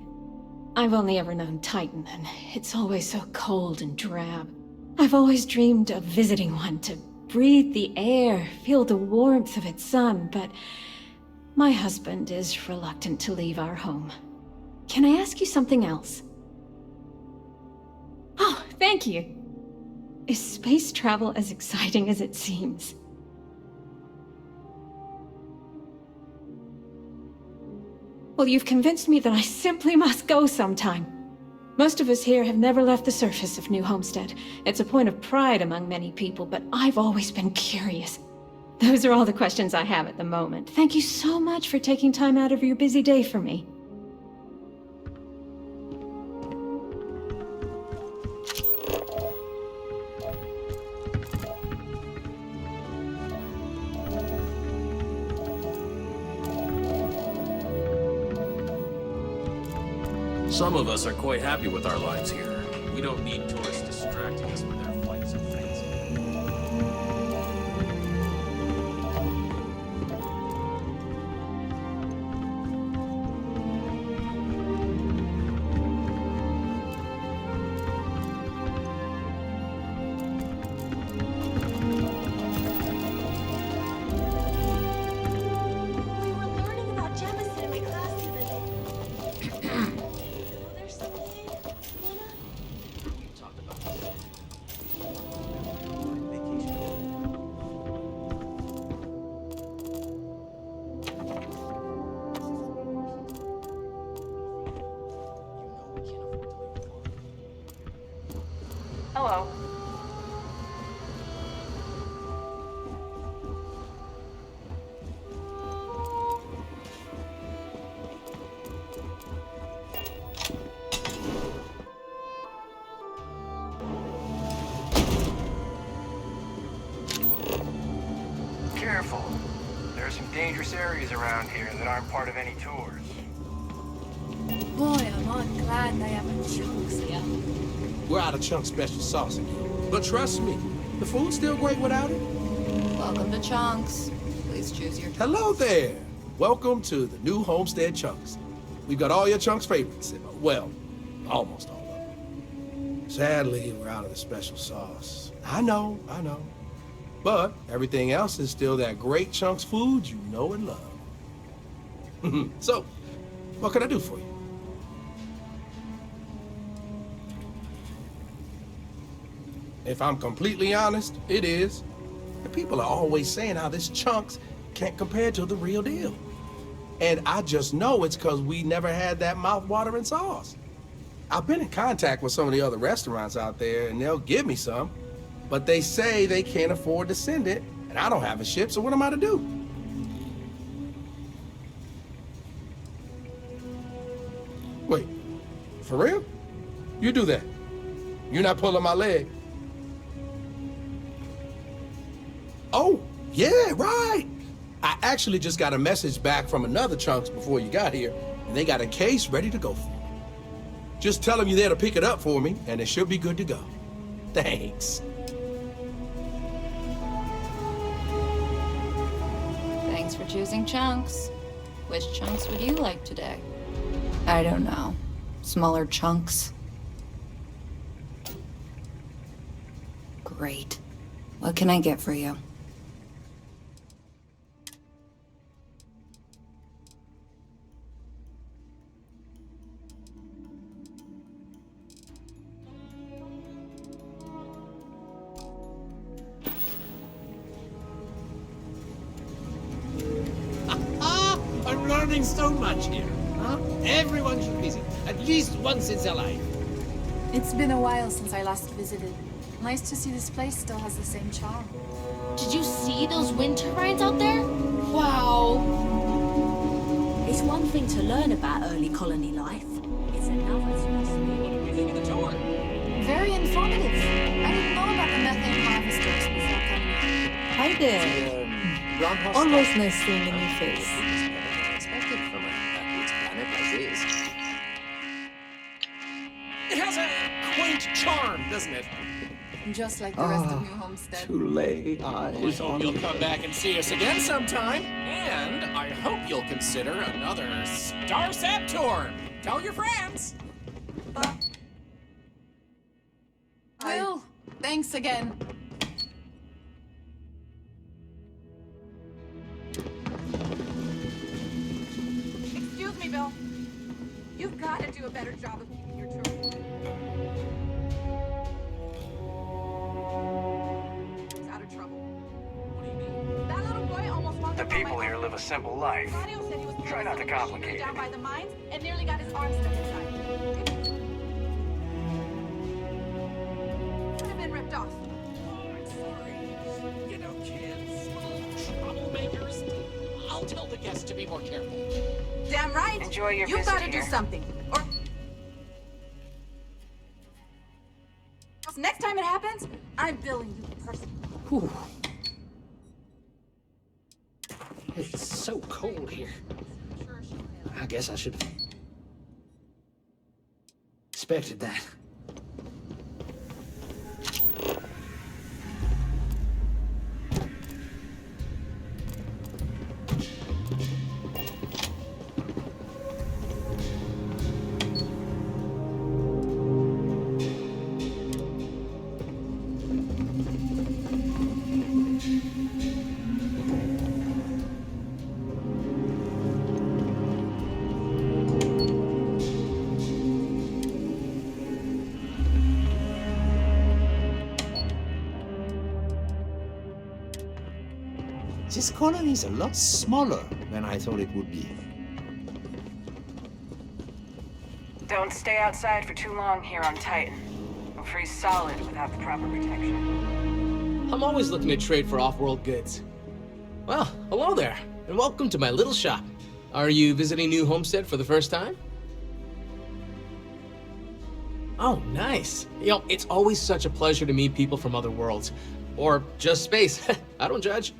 Speaker 6: I've only ever known Titan, and it's always so cold and drab. I've always dreamed of visiting one to breathe the air, feel the warmth of its sun, but my husband is reluctant to leave our home. Can I ask you something else? Oh, thank you. Is space travel as exciting as it seems? Well, you've convinced me that I simply must go sometime. Most of us here have never left the surface of New Homestead. It's a point of pride among many people, but I've always been curious. Those are all the questions I have at the moment. Thank you so much for taking time out of your busy day for me.
Speaker 4: Some of us are quite happy with our lives here. We don't need tourists distracting us with their flights and fancy.
Speaker 5: Hello.
Speaker 15: Careful. There are some dangerous areas around here that aren't part of any tours.
Speaker 20: Boy, I'm glad they have chunks here.
Speaker 21: We're out of chunk special sauce again. But trust me, the food's still great without it.
Speaker 20: Welcome to Chunks. Please choose your...
Speaker 21: Hello there. Welcome to the New Homestead Chunks. We've got all your Chunks favorites. Well, almost all of them. Sadly, we're out of the special sauce. I know. But everything else is still that great Chunks food you know and love. So, what can I do for you? If I'm completely honest, it is. And people are always saying how this Chunks can't compare to the real deal. And I just know it's because we never had that mouth-watering sauce. I've been in contact with some of the other restaurants out there, and they'll give me some, but they say they can't afford to send it, and I don't have a ship, so what am I to do? For real? You do that. You're not pulling my leg. Oh, yeah, right. I actually just got a message back from another Chunks before you got here, and they got a case ready to go for me. Just tell them you're there to pick it up for me, and it should be good to go. Thanks.
Speaker 10: Thanks for choosing Chunks. Which chunks would you like today? I don't know. Smaller chunks? Great. What can I get for you?
Speaker 23: I'm learning so much here, huh? Everyone should visit, at least once in their life.
Speaker 20: It's been a while since I last visited. Nice to see this place still has the same charm.
Speaker 11: Did you see those wind turbines out there?
Speaker 20: Wow!
Speaker 11: It's one thing to learn about early colony life. It's another to
Speaker 23: Giving the tour.
Speaker 20: Very informative. I didn't know about the methane harvesters before coming here.
Speaker 12: Hi there. Always nice seeing a new face.
Speaker 23: Expected from a backwards planet as is. It has a quaint charm, doesn't it?
Speaker 20: Just like the rest of New Homestead.
Speaker 14: To lay
Speaker 23: I
Speaker 14: eyes
Speaker 23: hope
Speaker 14: on
Speaker 23: you'll
Speaker 14: you.
Speaker 23: come back and see us again sometime. And I hope you'll consider another Starsap Tour. Tell your friends.
Speaker 20: Will, thanks again. Excuse me, Bill. You've got to do a better job of keeping your children. He's out of trouble. What do you mean? That little boy almost walked
Speaker 15: The
Speaker 20: up on
Speaker 15: people
Speaker 20: my
Speaker 15: here live a simple life.
Speaker 20: Radio said he was
Speaker 15: Try not to complicate
Speaker 20: down
Speaker 15: it.
Speaker 20: by the mines and nearly got his arm stuck inside. Could have been ripped off.
Speaker 23: I'm sorry. You know, kids, troublemakers. I'll tell the guests to be more careful.
Speaker 20: Damn right.
Speaker 17: Enjoy your
Speaker 20: You've
Speaker 17: visit
Speaker 20: got to do
Speaker 17: here.
Speaker 20: something. Or next time it happens, I'm billing you personally.
Speaker 23: Whew. It's so cold here. I guess I should have expected that.
Speaker 22: This colony is a lot smaller than I thought it would be.
Speaker 17: Don't stay outside for too long here on Titan. You'll freeze solid without the proper protection.
Speaker 23: I'm always looking to trade for off-world goods. Well, hello there, and welcome to my little shop. Are you visiting New Homestead for the first time? Oh, nice. You know, it's always such a pleasure to meet people from other worlds. Or just space. I don't judge.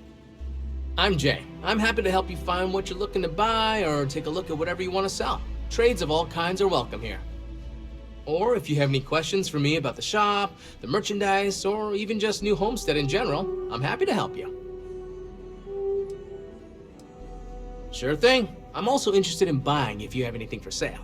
Speaker 23: I'm Jae. I'm happy to help you find what you're looking to buy or take a look at whatever you want to sell. Trades of all kinds are welcome here. Or if you have any questions for me about the shop, the merchandise, or even just New Homestead in general, I'm happy to help you. Sure thing. I'm also interested in buying if you have anything for sale.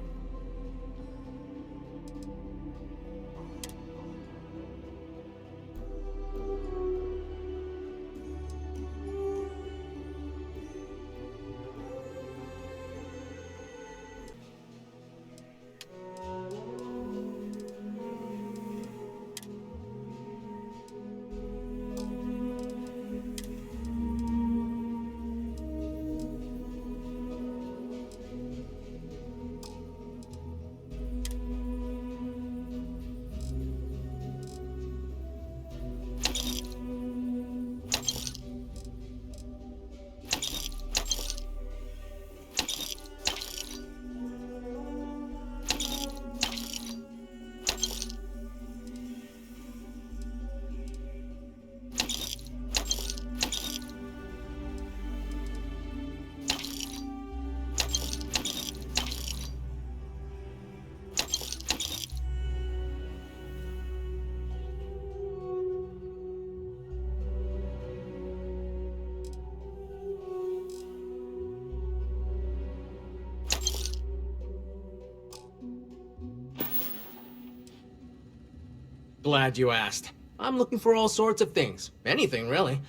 Speaker 23: Glad you asked. I'm looking for all sorts of things. Anything, really.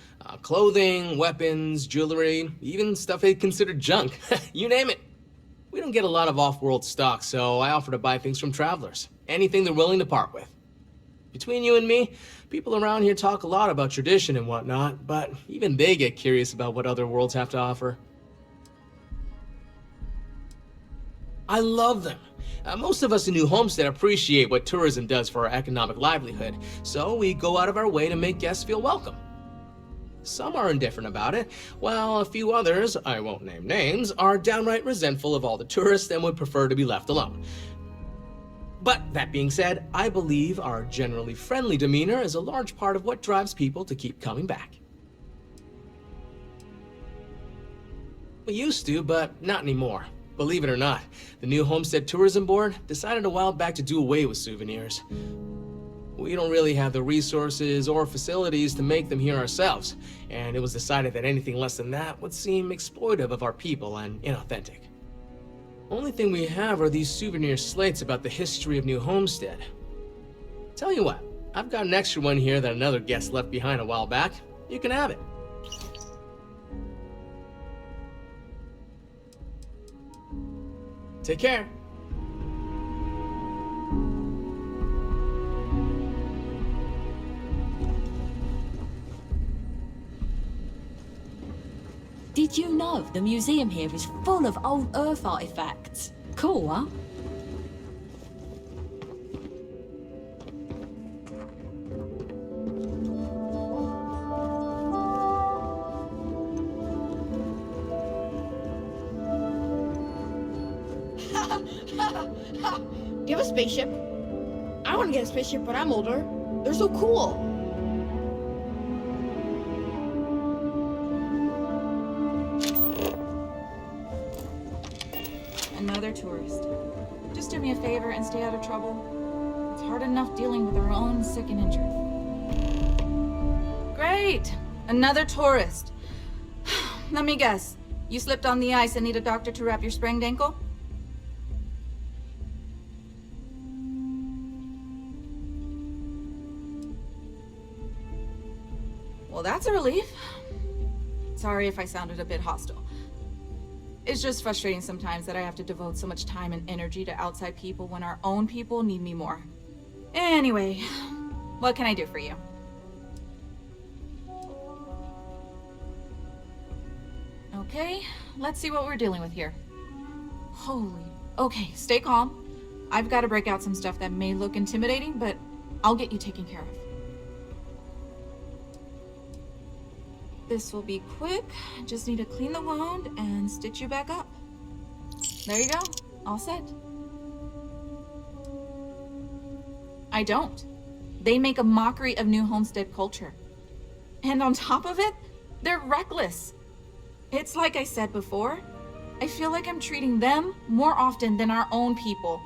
Speaker 23: Clothing, weapons, jewelry, even stuff they'd consider junk. You name it. We don't get a lot of off-world stock, so I offer to buy things from travelers. Anything they're willing to part with. Between you and me, people around here talk a lot about tradition and whatnot, but even they get curious about what other worlds have to offer. I love them. Most of us in New Homestead appreciate what tourism does for our economic livelihood, so we go out of our way to make guests feel welcome. Some are indifferent about it, while a few others, I won't name names, are downright resentful of all the tourists and would prefer to be left alone. But that being said, I believe our generally friendly demeanor is a large part of what drives people to keep coming back. We used to, but not anymore. Believe it or not, the new Homestead Tourism Board decided a while back to do away with souvenirs. We don't really have the resources or facilities to make them here ourselves, and it was decided that anything less than that would seem exploitive of our people and inauthentic. Only thing we have are these souvenir slates about the history of New Homestead. Tell you what, I've got an extra one here that another guest left behind a while back. You can have it. Take care.
Speaker 11: Did you know the museum here is full of old Earth artifacts? Cool, huh?
Speaker 2: Do you have a spaceship? I want to get a spaceship, but I'm older. They're so cool.
Speaker 3: Another tourist. Just do me a favor and stay out of trouble. It's hard enough dealing with our own sick and injured. Great! Another tourist. Let me guess. You slipped on the ice and need a doctor to wrap your sprained ankle? Well, that's a relief. Sorry if I sounded a bit hostile. It's just frustrating sometimes that I have to devote so much time and energy to outside people when our own people need me more. Anyway, what can I do for you? Okay, let's see what we're dealing with here. Holy... Okay, stay calm. I've got to break out some stuff that may look intimidating, but I'll get you taken care of. This will be quick. Just need to clean the wound and stitch you back up. There you go. All set. I don't. They make a mockery of New Homestead culture. And on top of it, they're reckless. It's like I said before. I feel like I'm treating them more often than our own people.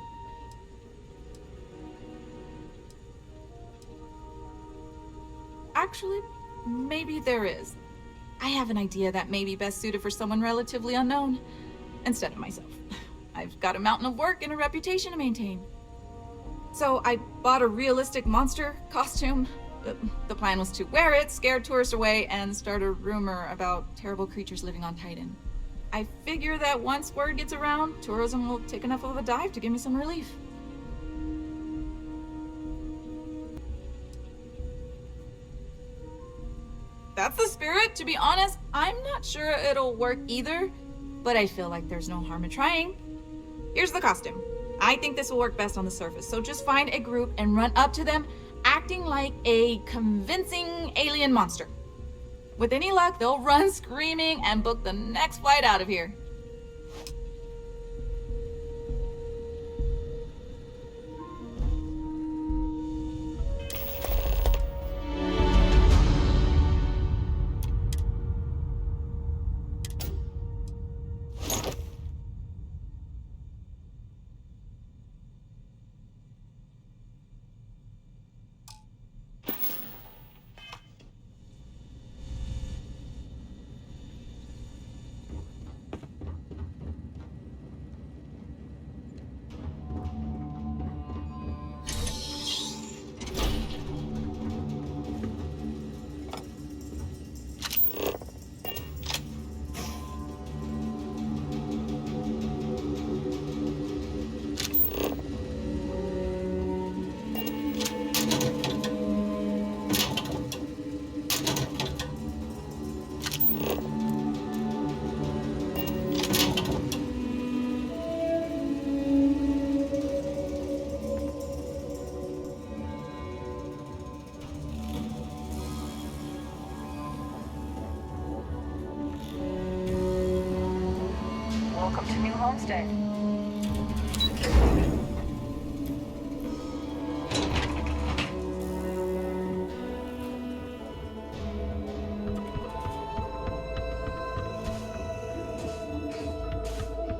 Speaker 3: Actually, maybe there is. I have an idea that may be best suited for someone relatively unknown, instead of myself. I've got a mountain of work and a reputation to maintain. So I bought a realistic monster costume. The plan was to wear it, scare tourists away, and start a rumor about terrible creatures living on Titan. I figure that once word gets around, tourism will take enough of a dive to give me some relief. That's the spirit. To be honest, I'm not sure it'll work either, but I feel like there's no harm in trying. Here's the costume. I think this will work best on the surface, so just find a group and run up to them, acting like a convincing alien monster. With any luck, they'll run screaming and book the next flight out of here.
Speaker 5: to New Homestead.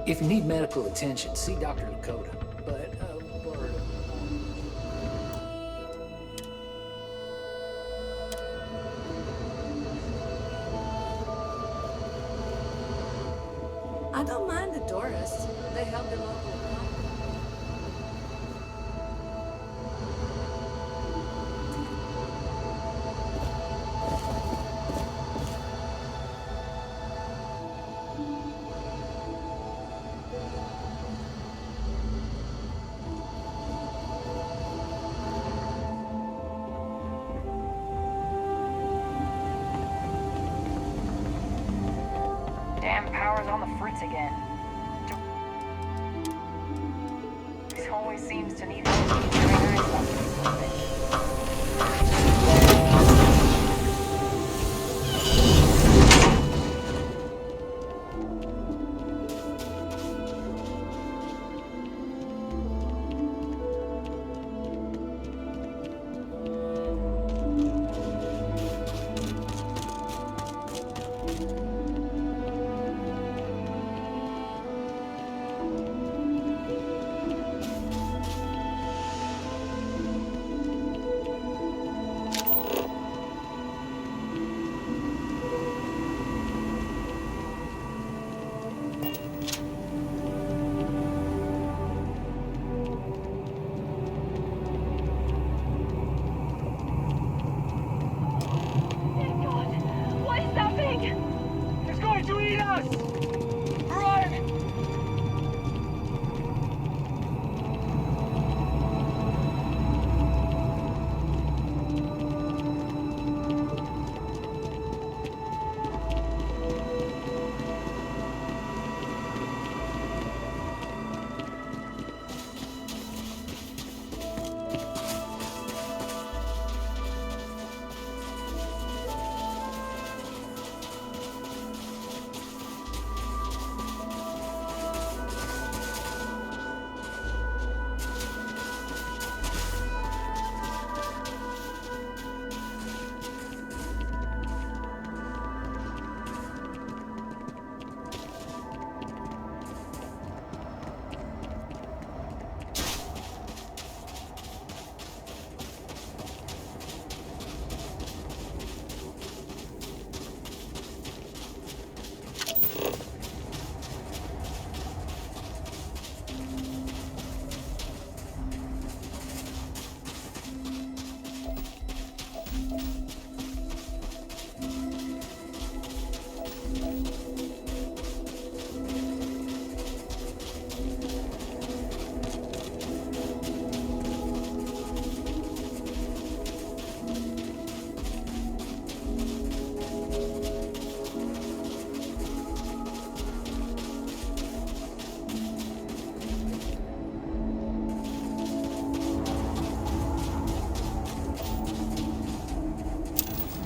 Speaker 7: If you need medical attention, see Dr. Lakota. But,
Speaker 11: I don't mind the tourists. They help the local economy.
Speaker 5: Damn power's on the fritz again. He always seems to need help keeping Rayna in something.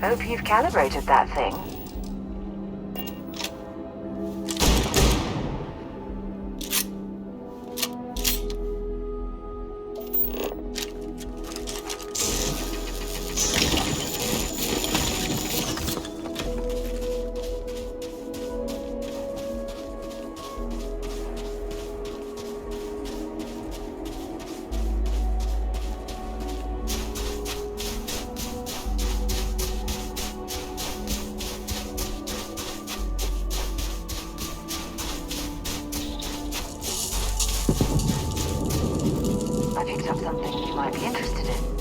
Speaker 17: Hope you've calibrated that thing. I picked up something you might be interested in.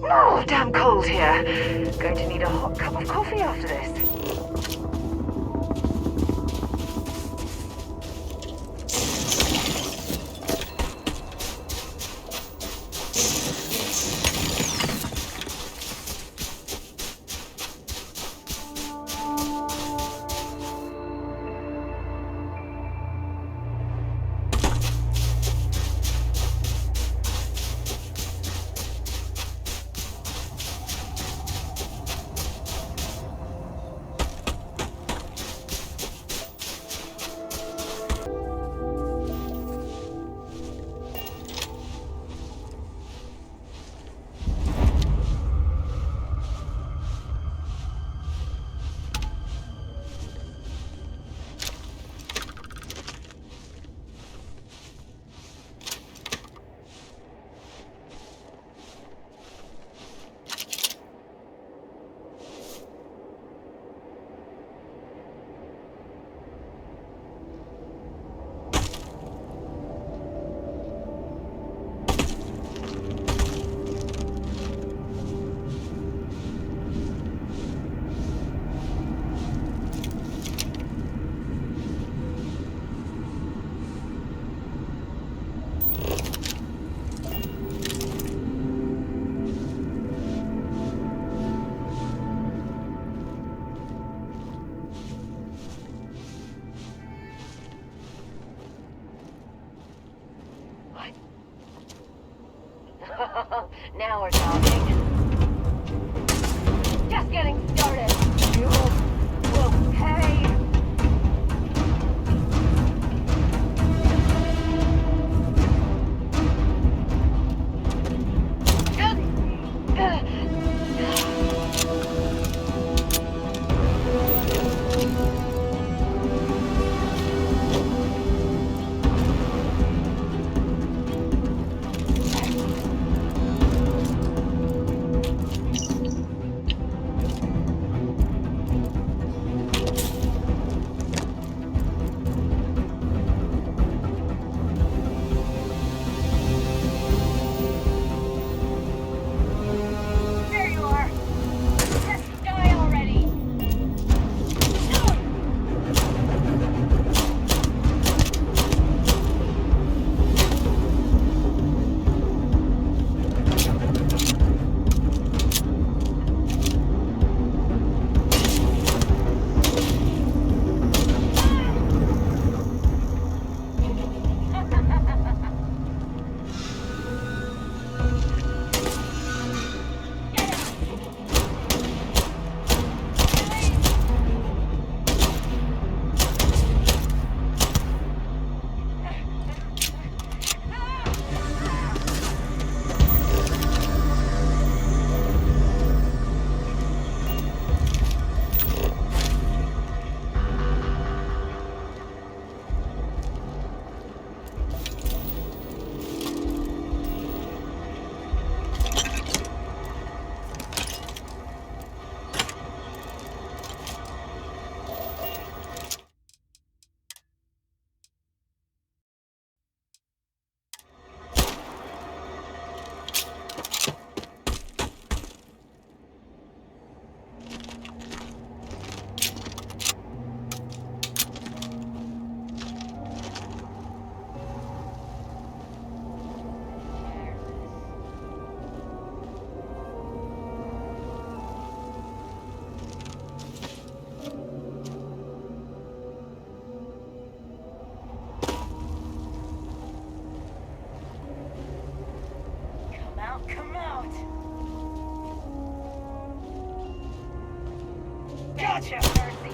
Speaker 17: Oh, damn cold here. Going to need a hot cup of coffee after this. Now we're talking. Just getting started. You will pay. Come out! Gotcha, Mercy!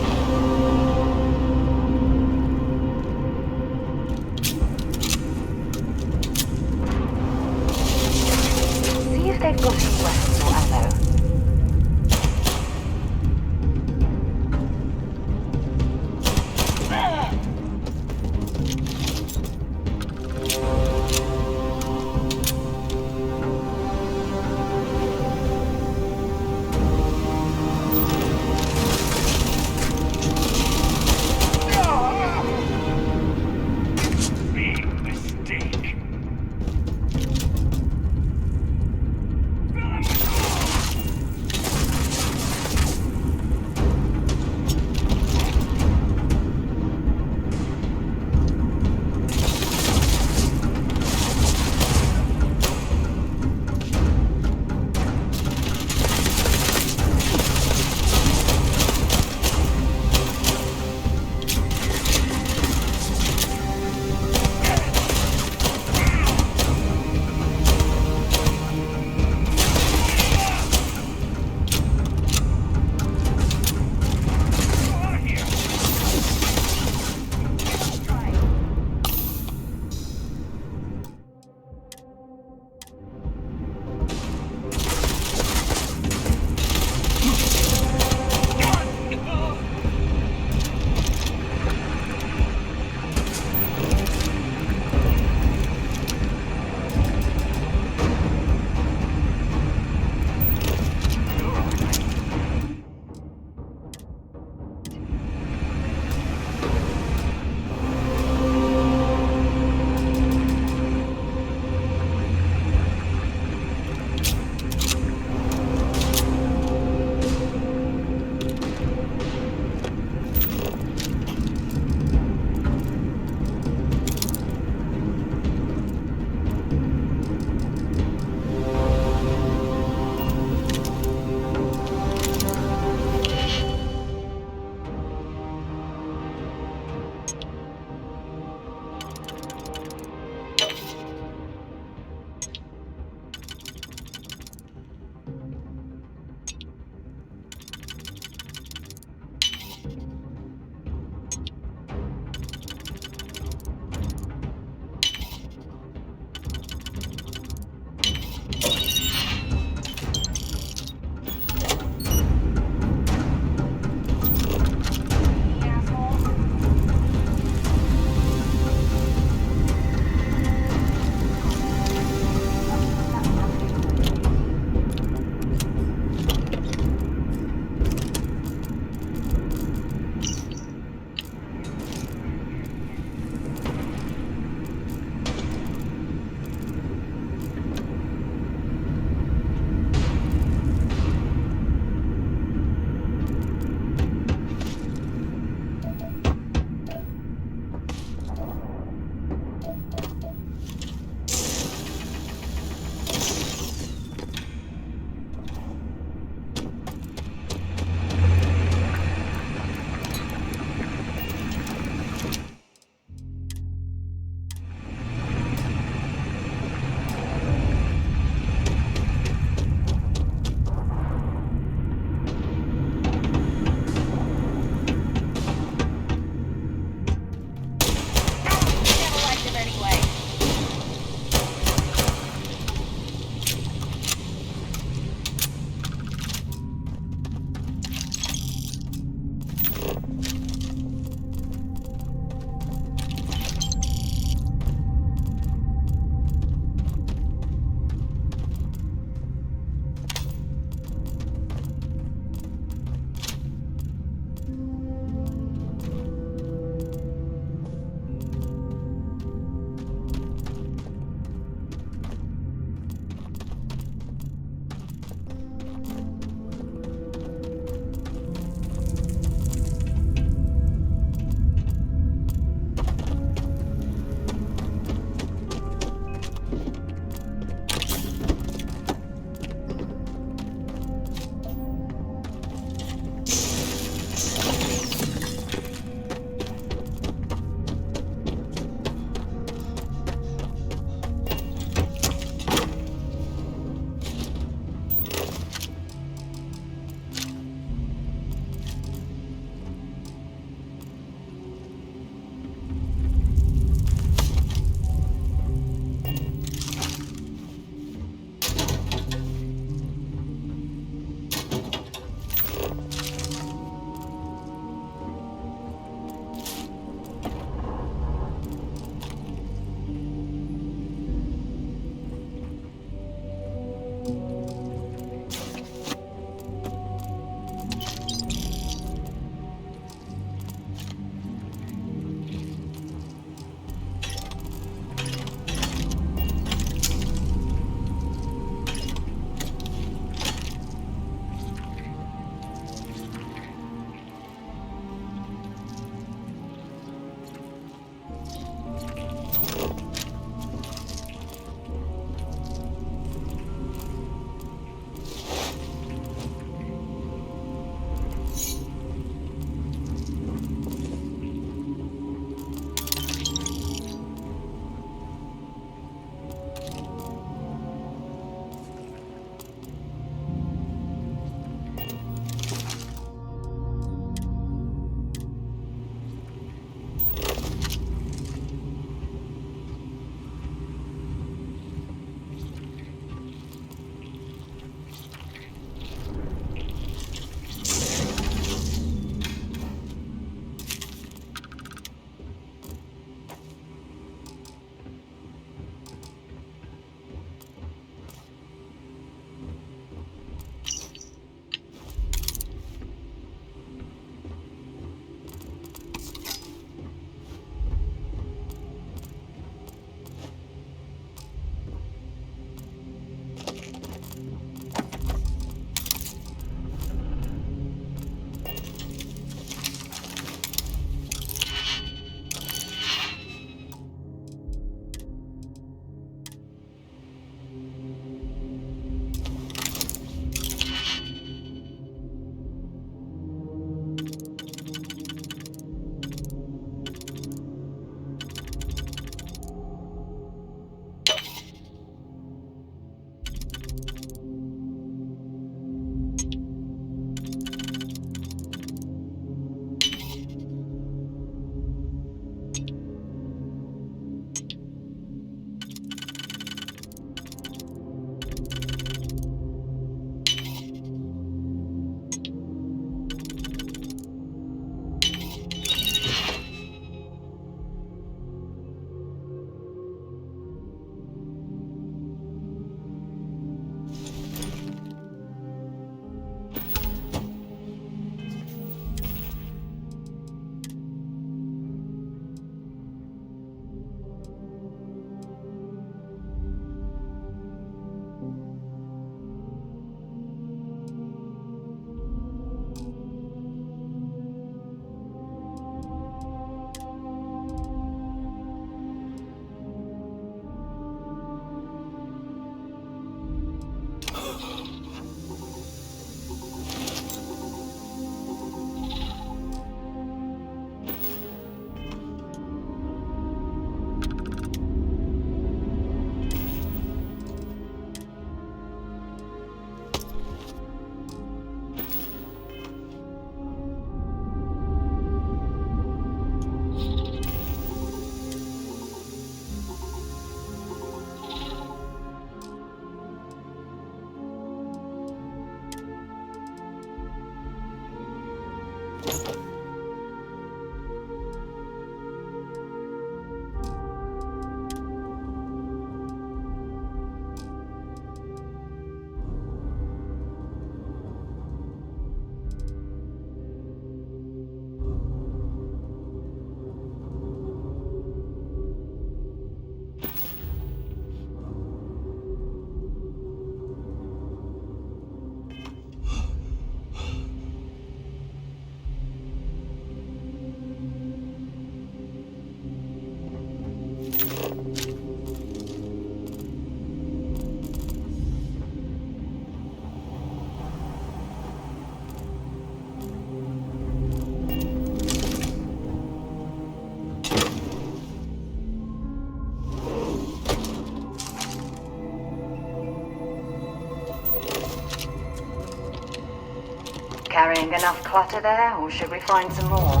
Speaker 17: Carrying enough clutter there, or should we find some more?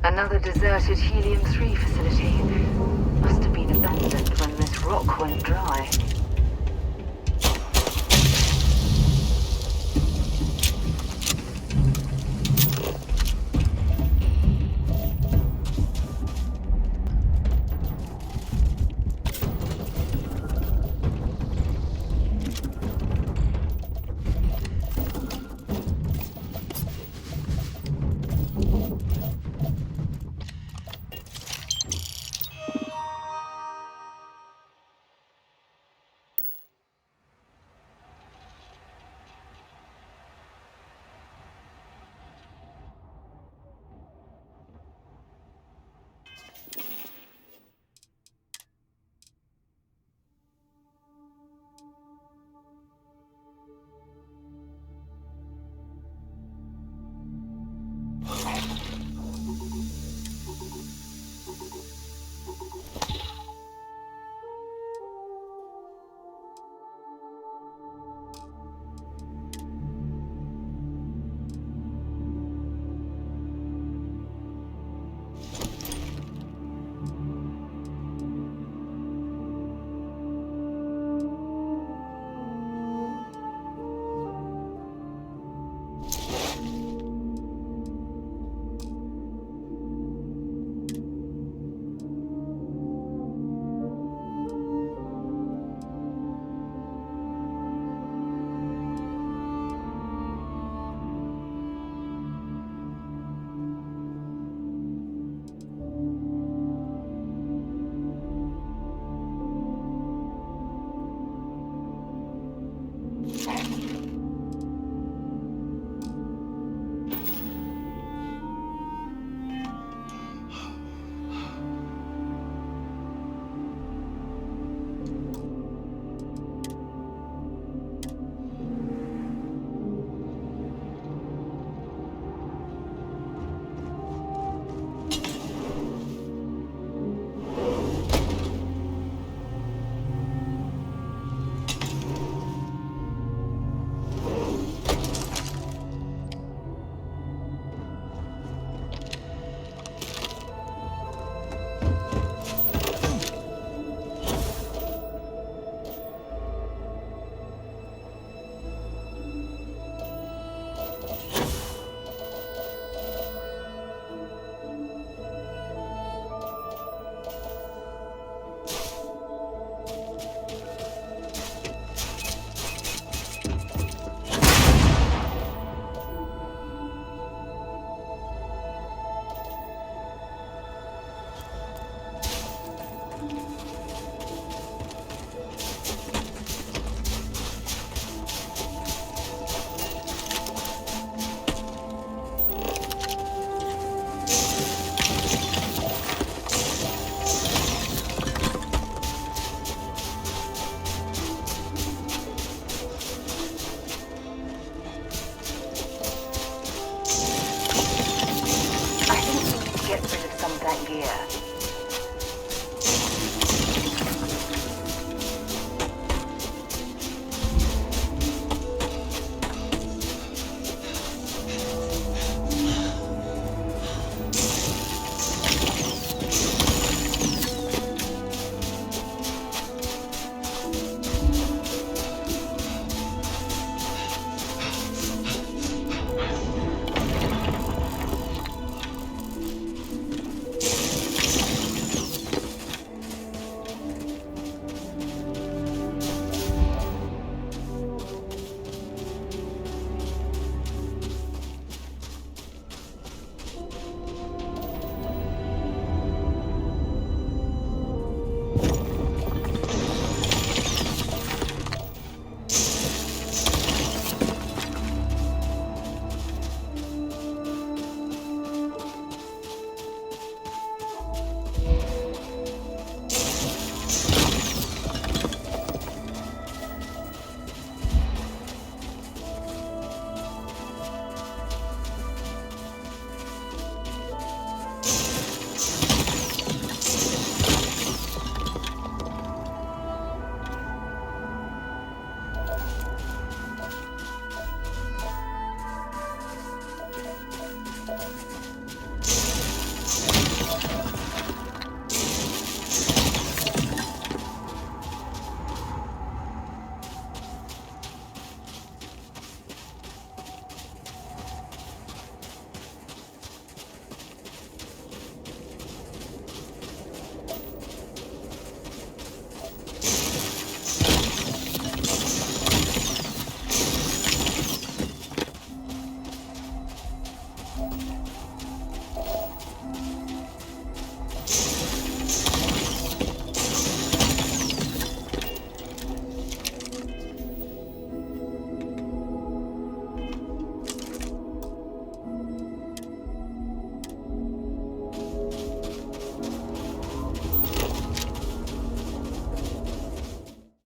Speaker 17: Another deserted Helium-3 facility. Must have been abandoned when this rock went dry.